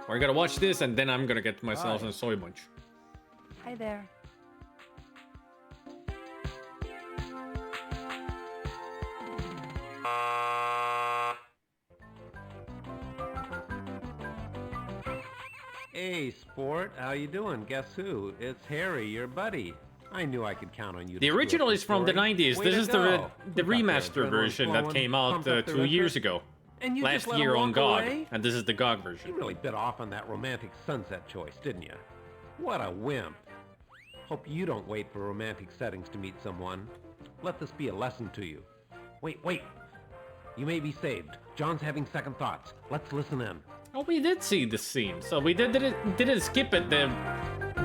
We're gonna watch this and then I'm gonna get myself a soy munch. Hi there. Hey, sport, how you doing? Guess who? It's Harry, your buddy. I knew I could count on you. The original is from the 90s. This is the remaster version that came out 2 years ago. And you Last just let year him on walk GOG. away? And this is the GOG version. You really bit off on that romantic sunset choice, didn't you? What a wimp. Hope you don't wait for romantic settings to meet someone. Let this be a lesson to you. Wait. You may be saved. John's having second thoughts. Let's listen in. Oh, we did see the scene. So we didn't skip it. The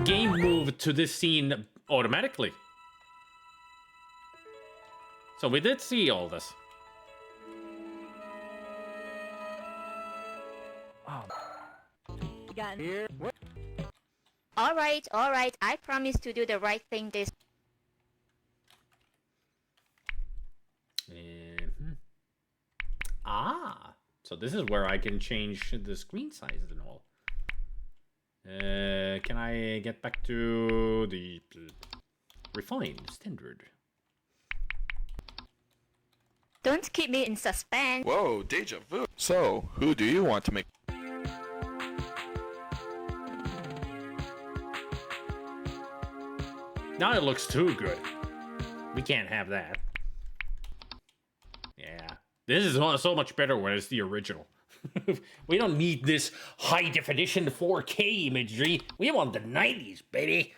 game moved to this scene automatically. So we did see all this. Got here. All right. I promise to do the right thing this. So this is where I can change the screen size and all. Can I get back to the Refined, standard. Don't keep me in suspense. Whoa, deja vu. So, who do you want to make? Now it looks too good. We can't have that. Yeah. This is so much better when it's the original. We don't need this high definition 4K imagery. We want the 90s, baby.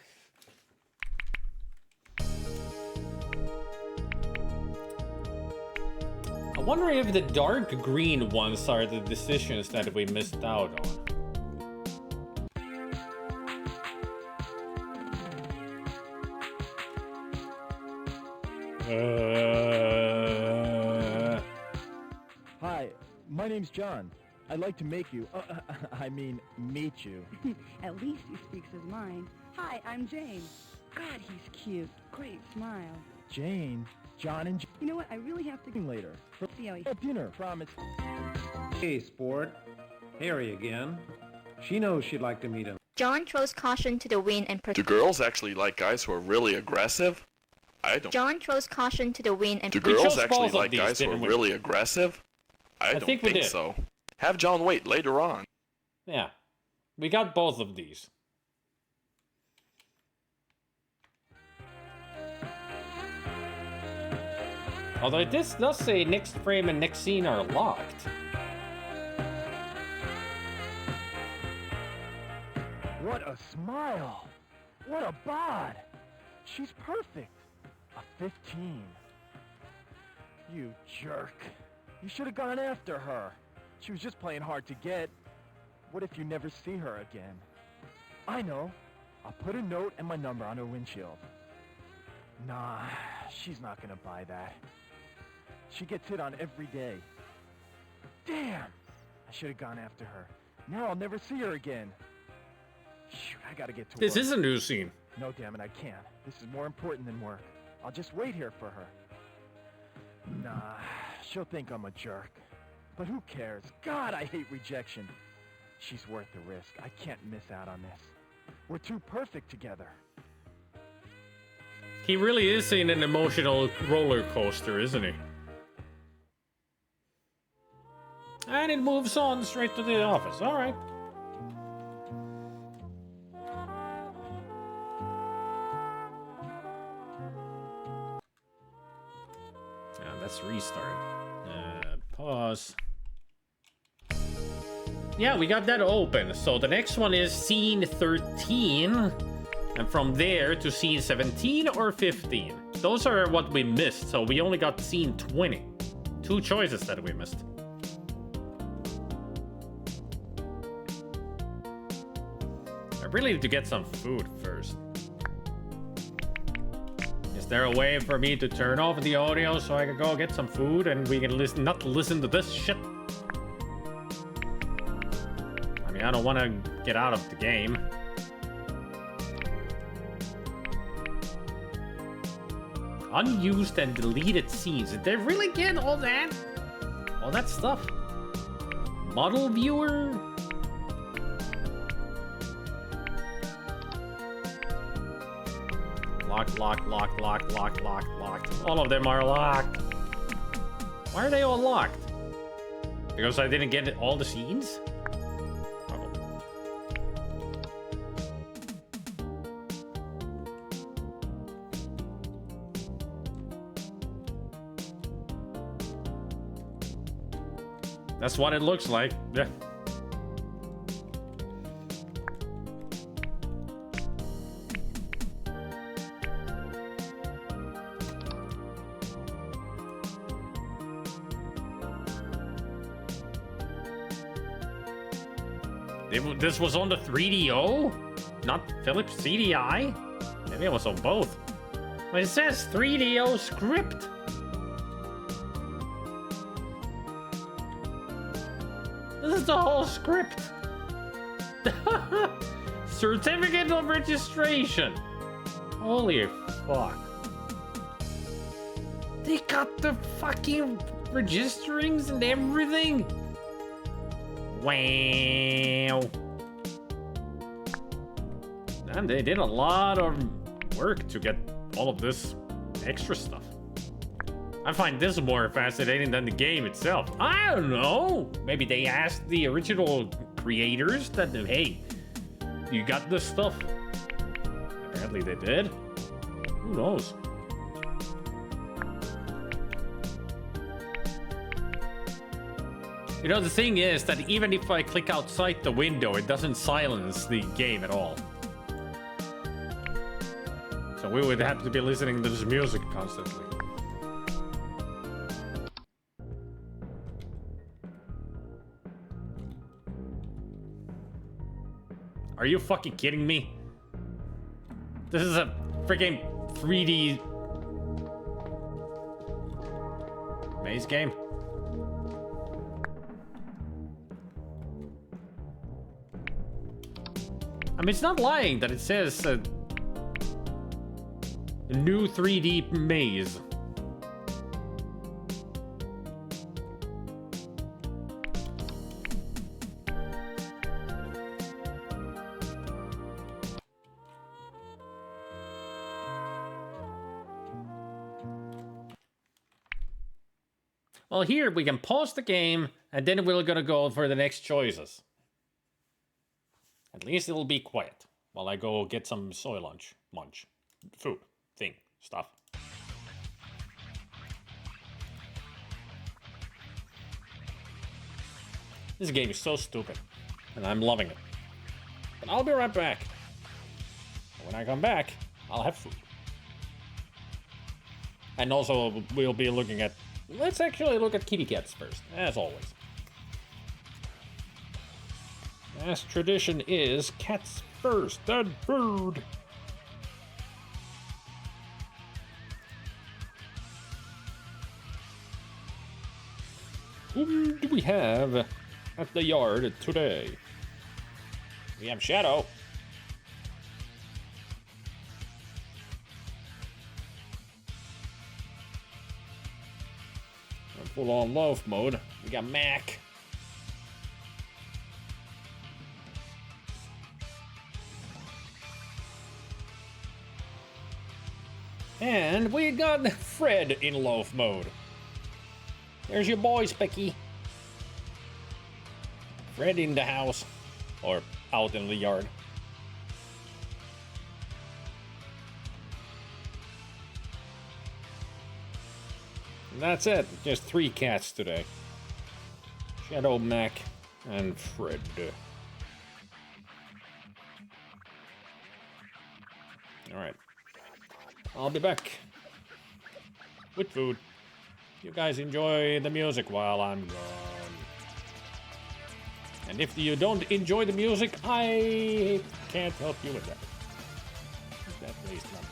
I wonder if the dark green ones are the decisions that we missed out on. Hi, my name's John. I'd like to make you, meet you. At least he speaks his mind. Hi, I'm Jane. God, he's cute. Great smile. Jane, John and You know what? I really have to Jane later. see how he... At dinner, promise. Hey, sport. Harry again. She knows she'd like to meet him. John throws caution to the wind and Do girls actually like guys who are really aggressive? I don't. John throws caution to the wind and Do girls actually like guys who are really aggressive? I don't think we did. so. Have John wait later on. Yeah. We got both of these. Although this does say next frame and next scene are locked. What a smile! What a bod! She's perfect. A 15. You jerk. You should have gone after her. She was just playing hard to get. What if you never see her again? I know. I'll put a note and my number on her windshield. Nah, she's not gonna buy that. She gets hit on every day. Damn! I should have gone after her. Now I'll never see her again. Shoot, I gotta get to work. This is a new scene. No, damn it, I can't. This is more important than work. I'll just wait here for her. Nah, she'll think I'm a jerk. But who cares? God, I hate rejection. She's worth the risk. I can't miss out on this. We're too perfect together. He really is in an emotional roller coaster, isn't he? And it moves on straight to the office. All right. Let's restart. Pause. Yeah, we got that open. So the next one is scene 13. And from there to scene 17 or 15. Those are what we missed. So we only got scene 20. Two choices that we missed. I really need to get some food first. Is there a way for me to turn off the audio so I can go get some food and we can not listen to this shit? I mean, I don't want to get out of the game. Unused and deleted scenes. Did they really get all that? All that stuff? Model viewer? Locked. All of them are locked. Why are they all locked? Because I didn't get all the scenes? That's what it looks like. Yeah. This was on the 3DO? Not Philips CDI? Maybe it was on both. But it says 3DO script. This is the whole script. Certificate of registration. Holy fuck. They got the fucking registerings and everything. Wow. And they did a lot of work to get all of this extra stuff. I find this more fascinating than the game itself. I don't know. Maybe they asked the original creators that, hey, you got this stuff? Apparently they did. Who knows? You know, the thing is that even if I click outside the window, it doesn't silence the game at all. So we would have to be listening to this music constantly. Are you fucking kidding me? This is a freaking 3D maze game. I mean, it's not lying that it says a new 3D maze. Well, here we can pause the game and then we're gonna go for the next choices. At least it'll be quiet while I go get some soy lunch, food, stuff. This game is so stupid, and I'm loving it. But I'll be right back. When I come back, I'll have food. And also, we'll be looking at... Let's actually look at kitty cats first, as always. As tradition is, cats first, then food. Whom do we have at the yard today? We have Shadow. Full on loaf mode. We got Mac. And we got Fred in loaf mode. There's your boy, Specky. Fred in the house. Or out in the yard. And that's it. Just 3 cats today. Shadow, Mac, and Fred. Alright. I'll be back with food. You guys enjoy the music while I'm gone. And if you don't enjoy the music, I can't help you with that. At least not.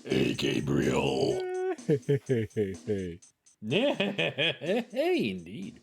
Hey, Gabriel. Hey, indeed.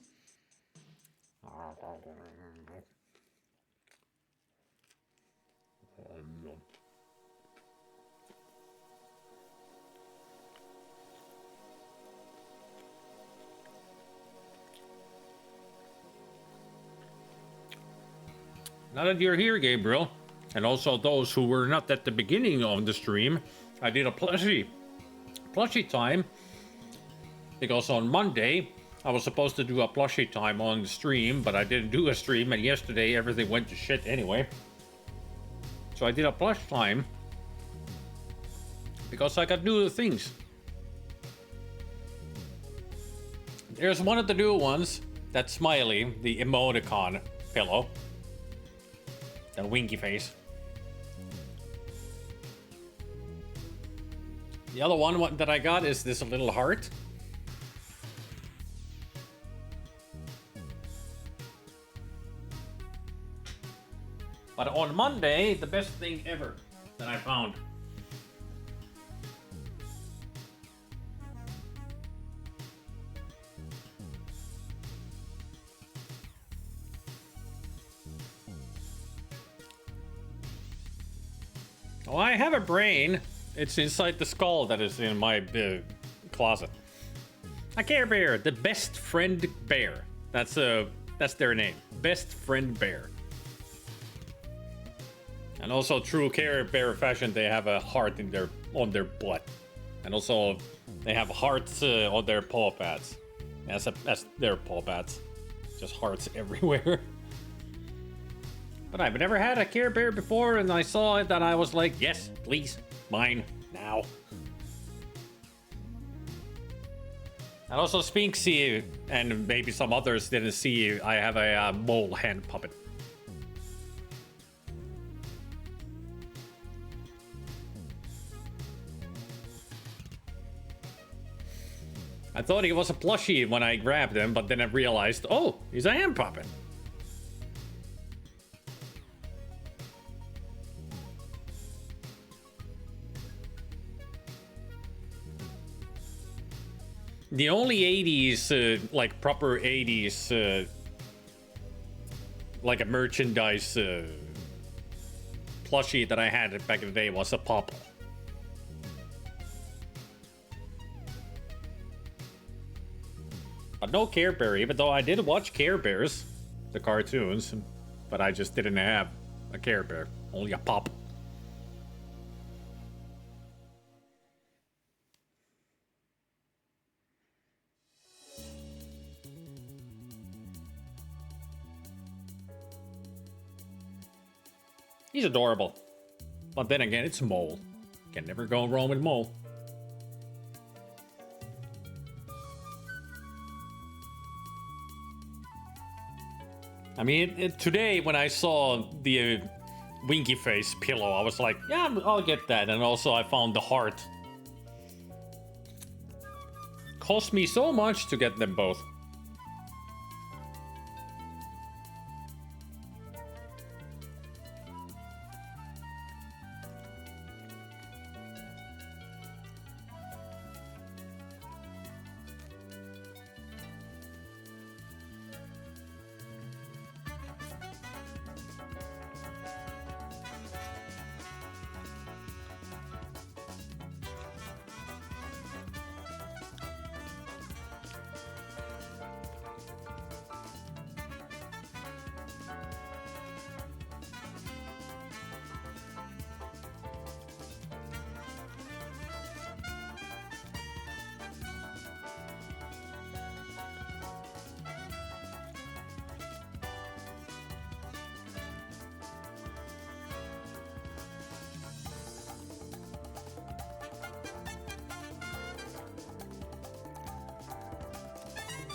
Now that you're here, Gabriel, and also those who were not at the beginning of the stream, I did a plushie time, because on Monday, I was supposed to do a plushie time on the stream, but I didn't do a stream, and yesterday everything went to shit anyway. So I did a plush time, because I got new things. There's one of the new ones, that smiley, the emoticon pillow. That winky face. The other one that I got is this little heart. But on Monday, the best thing ever that I found. Oh, I have a brain. It's inside the skull that is in my closet. A Care Bear, the best friend bear. That's their name. Best friend bear. And also, true Care Bear fashion, they have a heart on their butt, and also they have hearts on their paw pads. That's their paw pads, just hearts everywhere. But I've never had a Care Bear before, and I saw it, and I was like, yes, please, mine now. And also, Spinksy and maybe some others didn't see I have a mole hand puppet. I thought he was a plushie when I grabbed him, but then I realized, oh, he's a hand puppet. The only 80s, like proper 80s, like a merchandise plushie that I had back in the day was a Pop. But no Care Bear, even though I did watch Care Bears, the cartoons, but I just didn't have a Care Bear, only a Pop. He's adorable. But then again, it's Mole. Can never go wrong with Mole. I mean, today when I saw the winky face pillow, I was like, yeah, I'll get that. And also I found the heart. Cost me so much to get them both.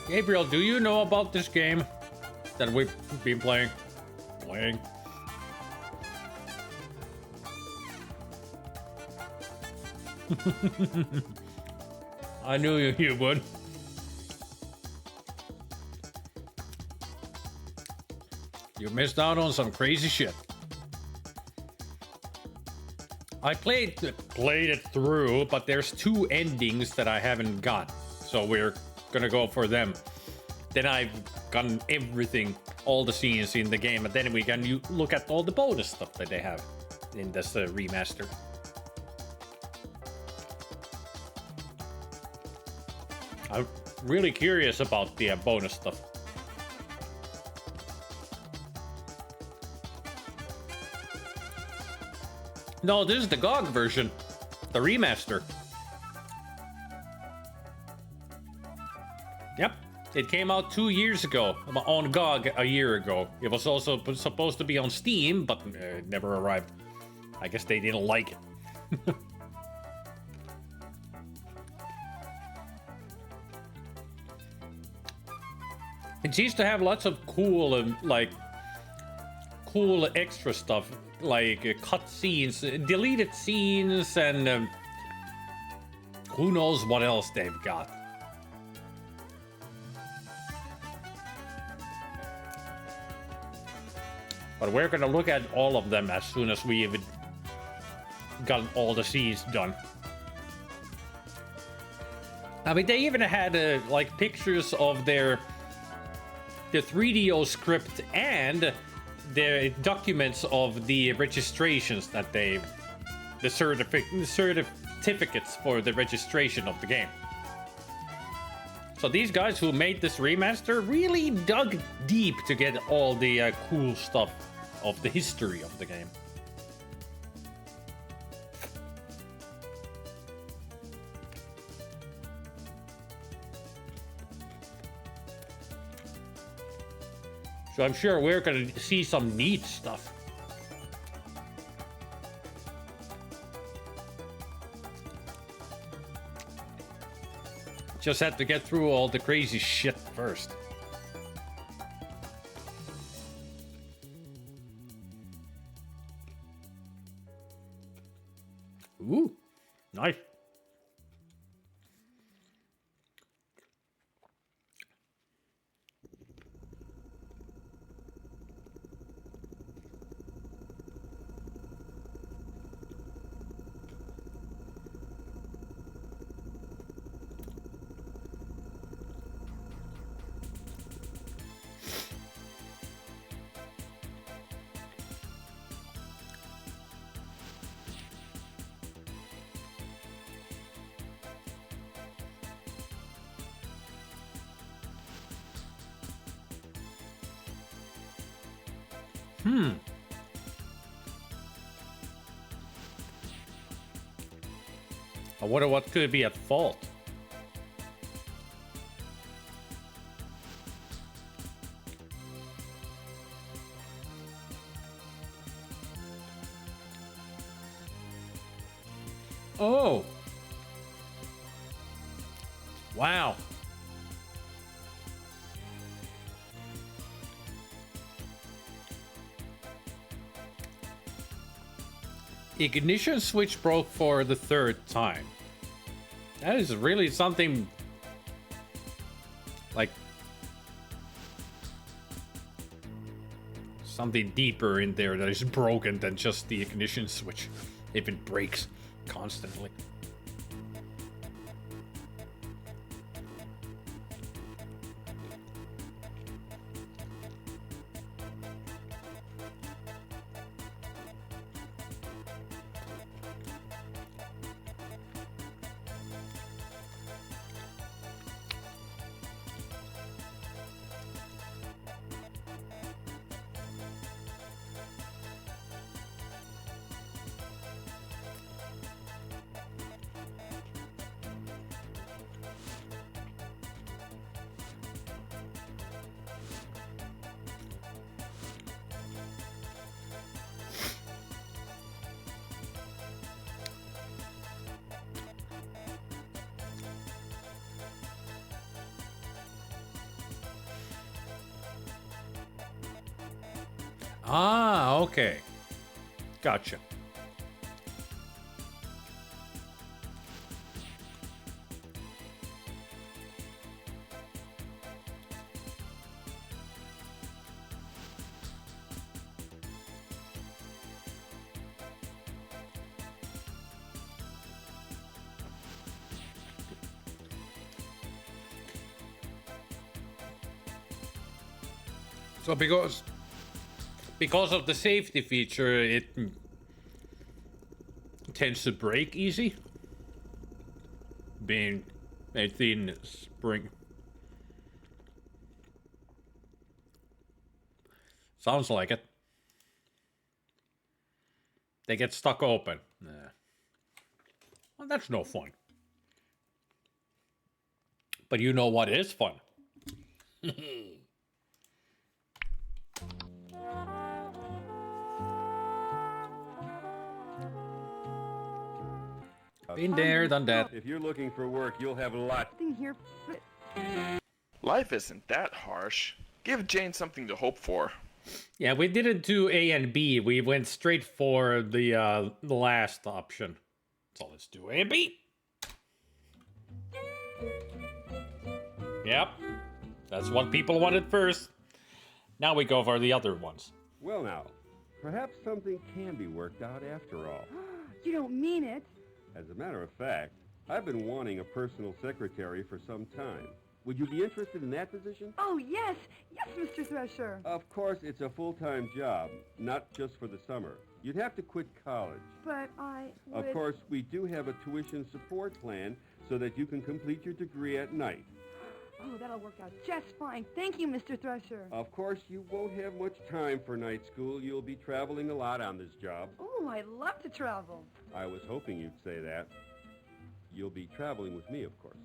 Gabriel, do you know about this game that we've been playing? I knew you would. You missed out on some crazy shit. I played it through, but there's 2 endings that I haven't got, so we're gonna go for them. Then I've gotten everything, all the scenes in the game, and then we can look at all the bonus stuff that they have in this remaster. I'm really curious about the bonus stuff. No, this is the GOG version, the remaster. Yep, it came out 2 years ago, on GOG a year ago. It was also supposed to be on Steam, but it never arrived. I guess they didn't like it. It seems to have lots of cool, cool extra stuff, like cut scenes, deleted scenes, and who knows what else they've got. But we're gonna look at all of them as soon as we've got all the scenes done. I mean, they even had like pictures of the 3DO script and the documents of the registrations that the certificates for the registration of the game. So these guys who made this remaster really dug deep to get all the cool stuff of the history of the game. So I'm sure we're gonna see some neat stuff. Just have to get through all the crazy shit first. Ooh, nice. I wonder what could be at fault. Oh. Wow. Ignition switch broke for the 3rd time. That is really something like something deeper in there that is broken than just the ignition switch if it breaks constantly. Ah, okay. Gotcha. So because of the safety feature, it tends to break easy. Being a thin spring. Sounds like it. They get stuck open. Nah. Well, that's no fun. But you know what is fun? Been there, done that. If you're looking for work, you'll have lots. Here. Life isn't that harsh. Give Jane something to hope for. Yeah, we didn't do A and B. We went straight for the last option. So let's do A and B. Yep. That's what people wanted first. Now we go for the other ones. Well now, perhaps something can be worked out after all. You don't mean it. As a matter of fact, I've been wanting a personal secretary for some time. Would you be interested in that position? Oh, yes. Yes, Mr. Thresher. Of course, it's a full-time job, not just for the summer. You'd have to quit college. But I would... Of course, we do have a tuition support plan so that you can complete your degree at night. Oh, that'll work out just fine. Thank you, Mr. Thresher. Of course, you won't have much time for night school. You'll be traveling a lot on this job. Oh, I love to travel. I was hoping you'd say that. You'll be traveling with me, of course.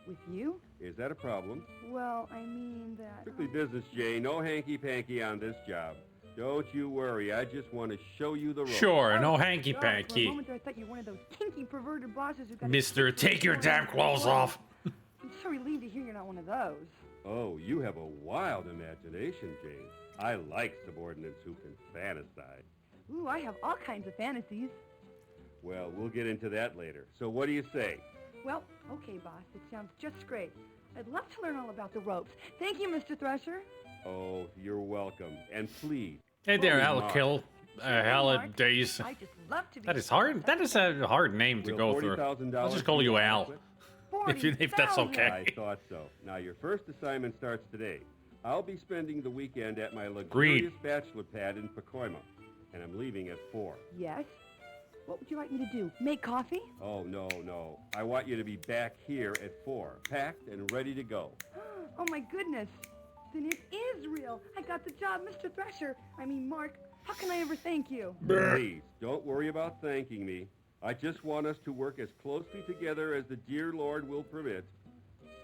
With you? Is that a problem? Well, I mean that... Strictly business, Jay. No hanky-panky on this job. Don't you worry. I just want to show you the ropes. Sure, no For a hanky-panky. moment there, I thought you were one of those kinky, perverted bosses who got... Mister, take your damn clothes off. I'm so relieved to hear you're not one of those. Oh, you have a wild imagination, Jane. I like subordinates who can fantasize. Ooh, I have all kinds of fantasies. Well, we'll get into that later. So what do you say? Well, okay, boss. It sounds just great. I'd love to learn all about the ropes. Thank you, Mr. Thresher. Oh, you're welcome. And please. Hey there, Mark. Alkill. Holidays. I just love to be... That is hard. That is a hard name to go through. I'll just call you Al. If that's okay. I thought so. Now, your first assignment starts today. I'll be spending the weekend at my luxurious Agreed. bachelor pad in Pacoima, and I'm leaving at 4. Yes? What would you like me to do? Make coffee? Oh, no, no. I want you to be back here at 4, packed and ready to go. Oh, my goodness. Then it is real. I got the job, Mr. Thresher. I mean, Mark. How can I ever thank you? Please, don't worry about thanking me. I just want us to work as closely together as the dear Lord will permit.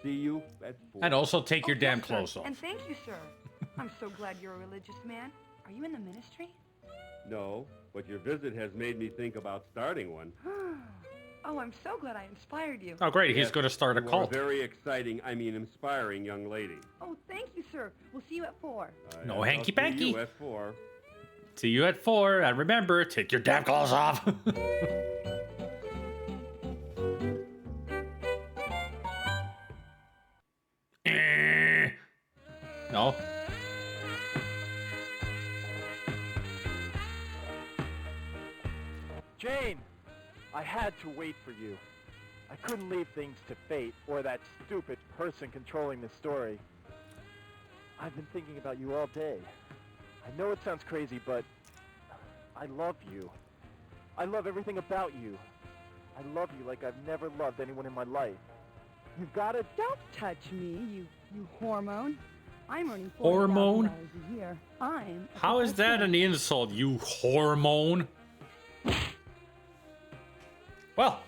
See you at 4. And also take your damn yes, sir. clothes off. And thank you, sir. I'm so glad you're a religious man. Are you in the ministry? No, but your visit has made me think about starting one. Oh, I'm so glad I inspired you. Oh, great. He's Yes, going to start a you are cult. a very exciting, inspiring young lady. Oh, thank you, sir. We'll see you at 4. No I'll hanky-panky. See you at 4. See you at 4. And remember, take your damn clothes off. No. Jane! I had to wait for you. I couldn't leave things to fate or that stupid person controlling the story. I've been thinking about you all day. I know it sounds crazy, but I love you. I love everything about you. I love you like I've never loved anyone in my life. You've got to... Don't touch me, you hormone. I'm earning Hormone? $40,000 a year. I'm... a How is that an insult, you hormone? Well.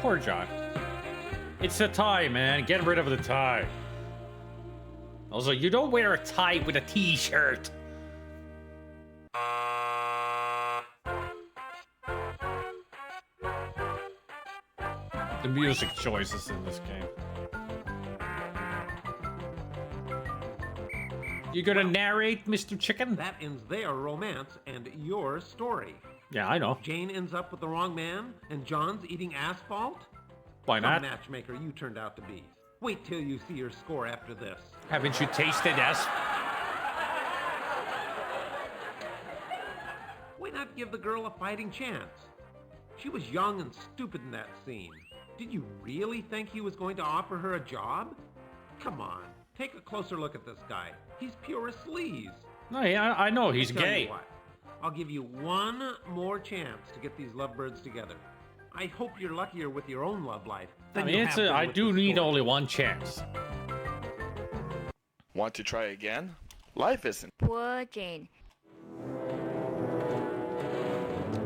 Poor John. It's the tie, man. Get rid of the tie. Also, you don't wear a tie with a t-shirt. The music choices in this game. You gonna narrate, Mr. Chicken? That ends their romance and your story. Yeah, I know. Jane ends up with the wrong man, and John's eating asphalt? Why not? Some matchmaker you turned out to be. Wait till you see your score after this. Haven't you tasted Why not give the girl a fighting chance? She was young and stupid in that scene. Did you really think he was going to offer her a job? Come on, take a closer look at this guy. He's pure sleaze. No, yeah, I know he's Tell you gay. what, I'll give you one more chance to get these lovebirds together. I hope you're luckier with your own love life than you have been I with do the need sport. only one chance. Want to try again? Life isn't. Poor Jane.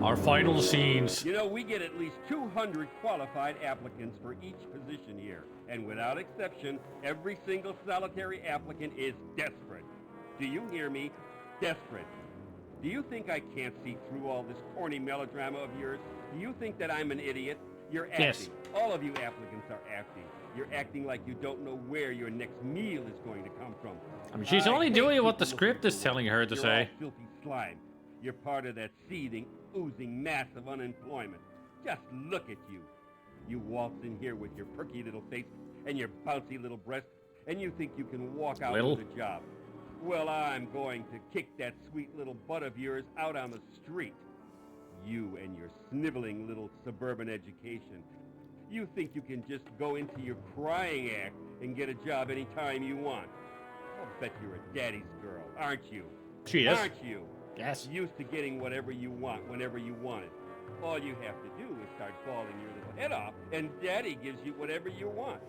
Our final scenes. You know, we get at least 200 qualified applicants for each position here. And without exception, every single solitary applicant is desperate. Do you hear me? Desperate. Do you think I can't see through all this corny melodrama of yours? Do you think that I'm an idiot? You're acting. Yes. All of you applicants are acting. You're acting like you don't know where your next meal is going to come from. I mean, she's only hate doing what the people script looking is telling her to You're say. all filthy slime. You're part of that seething, oozing mass of unemployment. Just look at you. You waltz in here with your perky little face and your bouncy little breasts, and you think you can walk out Little? with a job. Well, I'm going to kick that sweet little butt of yours out on the street. You and your sniveling little suburban education. You think you can just go into your crying act and get a job anytime you want. I'll bet you're a daddy's girl, aren't you? She is. Aren't you? Yes. Used to getting whatever you want whenever you want it. All you have to do is start bawling your little head off, and daddy gives you whatever you want.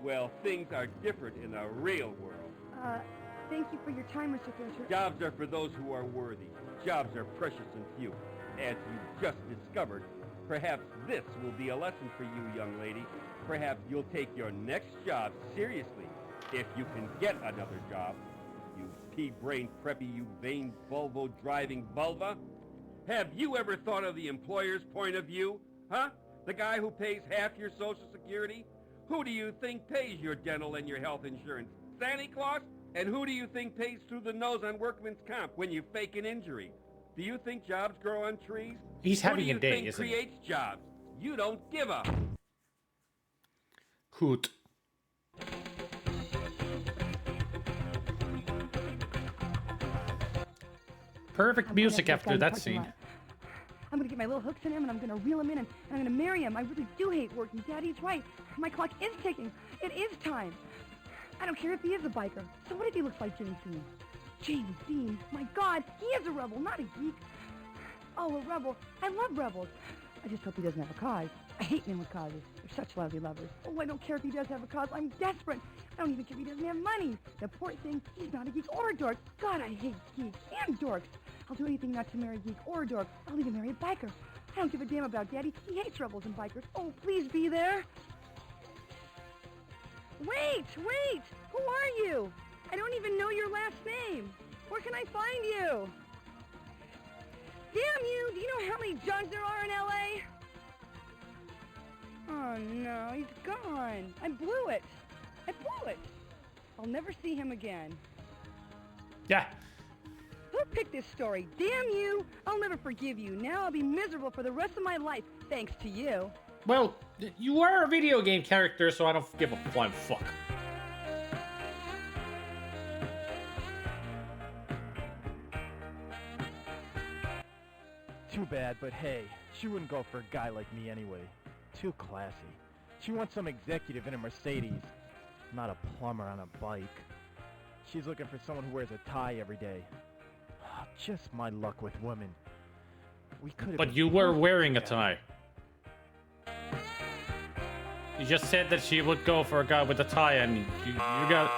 Well, things are different in the real world. Thank you for your time, Mr. Fisher. Jobs are for those who are worthy. Jobs are precious and few. As you've just discovered, perhaps this will be a lesson for you, young lady. Perhaps you'll take your next job seriously, if you can get another job. You pea-brained preppy, you vain Volvo-driving vulva. Have you ever thought of the employer's point of view? Huh? The guy who pays half your Social Security? Who do you think pays your dental and your health insurance? Santa Claus? And who do you think pays through the nose on workman's comp when you fake an injury? Do you think jobs grow on trees? He's Who having do a you day, think isn't he? creates jobs? You don't give a. Hoot. Perfect I'm music gonna after get that parking scene. lot. I'm gonna get my little hooks in him and I'm gonna reel him in and I'm gonna marry him. I really do hate working. Daddy's right. My clock is ticking. It is time. I don't care if he is a biker. So what if he looks like James Dean? James Dean? My God, he is a rebel, not a geek. Oh, a rebel. I love rebels. I just hope he doesn't have a cause. I hate men with causes. They're such lousy lovers. Oh, I don't care if he does have a cause. I'm desperate. I don't even care if he doesn't have money. The poor thing, he's not a geek or a dork. God, I hate geeks and dorks. I'll do anything not to marry a geek or a dork. I'll even marry a biker. I don't give a damn about Daddy. He hates rebels and bikers. Oh, please be there. Wait! Who are you? I don't even know your last name. Where can I find you? Damn you! Do you know how many jugs there are in L.A.? Oh, no, he's gone. I blew it. I'll never see him again. Yeah. Who picked this story? Damn you! I'll never forgive you. Now I'll be miserable for the rest of my life, thanks to you. Well, you are a video game character, so I don't give a flying fuck. Too bad, but hey, she wouldn't go for a guy like me anyway. Too classy. She wants some executive in a Mercedes, not a plumber on a bike. She's looking for someone who wears a tie every day. Just my luck with women. We could have. But you were wearing a tie. You just said that she would go for a guy with a tie, and you got.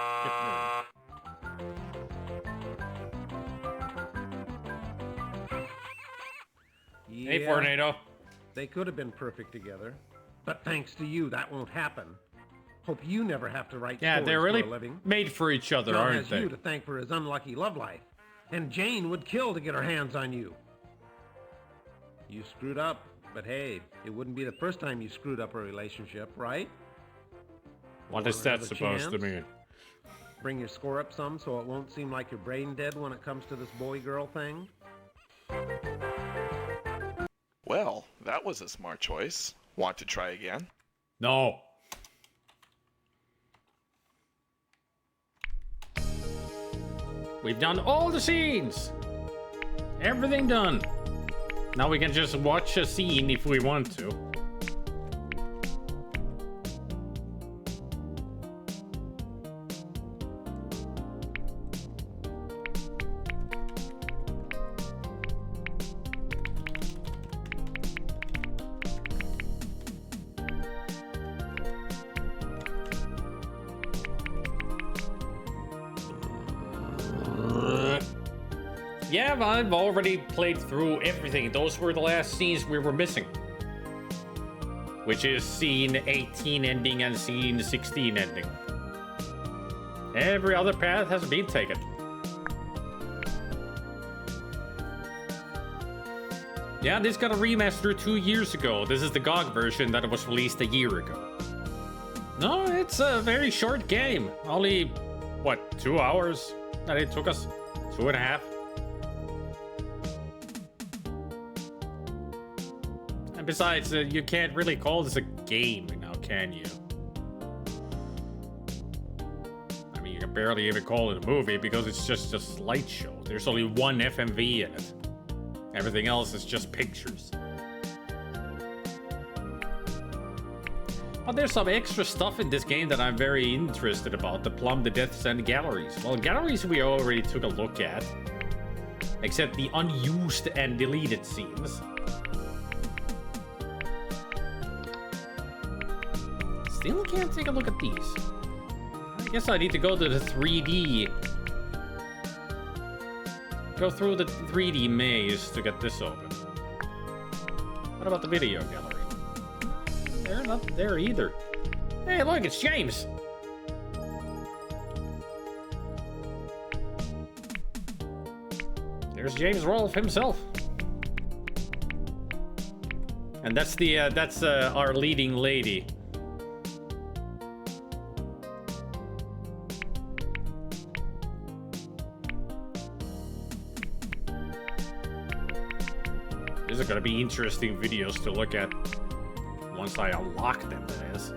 Hey, Tornado. They could have been perfect together. But thanks to you, that won't happen. Hope you never have to write Yeah, stories they're really for a living. made for each other, John aren't has they? you to thank for his unlucky love life. And Jane would kill to get her hands on you. You screwed up, but hey, it wouldn't be the first time you screwed up a relationship, right? What is that supposed to mean? Bring your score up some so it won't seem like you're brain dead when it comes to this boy-girl thing? Well, that was a smart choice. Want to try again? No. We've done all the scenes. Everything done. Now we can just watch a scene if we want to. Yeah, I've already played through everything. Those were the last scenes we were missing. Which is scene 18 ending and scene 16 ending. Every other path has been taken. Yeah, this got a remaster 2 years ago. This is the GOG version that was released a year ago. No, it's a very short game. Only, what, 2 hours that it took us? 2.5. And besides, you can't really call this a game now, can you? I mean, you can barely even call it a movie because it's just a slideshow. There's only one FMV in it. Everything else is just pictures. But there's some extra stuff in this game that I'm very interested about. The plum, the deaths, and the galleries. Well, galleries we already took a look at. Except the unused and deleted scenes. Still can't take a look at these. I guess I need to go to the 3D. Go through the 3D maze to get this open. What about the video gallery? They're not there either. Hey, look, it's James. There's James Rolfe himself. And that's our leading lady. These are gonna be interesting videos to look at once I unlock them, that is.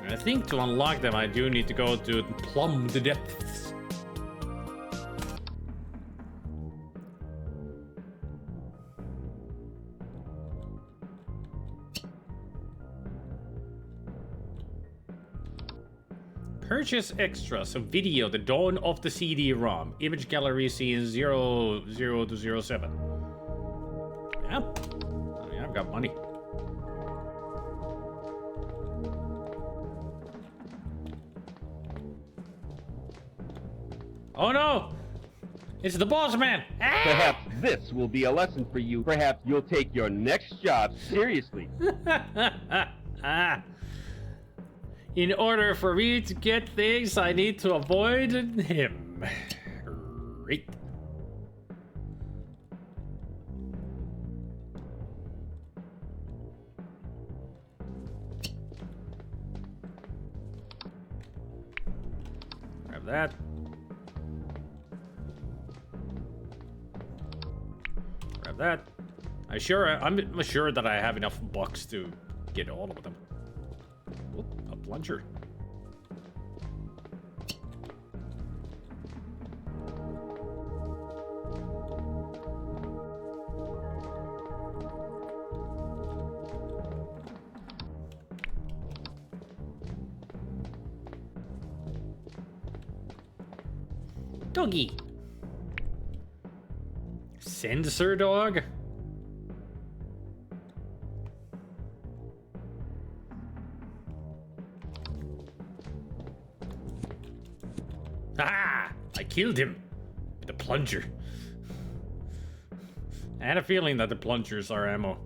And I think to unlock them, I do need to go to plumb the depths. Purchase extras, a video, the dawn of the CD-ROM. Image gallery scene 00 to 07. Yeah. I mean, I've got money. Oh no! It's the boss man! Ah! Perhaps this will be a lesson for you. Perhaps you'll take your next job seriously. In order for me to get things, I need to avoid him. Great. Grab that. Grab that. I'm sure that I have enough bucks to get all of them. Oop, a plunger. Doggy. Sensor dog. Ah! I killed him with the plunger. I had a feeling that the plungers are ammo.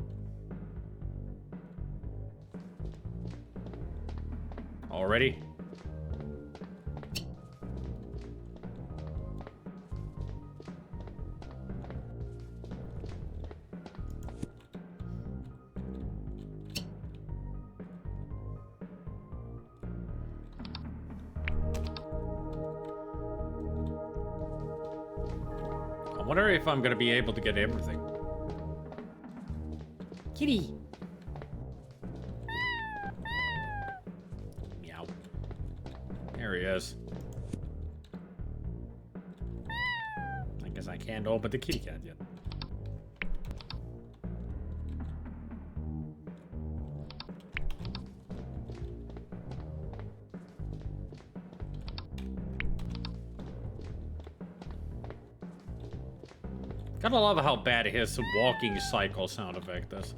Already? I wonder if I'm gonna be able to get everything. Kitty! Meow. There he is. I guess I can't open the kitty cat yet. Gotta love how bad his walking cycle sound effect is.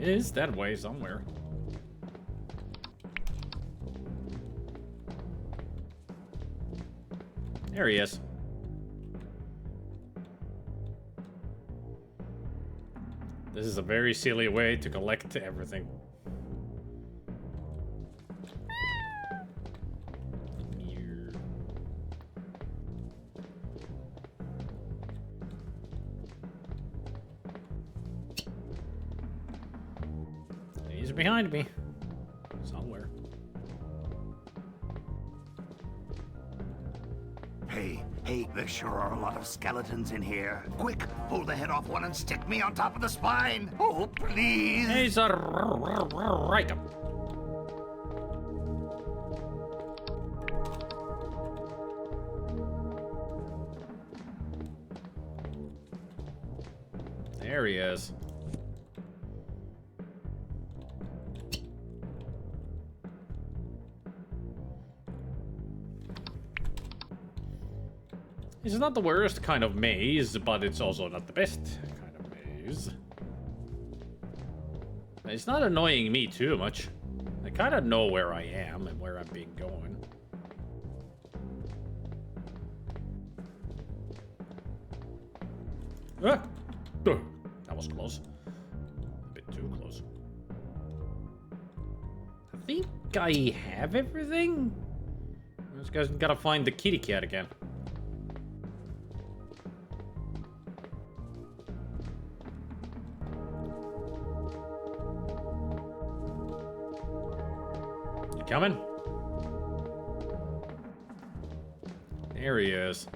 is that way somewhere. There he is. This is a very silly way to collect everything. Here. He's behind me. Somewhere. Hey, there sure are a lot of skeletons in here. Quick, pull the head off one and stick me on top of the spine. Oh, please. He's a right. There he is. It's not the worst kind of maze, but it's also not the best kind of maze. It's not annoying me too much. I kind of know where I am and where I'm being going. Ah! That was close. A bit too close. I think I have everything. This guy's gotta find the kitty cat again. You coming? There he is.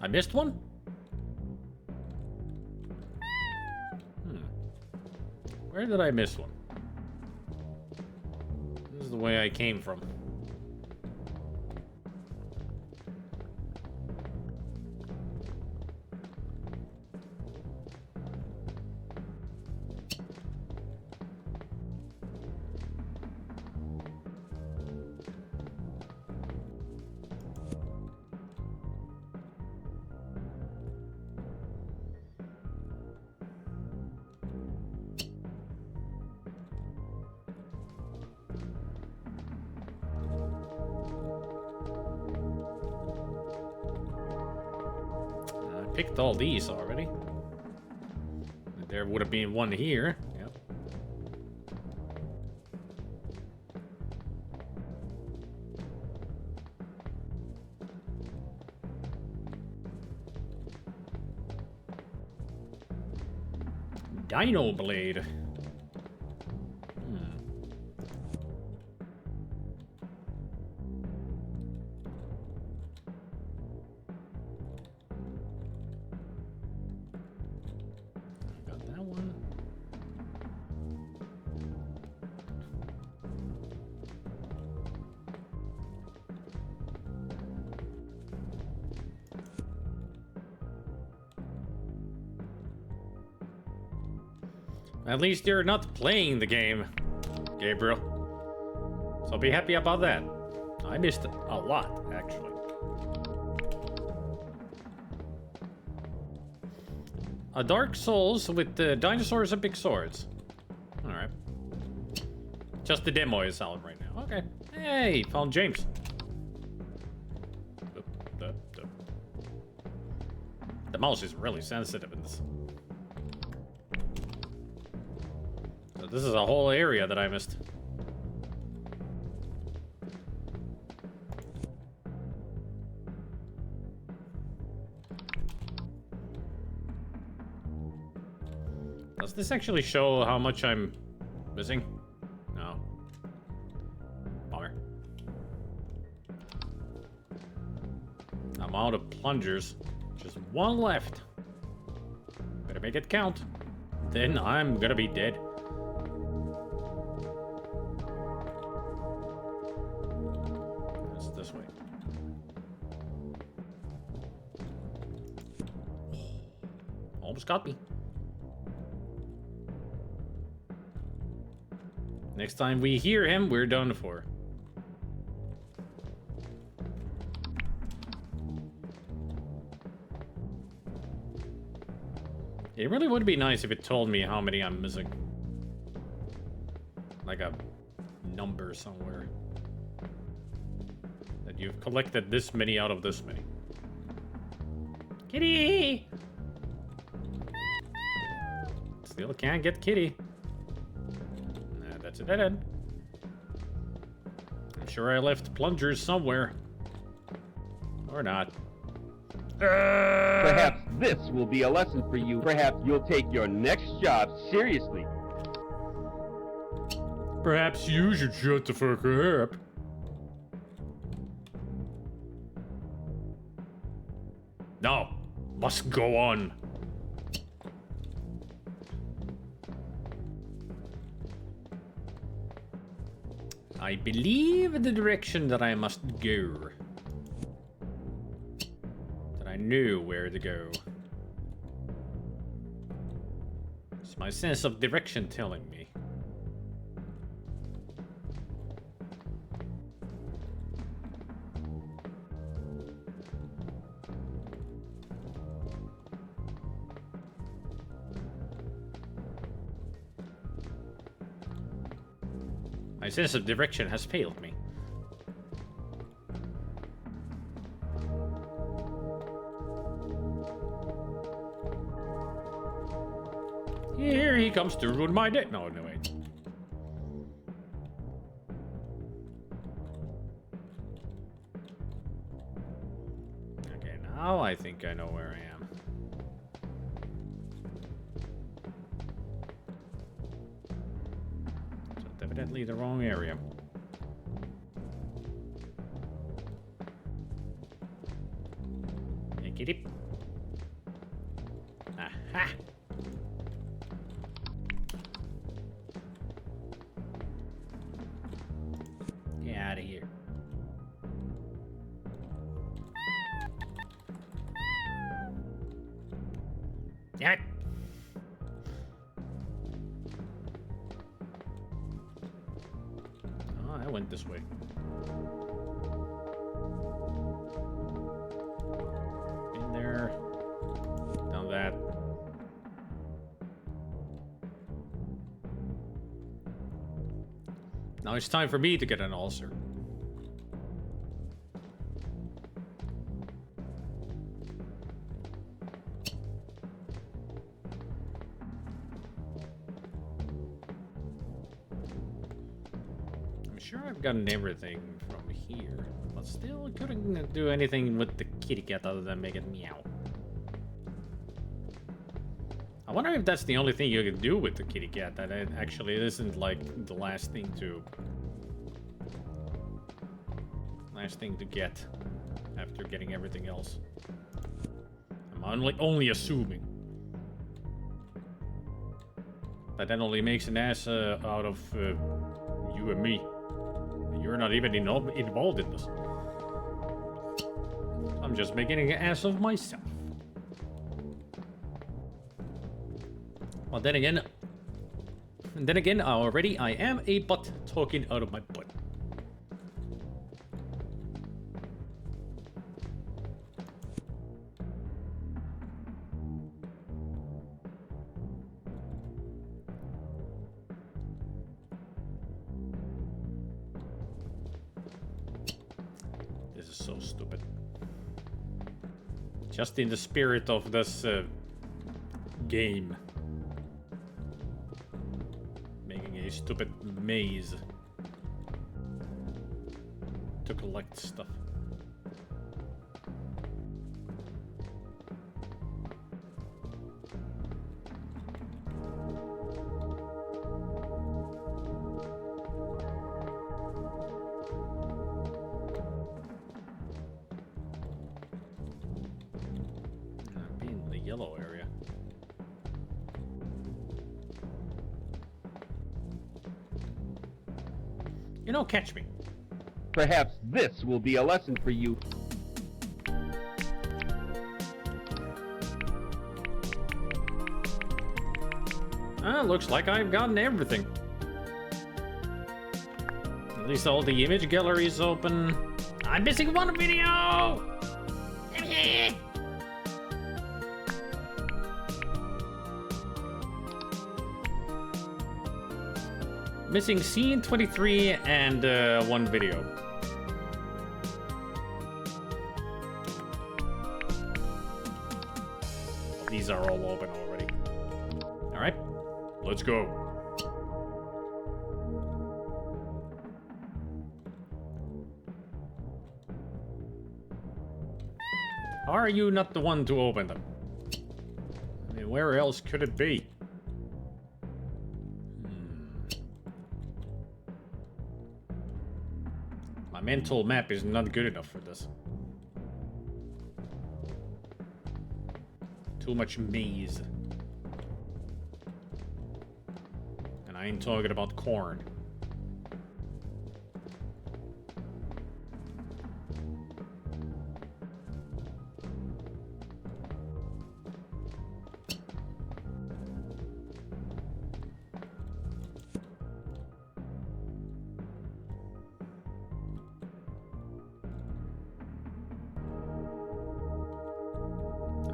I missed one? Where did I miss one? This is the way I came from. Picked all these already. There would have been one here. Yep. Dino Blade. At least you're not playing the game, Gabriel. So be happy about that. I missed a lot, actually. A Dark Souls with dinosaurs and big swords. Alright. Just the demo is out right now. Okay. Hey, found James. The mouse is really sensitive in this. This is a whole area that I missed. Does this actually show how much I'm missing? No. Bummer. I'm out of plungers. Just one left. Better make it count. Then I'm gonna be dead. This way. Almost got me. Next time we hear him, we're done for. It really would be nice if it told me how many I'm missing. Like a number somewhere. That you've collected this many out of this many. Kitty! Still can't get Kitty. That's a dead end. I'm sure I left plungers somewhere. Or not. Perhaps this will be a lesson for you. Perhaps you'll take your next job seriously. Perhaps you should shut the fuck up. No, must go on. I believe the direction that I must go. That I knew where to go. It's my sense of direction telling me. My sense of direction has failed me. Here he comes to ruin my day. No, wait. Okay, now I think I know where I am. Evidently the wrong area. Hey, kitty. Aha! Get out of here. Yeah. I went this way. In there. Done that. Now it's time for me to get an ulcer. Sure, I've gotten everything from here, but still couldn't do anything with the kitty cat other than make it meow. I wonder if that's the only thing you can do with the kitty cat, that it actually isn't like the last thing to get after getting everything else. I'm only assuming. That only makes an ass out of you and me. You're not even involved in this. I'm just making an ass of myself. Well, then again, I am a butt talking out of my butt. This is so stupid. Just in the spirit of this game. Making a stupid maze to collect stuff. Yellow area. You know, catch me. Perhaps this will be a lesson for you. Looks like I've gotten everything. At least all the image galleries open. I'm missing one video! Missing scene 23 and one video. These are all open already. All right, let's go. How are you not the one to open them? I mean, where else could it be? My mental map is not good enough for this. Too much maze. And I ain't talking about corn.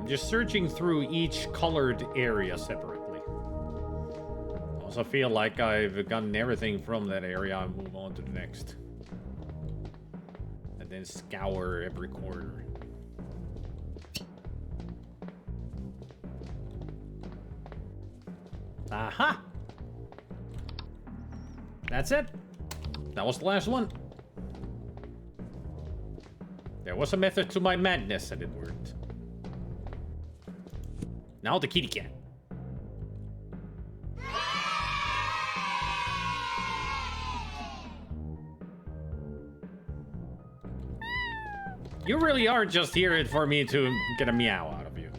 Just searching through each colored area separately. I also feel like I've gotten everything from that area. I'll move on to the next. And then scour every corner. Aha! That's it. That was the last one. There was a method to my madness and it worked. Now the kitty cat. You really are just here for me to get a meow out of you.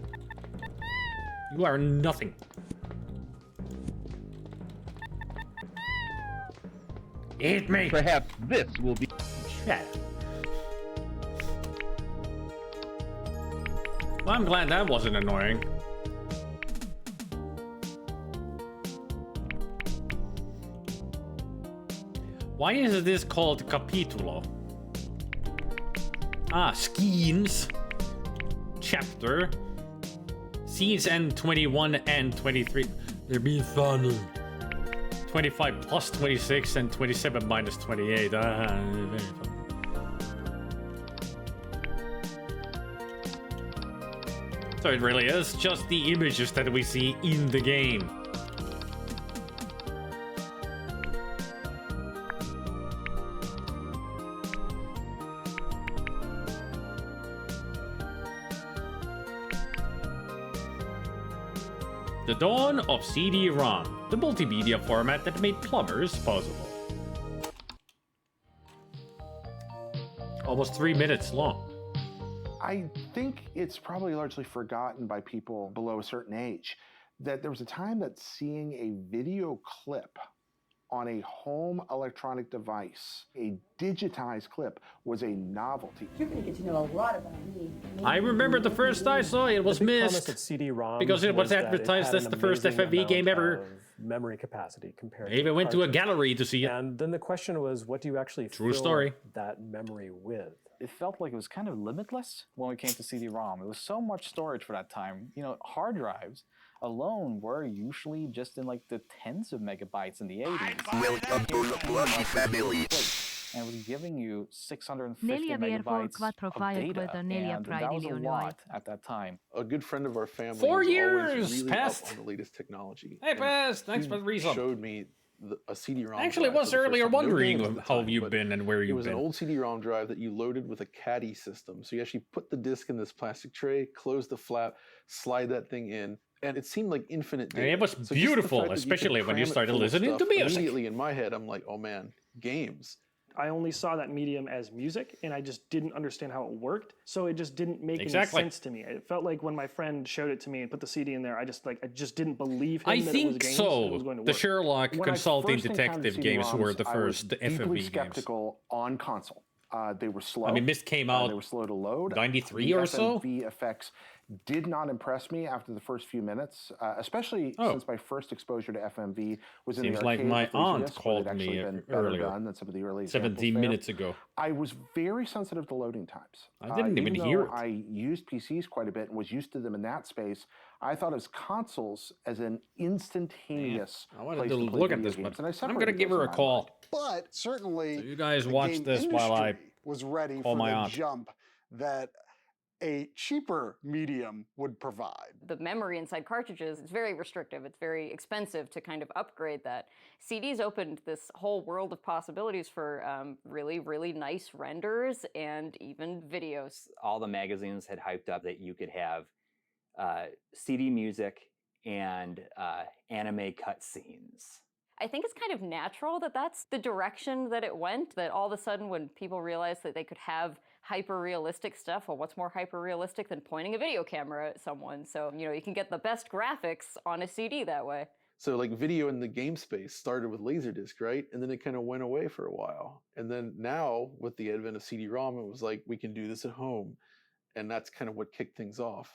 You are nothing. Eat me! Perhaps this will be... Shut up. Well, I'm glad that wasn't annoying. Why is this called capítulo? Ah, schemes. Chapter. Scenes end 21 and 23. They're being funny. 25 plus 26 and 27 minus 28. Very fun. So it really is just the images that we see in the game. The dawn of CD-ROM, the multimedia format that made Plumbers possible. Almost 3 minutes long. I think it's probably largely forgotten by people below a certain age that there was a time that seeing a video clip on a home electronic device, a digitized clip, was a novelty. You're going to get to know a lot about me. I remember the first I saw it was missed CD-ROM because it was advertised as the first FMV game ever. Memory capacity compared. I even went to a gallery to see it. And then the question was, what do you actually True fill story. that memory with? It felt like it was kind of limitless when we came to CD-ROM. It was so much storage for that time. You know, hard drives alone were usually just in like the tens of megabytes in the 80s. Welcome to the Plumbers family. And it was giving you 650 megabytes of data, and that was a lot at that time. A good friend of our family 4 was years always really passed. up on the latest technology. Hey, And passed. Thanks he for the resub. showed me a CD-ROM. Actually, it drive was for the first earlier time. No wondering games at the how time, you've but been and where it you've was been. an old CD-ROM drive that you loaded with a caddy system. So you actually put the disc in this plastic tray, close the flap, slide that thing in, and it seemed like infinite data. And it was So just the beautiful, fact that you could especially when you cram it started full of listening to stuff, music. Immediately in my head, I'm like, oh man, games. I only saw that medium as music, and I just didn't understand how it worked. So it just didn't make Exactly. any sense to me. It felt like when my friend showed it to me and put the CD in there, I just didn't believe him I that it was think games so. and it was going to The work. Sherlock When I Consulting first encountered Detective games were the CD-ROMs, I was first deeply FMV games. skeptical on console. They were slow. I mean, Myst came out They were slow to load. 93 The or so? FMV effects did not impress me after the first few minutes, especially since my first exposure to FMV was in Seems the like arcade my with aunt Laserdisc, where called it'd actually me been better earlier. done than some of the early examples 17 there. minutes ago. I was very sensitive to loading times. I didn't even hear though it. I used PCs quite a bit and was used to them in that space, I thought of consoles as an instantaneous I wanted place to to play look at video this, games, but and I I'm going to separated give those her in a my call. mind. But certainly, So you guys the watch game this while I industry was ready call for my the aunt. jump that a cheaper medium would provide. The memory inside cartridges is very restrictive. It's very expensive to kind of upgrade that. CDs opened this whole world of possibilities for really, really nice renders and even videos. All the magazines had hyped up that you could have CD music and anime cutscenes. I think it's kind of natural that that's the direction that it went, that all of a sudden when people realized that they could have hyper-realistic stuff, well, what's more hyper-realistic than pointing a video camera at someone? So, you know, you can get the best graphics on a CD that way. So like video in the game space started with Laserdisc, right? And then it kind of went away for a while. And then now with the advent of CD-ROM, it was like, we can do this at home. And that's kind of what kicked things off.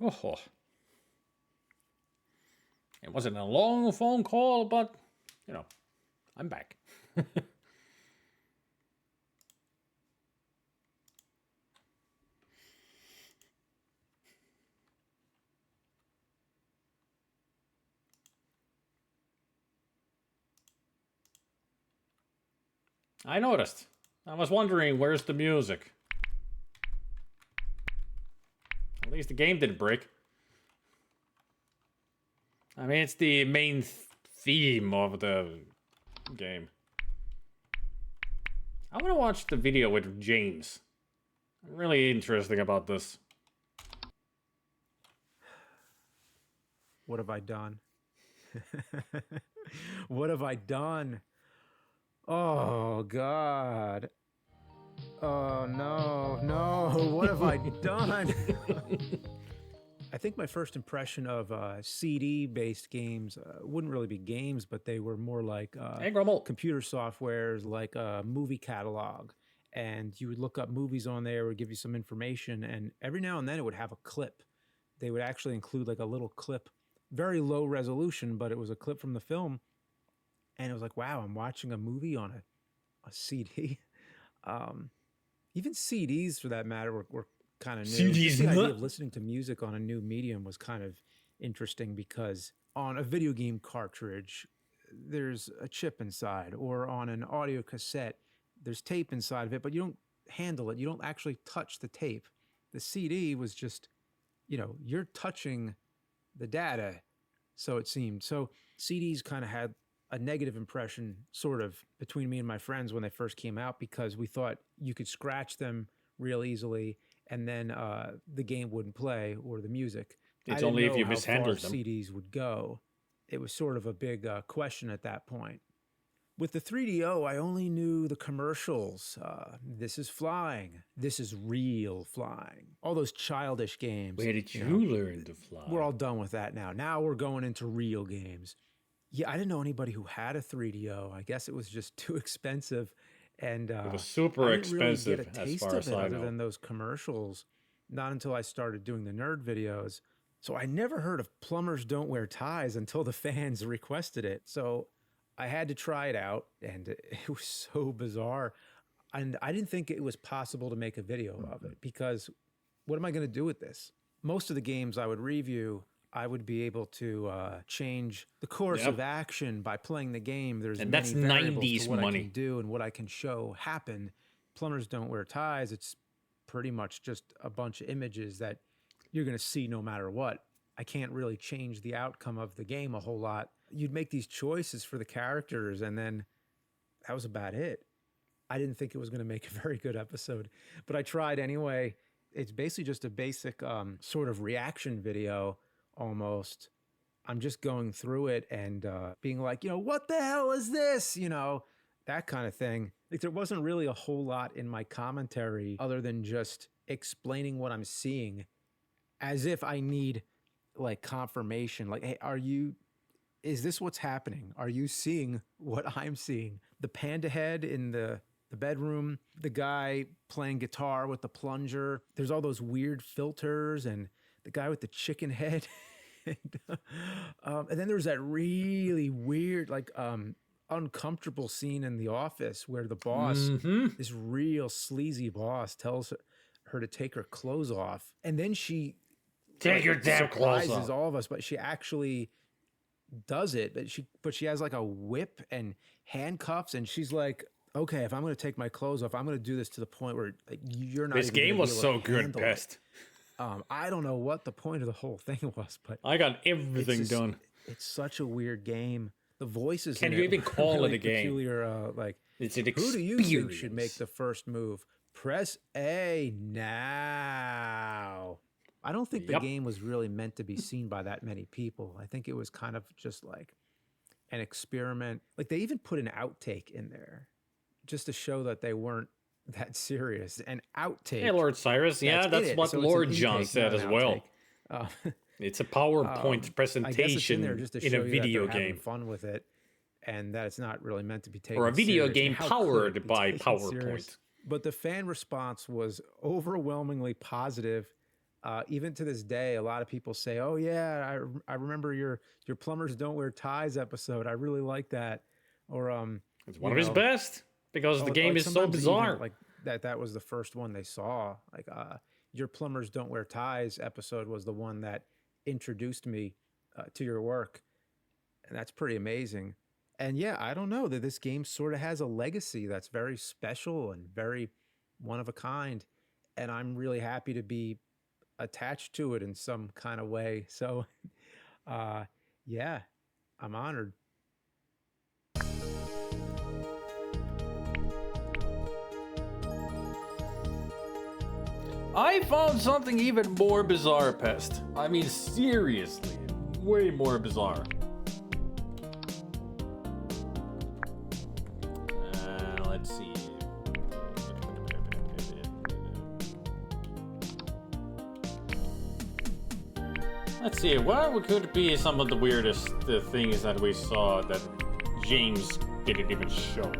Oh. It wasn't a long phone call, but, you know, I'm back. I noticed. I was wondering, where's the music? At least the game didn't break. I mean, it's the main theme of the game. I want to watch the video with James. I'm really interesting about this. What have I done? What have I done? Oh, God. Oh, no, no. What have I done? I think my first impression of CD-based games wouldn't really be games, but they were more like computer softwares, like a movie catalog. And you would look up movies on there, it would give you some information, and every now and then it would have a clip. They would actually include like a little clip, very low resolution, but it was a clip from the film. And it was like, wow, I'm watching a movie on a CD. Even CDs, for that matter, were kind of new. CDs, Just the idea of listening to music on a new medium was kind of interesting, because on a video game cartridge, there's a chip inside, or on an audio cassette, there's tape inside of it, but you don't handle it. You don't actually touch the tape. The CD was just, you know, you're touching the data, so it seemed. So CDs kind of had a negative impression, sort of, between me and my friends when they first came out, because we thought you could scratch them real easily, and then the game wouldn't play, or the music. It's only if you mishandle mishandled them. CDs would go. It was sort of a big question at that point. With the 3DO, I only knew the commercials. This is flying. This is real flying. All those childish games. Where did you learn to fly? We're all done with that now. Now we're going into real games. Yeah, I didn't know anybody who had a 3DO. I guess it was just too expensive. And it was super I didn't really expensive, get a as taste far of as it I other know. than those commercials. Not until I started doing the nerd videos. So I never heard of Plumbers Don't Wear Ties until the fans requested it. So I had to try it out, and it was so bizarre. And I didn't think it was possible to make a video of it, because what am I going to do with this? Most of the games I would review, I would be able to change the course of action by playing the game. There's And many that's variables 90s to what money. I can do and what I can show happen. Plumbers Don't Wear Ties. It's pretty much just a bunch of images that you're going to see no matter what. I can't really change the outcome of the game a whole lot. You'd make these choices for the characters, and then that was about it. I didn't think it was going to make a very good episode, but I tried anyway. It's basically just a basic sort of reaction video almost. I'm just going through it and being like, you know, what the hell is this? You know, that kind of thing. Like, there wasn't really a whole lot in my commentary other than just explaining what I'm seeing, as if I need like confirmation. Like, hey, is this what's happening? Are you seeing what I'm seeing? The panda head in the bedroom, the guy playing guitar with the plunger. There's all those weird filters, and the guy with the chicken head. And then there's that really weird, like, uncomfortable scene in The Office where the boss, this real sleazy boss, tells her to take her clothes off. And then she Take your damn clothes surprises off. all of us, but she actually does it. But she has like a whip and handcuffs, and she's like, okay, if I'm going to take my clothes off, I'm going to do this to the point where like, you're not. This even game gonna was be able so to good, handle it. Pest. I don't know what the point of the whole thing was, but I got everything done. It's such a weird game. The voices. Can in you it even were call really it a game? Peculiar, like, It's an who do you think should experience. make the first move? Press A now. I don't think the Yep. game was really meant to be seen by that many people. I think it was kind of just like an experiment. Like, they even put an outtake in there just to show that they weren't that serious. An outtake. Hey, Lord Cyrus. Yeah, in that's it. what So it's an Lord John intake, said not as an well. outtake. It's a PowerPoint I guess it's presentation in there just to in show a you that video they're having game. fun with it, and that it's not really meant to be taken Or a video serious. game And how could it powered be by taken PowerPoint. serious? But the fan response was overwhelmingly positive. Even to this day, a lot of people say, "Oh yeah, I remember your Plumbers Don't Wear Ties episode. I really like that." Or it's one of his best because the game is so bizarre. Like that was the first one they saw. Like your Plumbers Don't Wear Ties episode was the one that introduced me to your work, and that's pretty amazing. And yeah, I don't know that this game sort of has a legacy that's very special and very one of a kind, and I'm really happy to be attached to it in some kind of way. So, yeah, I'm honored. I found something even more bizarre, Pest. I mean, seriously, way more bizarre. Let's see. Let's see, what could be some of the weirdest things that we saw that James didn't even show?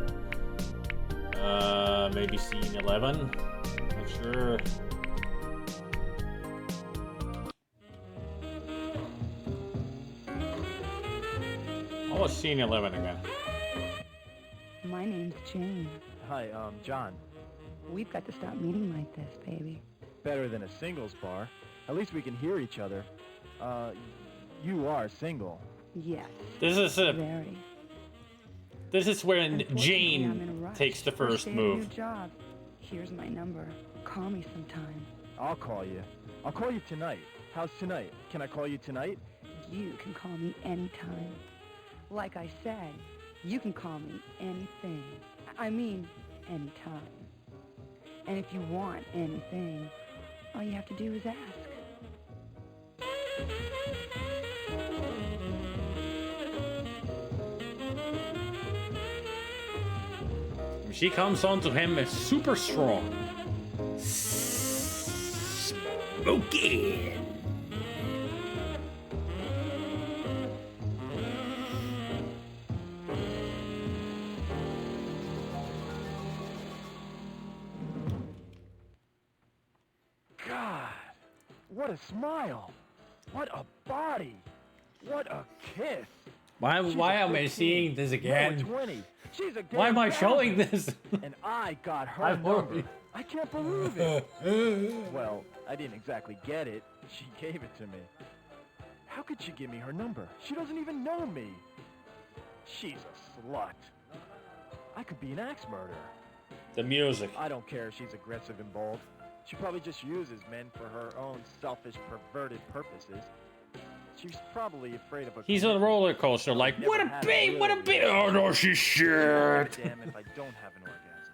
Maybe scene 11? Not sure. What was scene 11 again? My name's Jane. Hi, John. We've got to stop meeting like this, baby. Better than a singles bar. At least we can hear each other. You are single. Yes. This is very. This is when I'm in a Jane rush. takes the first day of move. your job. Here's my number. Call me sometime. I'll call you. I'll call you tonight. How's tonight? Can I call you tonight? You can call me anytime. Like I said, you can call me anything. I mean, anytime. And if you want anything, all you have to do is ask. She comes onto him super strong. Smoking. God, what a smile. What a body. What a kiss. Why am I seeing this again? 20. She's a Why am I showing bastard. this? And I got her I'm number. worried. I can't believe it. Well, I didn't exactly get it. She gave it to me. How could she give me her number? She doesn't even know me. She's a slut. I could be an axe murderer. The music. I don't care if she's aggressive and bold. She probably just uses men for her own selfish, perverted purposes. She's probably afraid of a... He's on a roller coaster like, what a babe, what a babe. Oh no, she's shit. Damn if I don't have an orgasm.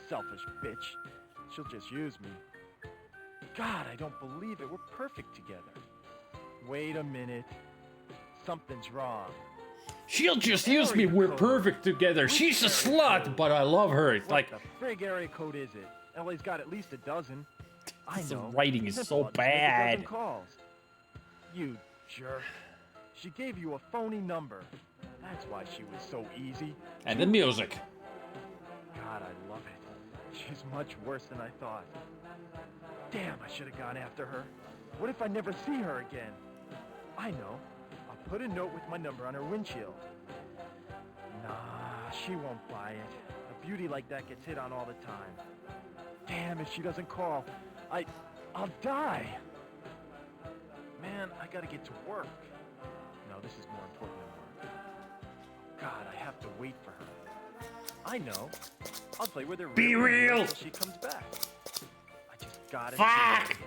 Selfish bitch. She'll just use me. God, I don't believe it. We're perfect together. Wait a minute. Something's wrong. She'll just use me. We're perfect together. She's a slut, but I love her. It's like, What the frig area code is it? LA's got at least a dozen. I the know. writing is This so ought to make a dozen bad. calls. You jerk. She gave you a phony number. That's why she was so easy. And the music. God, I love it. She's much worse than I thought. Damn, I should have gone after her. What if I never see her again? I know. I'll put a note with my number on her windshield. Nah, she won't buy it. A beauty like that gets hit on all the time. Damn, if she doesn't call, I'll die. Man, I gotta get to work. No, this is more important than work. God, I have to wait for her. I know. I'll play with her. Be real. Until she comes back. I just gotta. Fuck.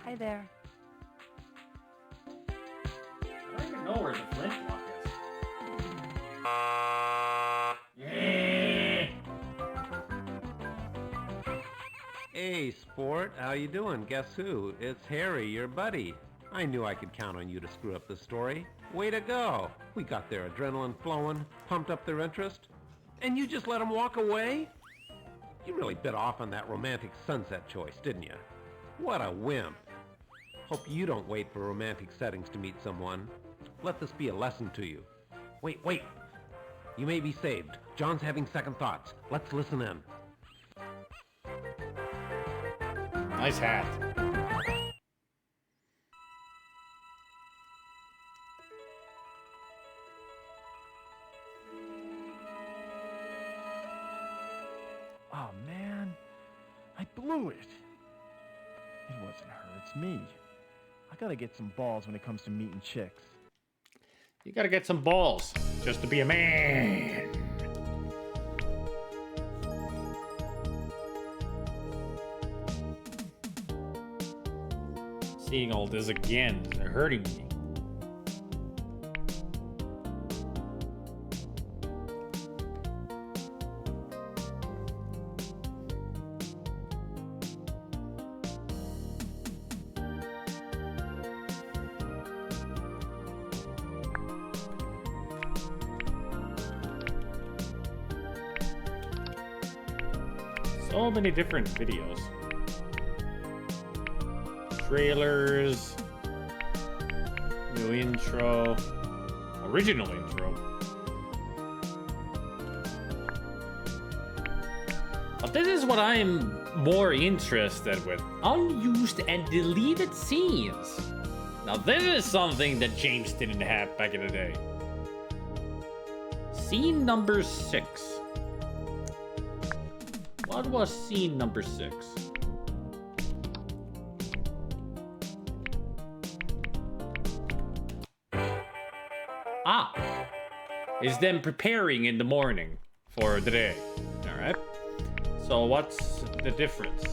Hi there. I don't even know where the flintlock is. Hey, sport, how you doing? Guess who? It's Harry, your buddy. I knew I could count on you to screw up the story. Way to go. We got their adrenaline flowing, pumped up their interest, and you just let them walk away? You really bit off on that romantic sunset choice, didn't you? What a wimp. Hope you don't wait for romantic settings to meet someone. Let this be a lesson to you. Wait. You may be saved. John's having second thoughts. Let's listen in. Nice hat. Oh man, I blew it. It wasn't her, it's me. I gotta get some balls when it comes to meeting chicks. You gotta get some balls just to be a man. Seeing all this again is hurting me. So many different videos. Trailers, new intro, original intro. But this is what I'm more interested with. Unused and deleted scenes. Now this is something that James didn't have back in the day. Scene number 6. What was scene number 6? Is them preparing in the morning for the day. Alright. So what's the difference?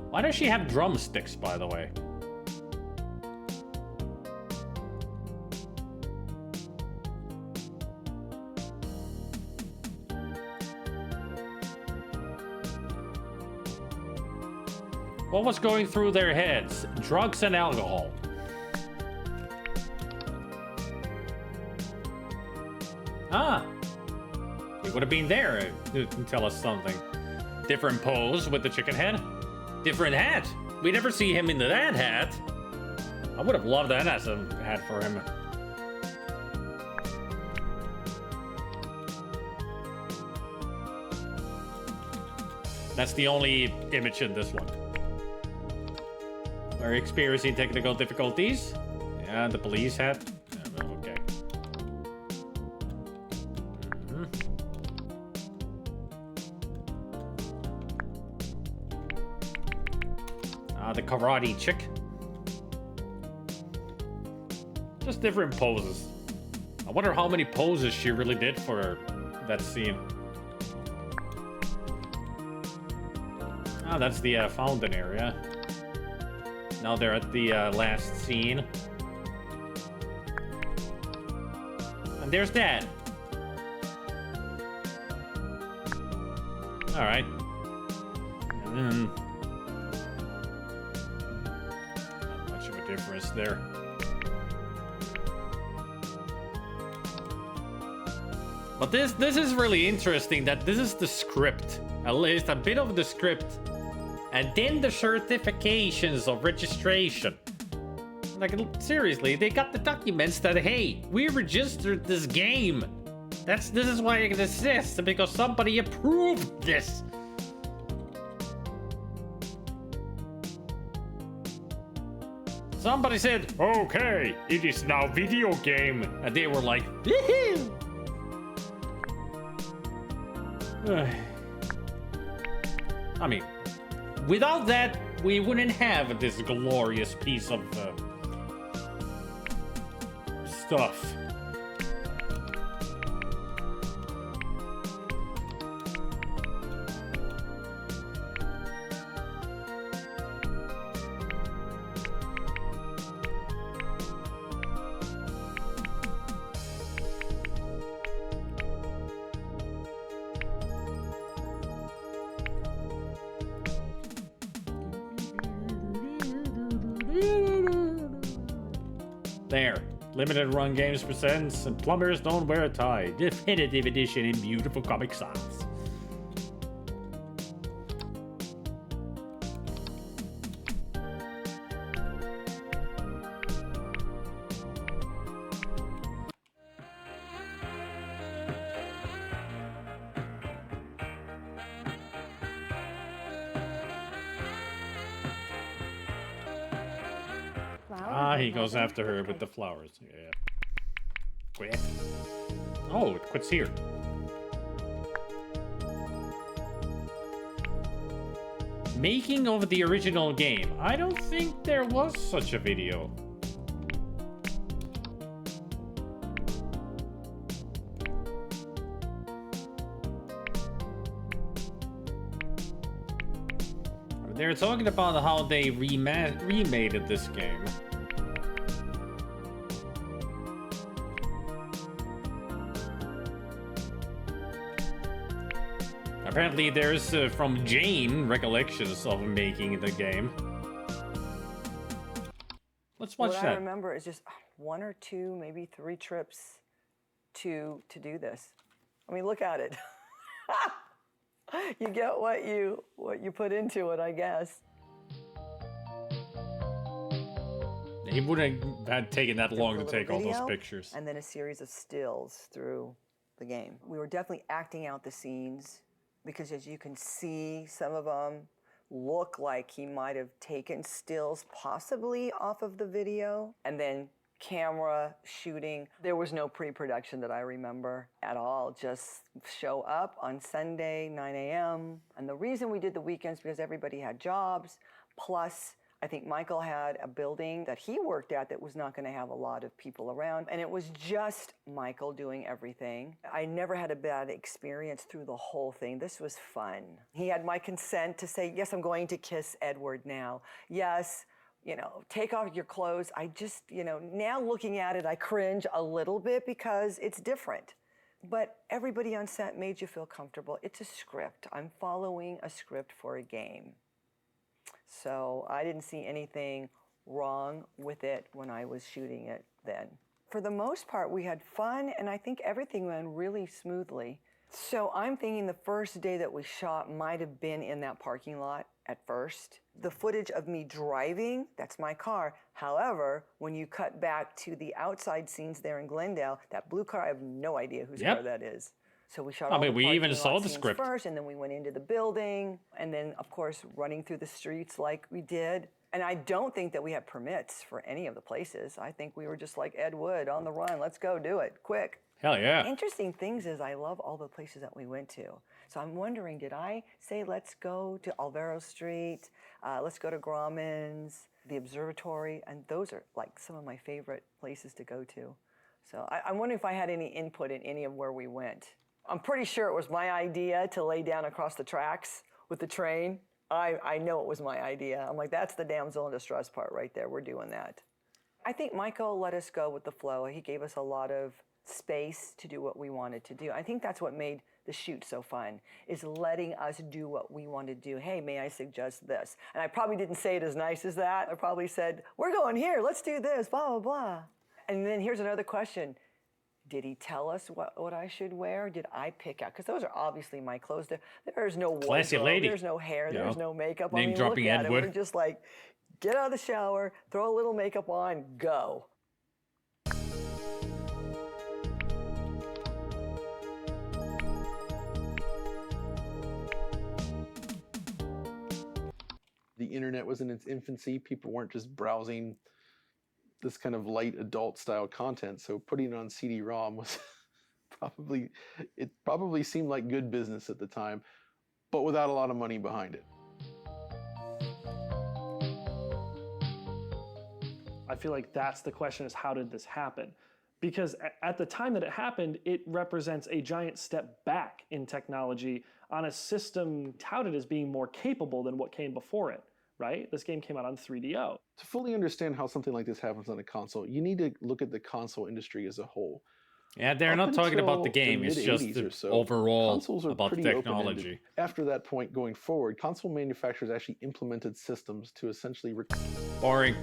Why does she have drumsticks, by the way? What was going through their heads? Drugs and alcohol. He would have been there to tell us something. Different pose with the chicken head. Different hat. We never see him in that hat. I would have loved that as a hat for him. That's the only image in this one. We're experiencing technical difficulties. Yeah, the police hat. Yeah, okay. The karate chick. Just different poses. I wonder how many poses she really did for that scene. That's the fountain area. Now they're at the last scene. And there's Dad. Alright. And then... not much of a difference there. But this is really interesting that this is the script. At least a bit of the script. And then the certifications of registration. Like, seriously, they got the documents that, hey, we registered this game. This is why it exists, because somebody approved this. Somebody said, okay, it is now video game. And they were like, woohoo! I mean, without that, we wouldn't have this glorious piece of stuff. There. Limited Run Games presents Plumbers Don't Wear Ties, definitive edition in beautiful comic sans. He goes after her with the flowers. Yeah. Quit. Oh, it quits here. Making of the original game. I don't think there was such a video. They're talking about how they remade this game. Apparently there's, from Jane, recollections of making the game. Let's watch what that. I remember is just 1 or 2, maybe 3 trips to do this. I mean, look at it. You get what you put into it, I guess. It wouldn't have taken that long to take all those Video, pictures. and then a series of stills through the game. We were definitely acting out the scenes because, as you can see, some of them look like he might have taken stills possibly off of the video and then camera shooting. There was no pre-production that I remember at all. Just show up on Sunday, 9 a.m. And the reason we did the weekends because everybody had jobs, plus I think Michael had a building that he worked at that was not going to have a lot of people around. And it was just Michael doing everything. I never had a bad experience through the whole thing. This was fun. He had my consent to say, yes, I'm going to kiss Edward now. Yes, take off your clothes. I just, now looking at it, I cringe a little bit because it's different. But everybody on set made you feel comfortable. It's a script. I'm following a script for a game. So I didn't see anything wrong with it when I was shooting it then. For the most part, we had fun, and I think everything went really smoothly. So I'm thinking the first day that we shot might have been in that parking lot at first. The footage of me driving, that's my car. However, when you cut back to the outside scenes there in Glendale, that blue car, I have no idea whose car that is. So we shot all the we even parking saw lot the scenes script first, and then we went into the building, and then, of course, running through the streets like we did. And I don't think that we had permits for any of the places. I think we were just like Ed Wood, on the run. Let's go do it, quick. Hell yeah. Interesting things is I love all the places that we went to. So I'm wondering, did I say let's go to Alvaro Street, let's go to Grauman's, the observatory, and those are like some of my favorite places to go to. So I'm wondering if I had any input in any of where we went. I'm pretty sure it was my idea to lay down across the tracks with the train. I know it was my idea. I'm like, that's the damsel in distress part right there. We're doing that. I think Michael let us go with the flow. He gave us a lot of space to do what we wanted to do. I think that's what made the shoot so fun, is letting us do what we want to do. Hey, may I suggest this? And I probably didn't say it as nice as that. I probably said, we're going here, let's do this, blah, blah, blah. And then here's another question. Did he tell us what I should wear? Did I pick out? Because those are obviously my clothes. There's no Classy wardrobe, lady. there's no hair, there's no makeup. Name dropping look at Ed it. Wood. We're just like, get out of the shower, throw a little makeup on, go. The internet was in its infancy. People weren't just browsing this kind of light adult style content. So putting it on CD-ROM was probably seemed like good business at the time, but without a lot of money behind it. I feel like that's the question, is how did this happen? Because at the time that it happened, it represents a giant step back in technology on a system touted as being more capable than what came before it, right? This game came out on 3DO. To fully understand how something like this happens on a console, you need to look at the console industry as a whole. Yeah, they're not talking about the game, it's just the overall about the technology. After that point going forward, console manufacturers actually implemented systems to essentially... Boring.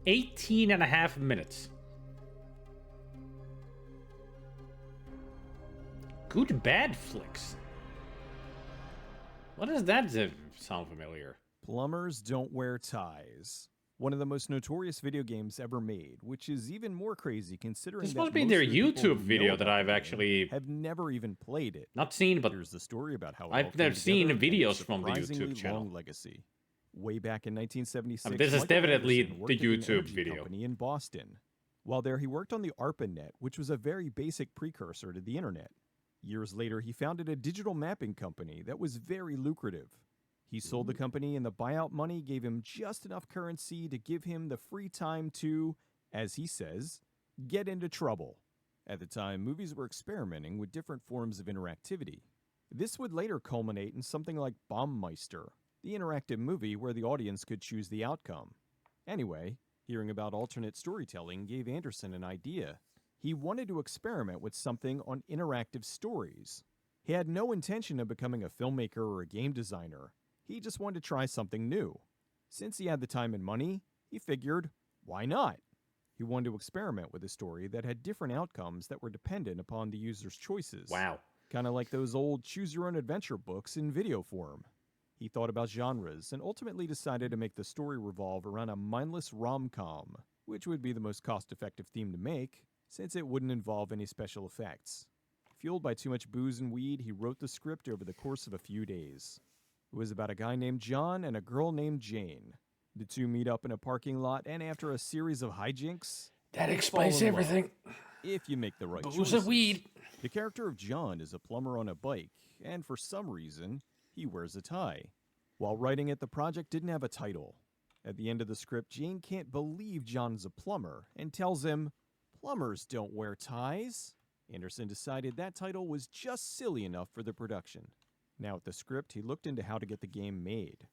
18 and a half minutes. Good bad flicks. What does that sound familiar? Plumbers Don't Wear Ties. One of the most notorious video games ever made, which is even more crazy considering This that must be most their of the people YouTube who know video that about I've the game actually have never even played it. not seen, but here's the story about how it all I've came seen together and videos its from the surprisingly YouTube channel. long legacy. Way back in 1976, this is Michael definitely Anderson worked the at an YouTube energy video. company in Boston. While there, he worked on the ARPANET, which was a very basic precursor to the internet. Years later, he founded a digital mapping company that was very lucrative. He sold the company, and the buyout money gave him just enough currency to give him the free time to, as he says, get into trouble. At the time, movies were experimenting with different forms of interactivity. This would later culminate in something like Bombmeister, the interactive movie where the audience could choose the outcome. Anyway, hearing about alternate storytelling gave Anderson an idea. He wanted to experiment with something on interactive stories. He had no intention of becoming a filmmaker or a game designer. He just wanted to try something new. Since he had the time and money, he figured, why not? He wanted to experiment with a story that had different outcomes that were dependent upon the user's choices. Wow. Kind of like those old choose-your-own-adventure books in video form. He thought about genres and ultimately decided to make the story revolve around a mindless rom-com, which would be the most cost-effective theme to make, since it wouldn't involve any special effects. Fueled by too much booze and weed, he wrote the script over the course of a few days. It was about a guy named John and a girl named Jane. The two meet up in a parking lot, and after a series of hijinks, that they explains fall in love, everything. if you make the right Booze choices. and weed. The character of John is a plumber on a bike, and for some reason, he wears a tie. While writing it, the project didn't have a title. At the end of the script, Jane can't believe John is a plumber and tells him, "Plumbers don't wear ties." Anderson decided that title was just silly enough for the production. Now with the script, he looked into how to get the game made.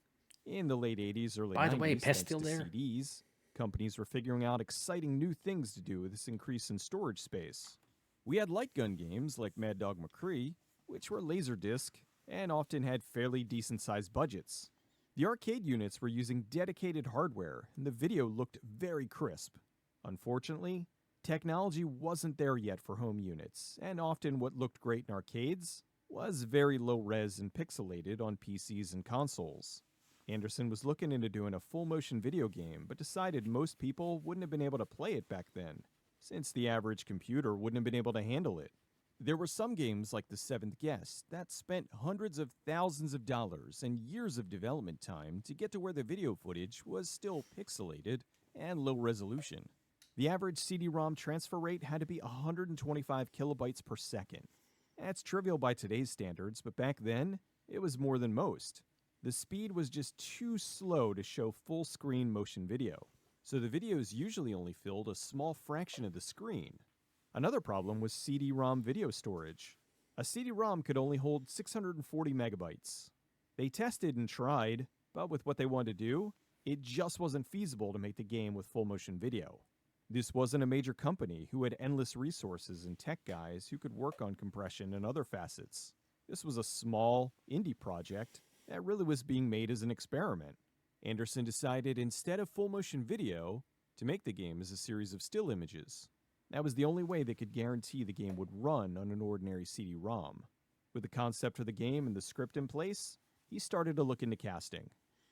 In the late 80s, early 90s, By the way, thanks Pest to still there? CDs, companies were figuring out exciting new things to do with this increase in storage space. We had light gun games like Mad Dog McCree, which were Laserdisc and often had fairly decent-sized budgets. The arcade units were using dedicated hardware, and the video looked very crisp. Unfortunately, technology wasn't there yet for home units, and often what looked great in arcades was very low-res and pixelated on PCs and consoles. Anderson was looking into doing a full-motion video game, but decided most people wouldn't have been able to play it back then, since the average computer wouldn't have been able to handle it. There were some games like The Seventh Guest that spent hundreds of thousands of dollars and years of development time to get to where the video footage was still pixelated and low resolution. The average CD-ROM transfer rate had to be 125 kilobytes per second. That's trivial by today's standards, but back then, it was more than most. The speed was just too slow to show full-screen motion video, so the videos usually only filled a small fraction of the screen. Another problem was CD-ROM video storage. A CD-ROM could only hold 640 megabytes. They tested and tried, but with what they wanted to do, it just wasn't feasible to make the game with full-motion video. This wasn't a major company who had endless resources and tech guys who could work on compression and other facets. This was a small, indie project that really was being made as an experiment. Anderson decided instead of full-motion video, to make the game as a series of still images. That was the only way they could guarantee the game would run on an ordinary CD-ROM. With the concept for the game and the script in place, he started to look into casting.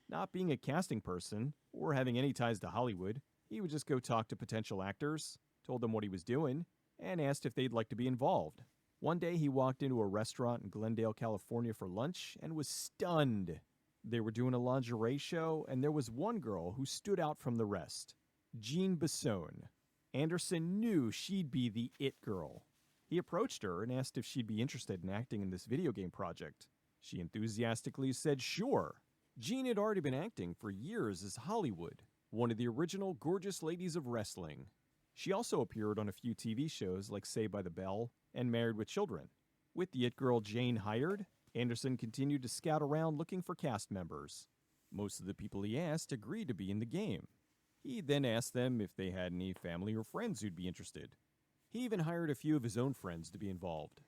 Not being a casting person, or having any ties to Hollywood, he would just go talk to potential actors, told them what he was doing, and asked if they'd like to be involved. One day he walked into a restaurant in Glendale, California for lunch and was stunned. They were doing a lingerie show, and there was one girl who stood out from the rest. Jean Besson. Anderson knew she'd be the it girl. He approached her and asked if she'd be interested in acting in this video game project. She enthusiastically said sure. Jean had already been acting for years as Hollywood, one of the original gorgeous ladies of wrestling. She also appeared on a few TV shows like Saved by the Bell and Married with Children. With the it girl Jane hired, Anderson continued to scout around looking for cast members. Most of the people he asked agreed to be in the game. He then asked them if they had any family or friends who'd be interested. He even hired a few of his own friends to be involved.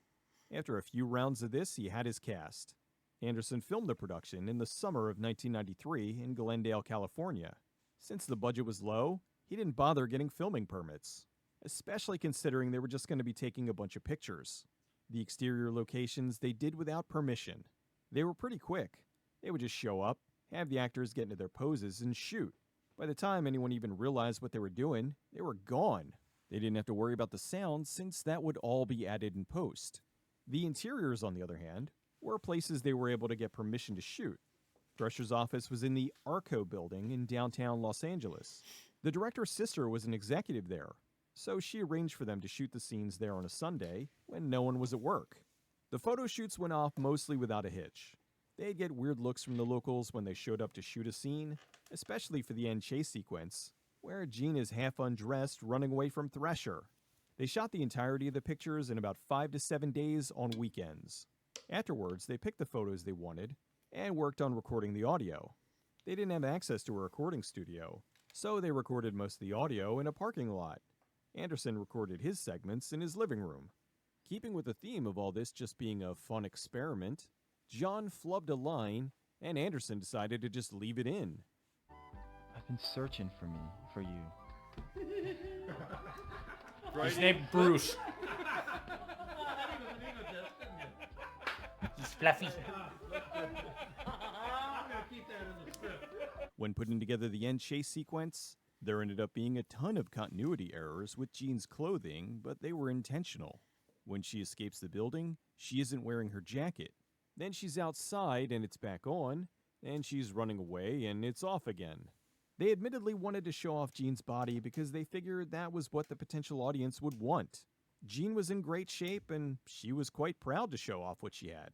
After a few rounds of this, he had his cast. Anderson filmed the production in the summer of 1993 in Glendale, California. Since the budget was low, he didn't bother getting filming permits, especially considering they were just going to be taking a bunch of pictures. The exterior locations they did without permission. They were pretty quick. They would just show up, have the actors get into their poses, and shoot. By the time anyone even realized what they were doing, they were gone. They didn't have to worry about the sound since that would all be added in post. The interiors, on the other hand, were places they were able to get permission to shoot. Drescher's office was in the Arco building in downtown Los Angeles. The director's sister was an executive there, so she arranged for them to shoot the scenes there on a Sunday when no one was at work. The photo shoots went off mostly without a hitch. They'd get weird looks from the locals when they showed up to shoot a scene, especially for the end chase sequence, where Jean is half undressed running away from Thresher. They shot the entirety of the pictures in about 5 to 7 days on weekends. Afterwards, they picked the photos they wanted and worked on recording the audio. They didn't have access to a recording studio, so they recorded most of the audio in a parking lot. Anderson recorded his segments in his living room. Keeping with the theme of all this just being a fun experiment, John flubbed a line, and Anderson decided to just leave it in. I've been searching for you. His name Bruce. He's fluffy. When putting together the end chase sequence, there ended up being a ton of continuity errors with Jean's clothing, but they were intentional. When she escapes the building, she isn't wearing her jacket. Then she's outside and it's back on, and she's running away and it's off again. They admittedly wanted to show off Jean's body because they figured that was what the potential audience would want. Jean was in great shape and she was quite proud to show off what she had.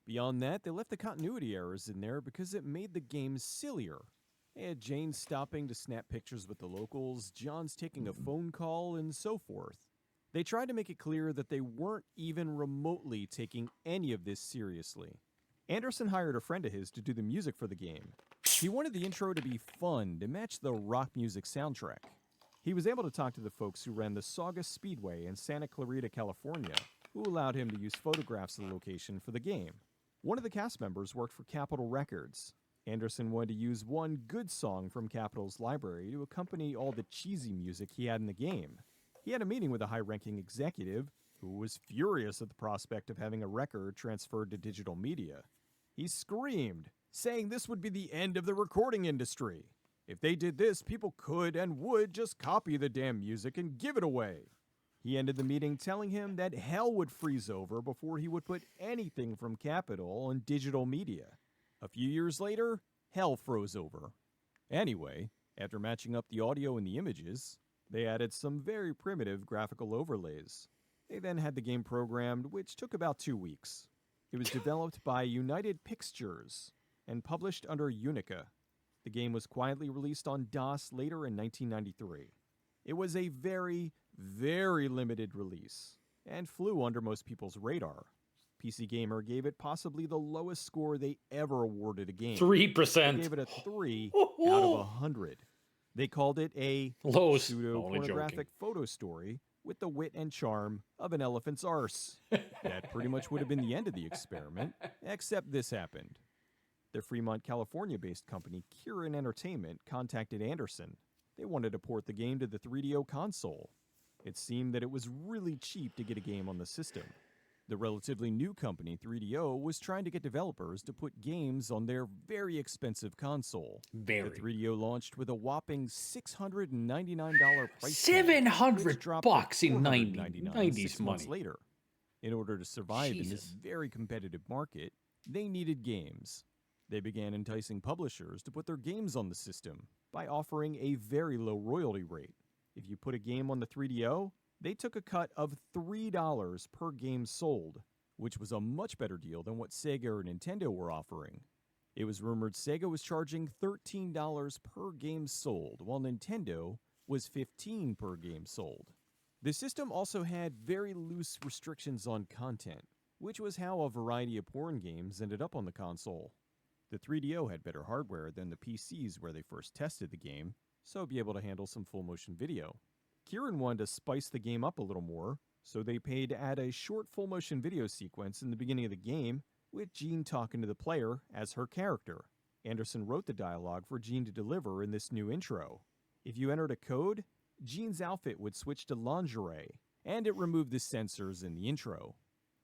Beyond that, they left the continuity errors in there because it made the game sillier. They had Jane stopping to snap pictures with the locals, John's taking a phone call, and so forth. They tried to make it clear that they weren't even remotely taking any of this seriously. Anderson hired a friend of his to do the music for the game. He wanted the intro to be fun, to match the rock music soundtrack. He was able to talk to the folks who ran the Saugus Speedway in Santa Clarita, California, who allowed him to use photographs of the location for the game. One of the cast members worked for Capitol Records. Anderson wanted to use one good song from Capitol's library to accompany all the cheesy music he had in the game. He had a meeting with a high-ranking executive who was furious at the prospect of having a record transferred to digital media. He screamed, saying this would be the end of the recording industry. If they did this, people could and would just copy the damn music and give it away. He ended the meeting telling him that hell would freeze over before he would put anything from Capitol on digital media. A few years later, hell froze over. Anyway, after matching up the audio and the images, they added some very primitive graphical overlays. They then had the game programmed, which took about 2 weeks. It was developed by United Pictures and published under Unica. The game was quietly released on DOS later in 1993. It was a very, very limited release and flew under most people's radar. PC Gamer gave it possibly the lowest score they ever awarded a game. 3%. They gave it a 3 out of 100. They called it a pseudo-pornographic photo story with the wit and charm of an elephant's arse. That pretty much would have been the end of the experiment, except this happened. The Fremont, California-based company Kieran Entertainment contacted Anderson. They wanted to port the game to the 3DO console. It seemed that it was really cheap to get a game on the system. The relatively new company, 3DO, was trying to get developers to put games on their very expensive console. The 3DO launched with a whopping $699 price tag, which dropped to $700 in $499 90s 6 months money. later. In order to survive in this Jesus. very competitive market, they needed games. They began enticing publishers to put their games on the system by offering a very low royalty rate. If you put a game on the 3DO, they took a cut of $3 per game sold, which was a much better deal than what Sega or Nintendo were offering. It was rumored Sega was charging $13 per game sold, while Nintendo was $15 per game sold. The system also had very loose restrictions on content, which was how a variety of porn games ended up on the console. The 3DO had better hardware than the PCs where they first tested the game, so it'd be able to handle some full-motion video. Kieran wanted to spice the game up a little more, so they paid to add a short full-motion video sequence in the beginning of the game with Jean talking to the player as her character. Anderson wrote the dialogue for Jean to deliver in this new intro. If you entered a code, Gene's outfit would switch to lingerie, and it removed the censors in the intro.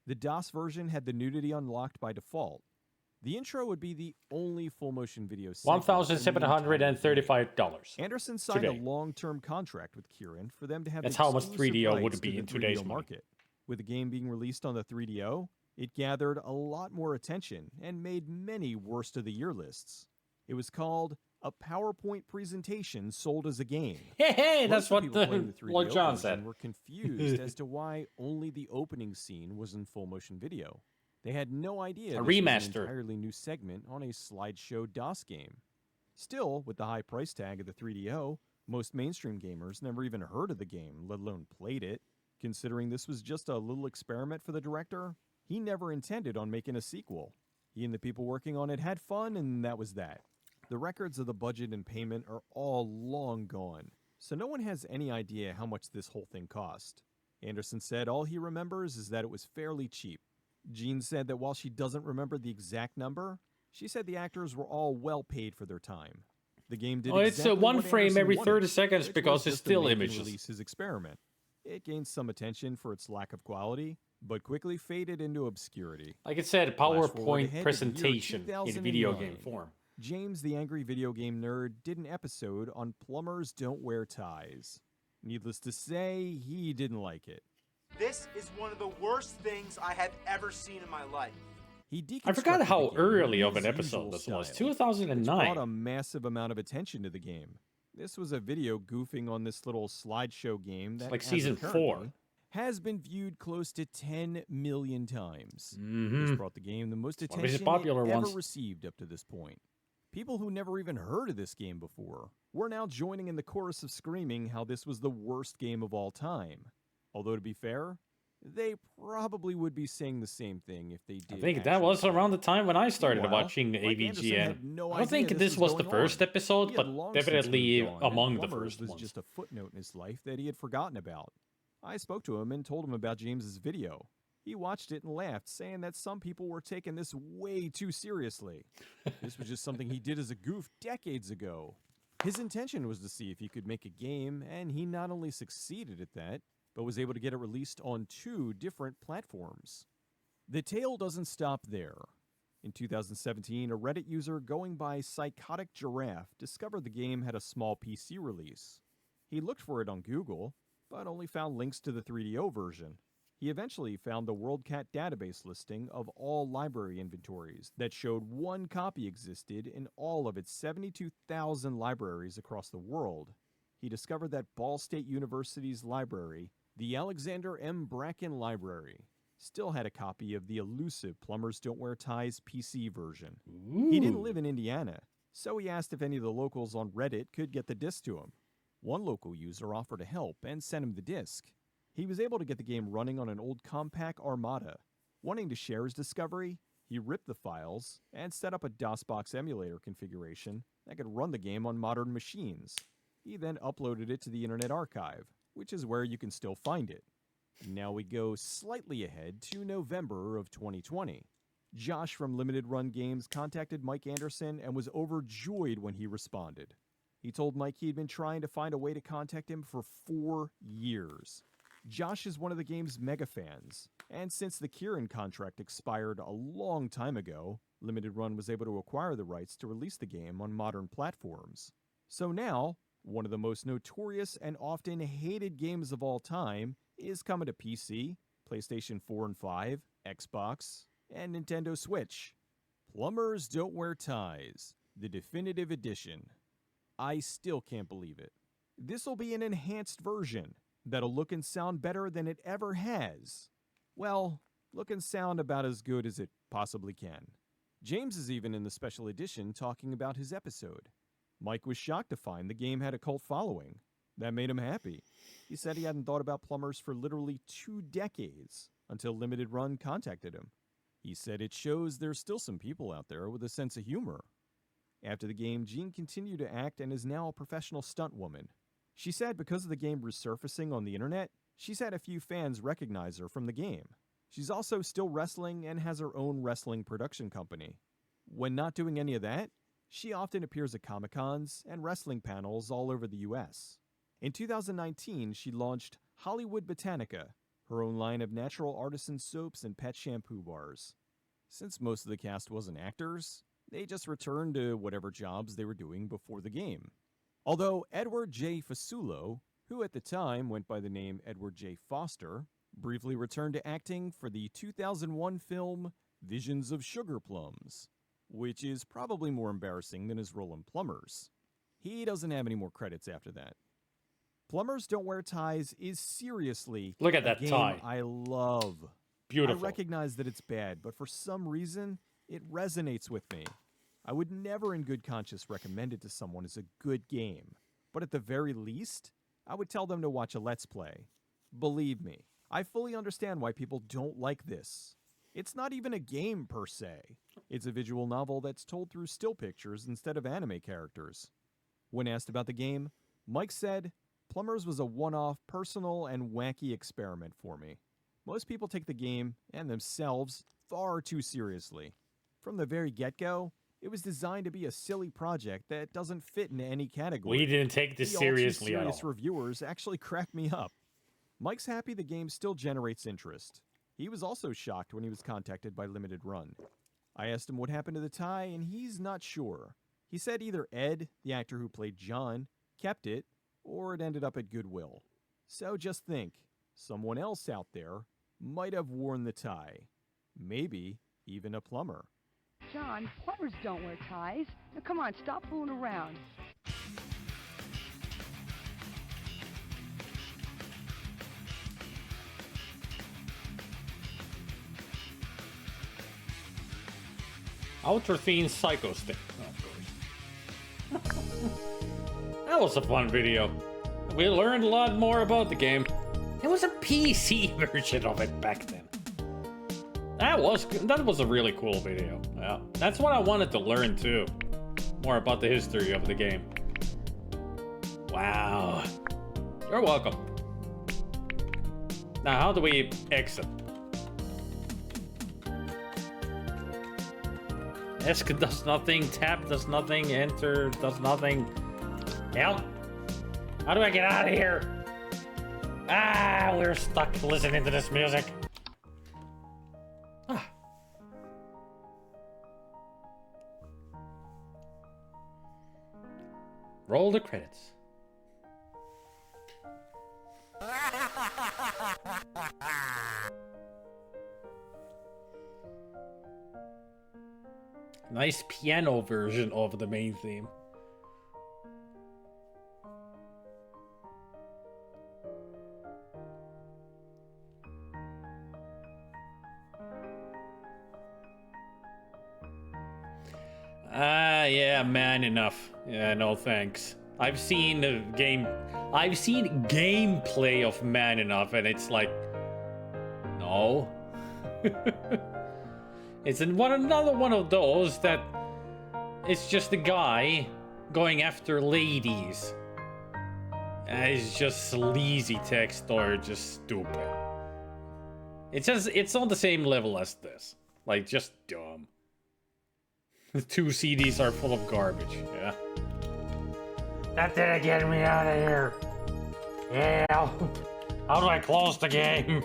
The DOS version had the nudity unlocked by default. The intro would be the only full-motion video segment in the entire game. $1,735. Anderson signed today. a long-term contract with Kieran for them to have That's how much exclusive 3DO rights would to be the in today's 3DO money. market. With the game being released on the 3DO, it gathered a lot more attention and made many Worst of the Year lists. It was called a PowerPoint presentation sold as a game. Hey, that's Most of what people playing the 3DO Lord John version said. were confused as to why only the opening scene was in full motion video. They had no idea A this was an remaster. entirely new segment on a slideshow DOS game. Still, with the high price tag of the 3DO, most mainstream gamers never even heard of the game, let alone played it. Considering this was just a little experiment for the director, he never intended on making a sequel. He and the people working on it had fun, and that was that. The records of the budget and payment are all long gone, so no one has any idea how much this whole thing cost. Anderson said all he remembers is that it was fairly cheap. Gene said that while she doesn't remember the exact number, she said the actors were all well paid for their time. The game did Well, it's exactly one what frame Anderson every wanted, 30 seconds which because was it's just to still make and images. release his experiment. It gained some attention for its lack of quality, but quickly faded into obscurity. Like it said, Flash forward PowerPoint ahead to the year presentation in video 2009. game form. James, the angry video game nerd, did an episode on Plumbers Don't Wear Ties. Needless to say, he didn't like it. This is one of the worst things I have ever seen in my life. He I forgot deconstructed how the game early in of an his episode usual this was. style, which 2009. brought a massive amount of attention to the game. This was a video goofing on this little slideshow game that, like as of season currently, 4. has been viewed close to 10 million times. Mhm. This brought the game the most One of his attention popular it ever ones. received up to this point. People who never even heard of this game before were now joining in the chorus of screaming how this was the worst game of all time. Although, to be fair, they probably would be saying the same thing if they did. I think that actually was around the time when I started Meanwhile, watching Mike Anderson AVGN. had no I don't think idea this was the going first on. episode, He but had long since definitely moved on, and among the Plumbers first was ones. just a footnote in his life that he had forgotten about. I spoke to him and told him about James's video. He watched it and laughed, saying that some people were taking this way too seriously. This was just something he did as a goof decades ago. His intention was to see if he could make a game, and he not only succeeded at that, but was able to get it released on 2 different platforms. The tale doesn't stop there. In 2017, a Reddit user going by Psychotic Giraffe discovered the game had a small PC release. He looked for it on Google, but only found links to the 3DO version. He eventually found the WorldCat database listing of all library inventories that showed 1 copy existed in all of its 72,000 libraries across the world. He discovered that Ball State University's library, the Alexander M. Bracken Library, still had a copy of the elusive Plumbers Don't Wear Ties PC version. He didn't live in Indiana, so he asked if any of the locals on Reddit could get the disc to him. One local user offered to help and sent him the disc. He was able to get the game running on an old Compaq Armada. Wanting to share his discovery, he ripped the files and set up a DOSBox emulator configuration that could run the game on modern machines. He then uploaded it to the Internet Archive, which is where you can still find it. Now we go slightly ahead to November of 2020. Josh from Limited Run Games contacted Mike Anderson and was overjoyed when he responded. He told Mike he'd been trying to find a way to contact him for 4 years. Josh is one of the game's mega fans, and since the Kieran contract expired a long time ago, Limited Run was able to acquire the rights to release the game on modern platforms. So now, one of the most notorious and often hated games of all time is coming to PC, PlayStation 4 and 5, Xbox, and Nintendo Switch. Plumbers Don't Wear Ties, the definitive edition. I still can't believe it. This'll be an enhanced version that'll look and sound better than it ever has. Well, look and sound about as good as it possibly can. James is even in the special edition talking about his episode. Mike was shocked to find the game had a cult following. That made him happy. He said he hadn't thought about Plumbers for literally 2 decades until Limited Run contacted him. He said it shows there's still some people out there with a sense of humor. After the game, Jean continued to act and is now a professional stunt woman. She said because of the game resurfacing on the internet, she's had a few fans recognize her from the game. She's also still wrestling and has her own wrestling production company. When not doing any of that, She often appears at Comic-Cons and wrestling panels all over the US. In 2019, she launched Hollywood Botanica, her own line of natural artisan soaps and pet shampoo bars. Since most of the cast wasn't actors, they just returned to whatever jobs they were doing before the game. Although Edward J. Fasulo, who at the time went by the name Edward J. Foster, briefly returned to acting for the 2001 film Visions of Sugar Plums, which is probably more embarrassing than his role in Plumbers. He doesn't have any more credits after that. Plumbers Don't Wear Ties is seriously Look at a that game tie. I love. Beautiful. I recognize that it's bad, but for some reason, it resonates with me. I would never in good conscience recommend it to someone as a good game, but at the very least, I would tell them to watch a Let's Play. Believe me, I fully understand why people don't like this. It's not even a game per se. It's a visual novel that's told through still pictures instead of anime characters. When asked about the game, Mike said, Plumbers was a one-off, personal, and wacky experiment for me. Most people take the game, and themselves, far too seriously. From the very get-go, it was designed to be a silly project that doesn't fit into any category. We didn't take this The seriously at all-too-serious all. reviewers actually cracked me up. Mike's happy the game still generates interest. He was also shocked when he was contacted by Limited Run. I asked him what happened to the tie, and he's not sure. He said either Ed, the actor who played John, kept it, or it ended up at Goodwill. So just think, someone else out there might have worn the tie. Maybe even a plumber. John, plumbers don't wear ties. Now come on, stop fooling around. Ultra Fiend Psycho Stick. Oh, of course. That was a fun video. We learned a lot more about the game. It was a PC version of it back then. That was a really cool video. Yeah, that's what I wanted to learn too. More about the history of the game. Wow. You're welcome. Now, how do we exit? Esc does nothing, tap does nothing, enter does nothing. Help! How do I get out of here? Ah, we're stuck listening to this music. Ah. Roll the credits. Nice piano version of the main theme. Yeah, man enough. Yeah, no thanks. I've seen gameplay of Man Enough, and it's like, no. It's another one of those that it's just a guy going after ladies. And it's just sleazy text or just stupid. It's on the same level as this. Like, just dumb. The 2 CDs are full of garbage, yeah. That didn't get me out of here. Yeah. How do I close the game?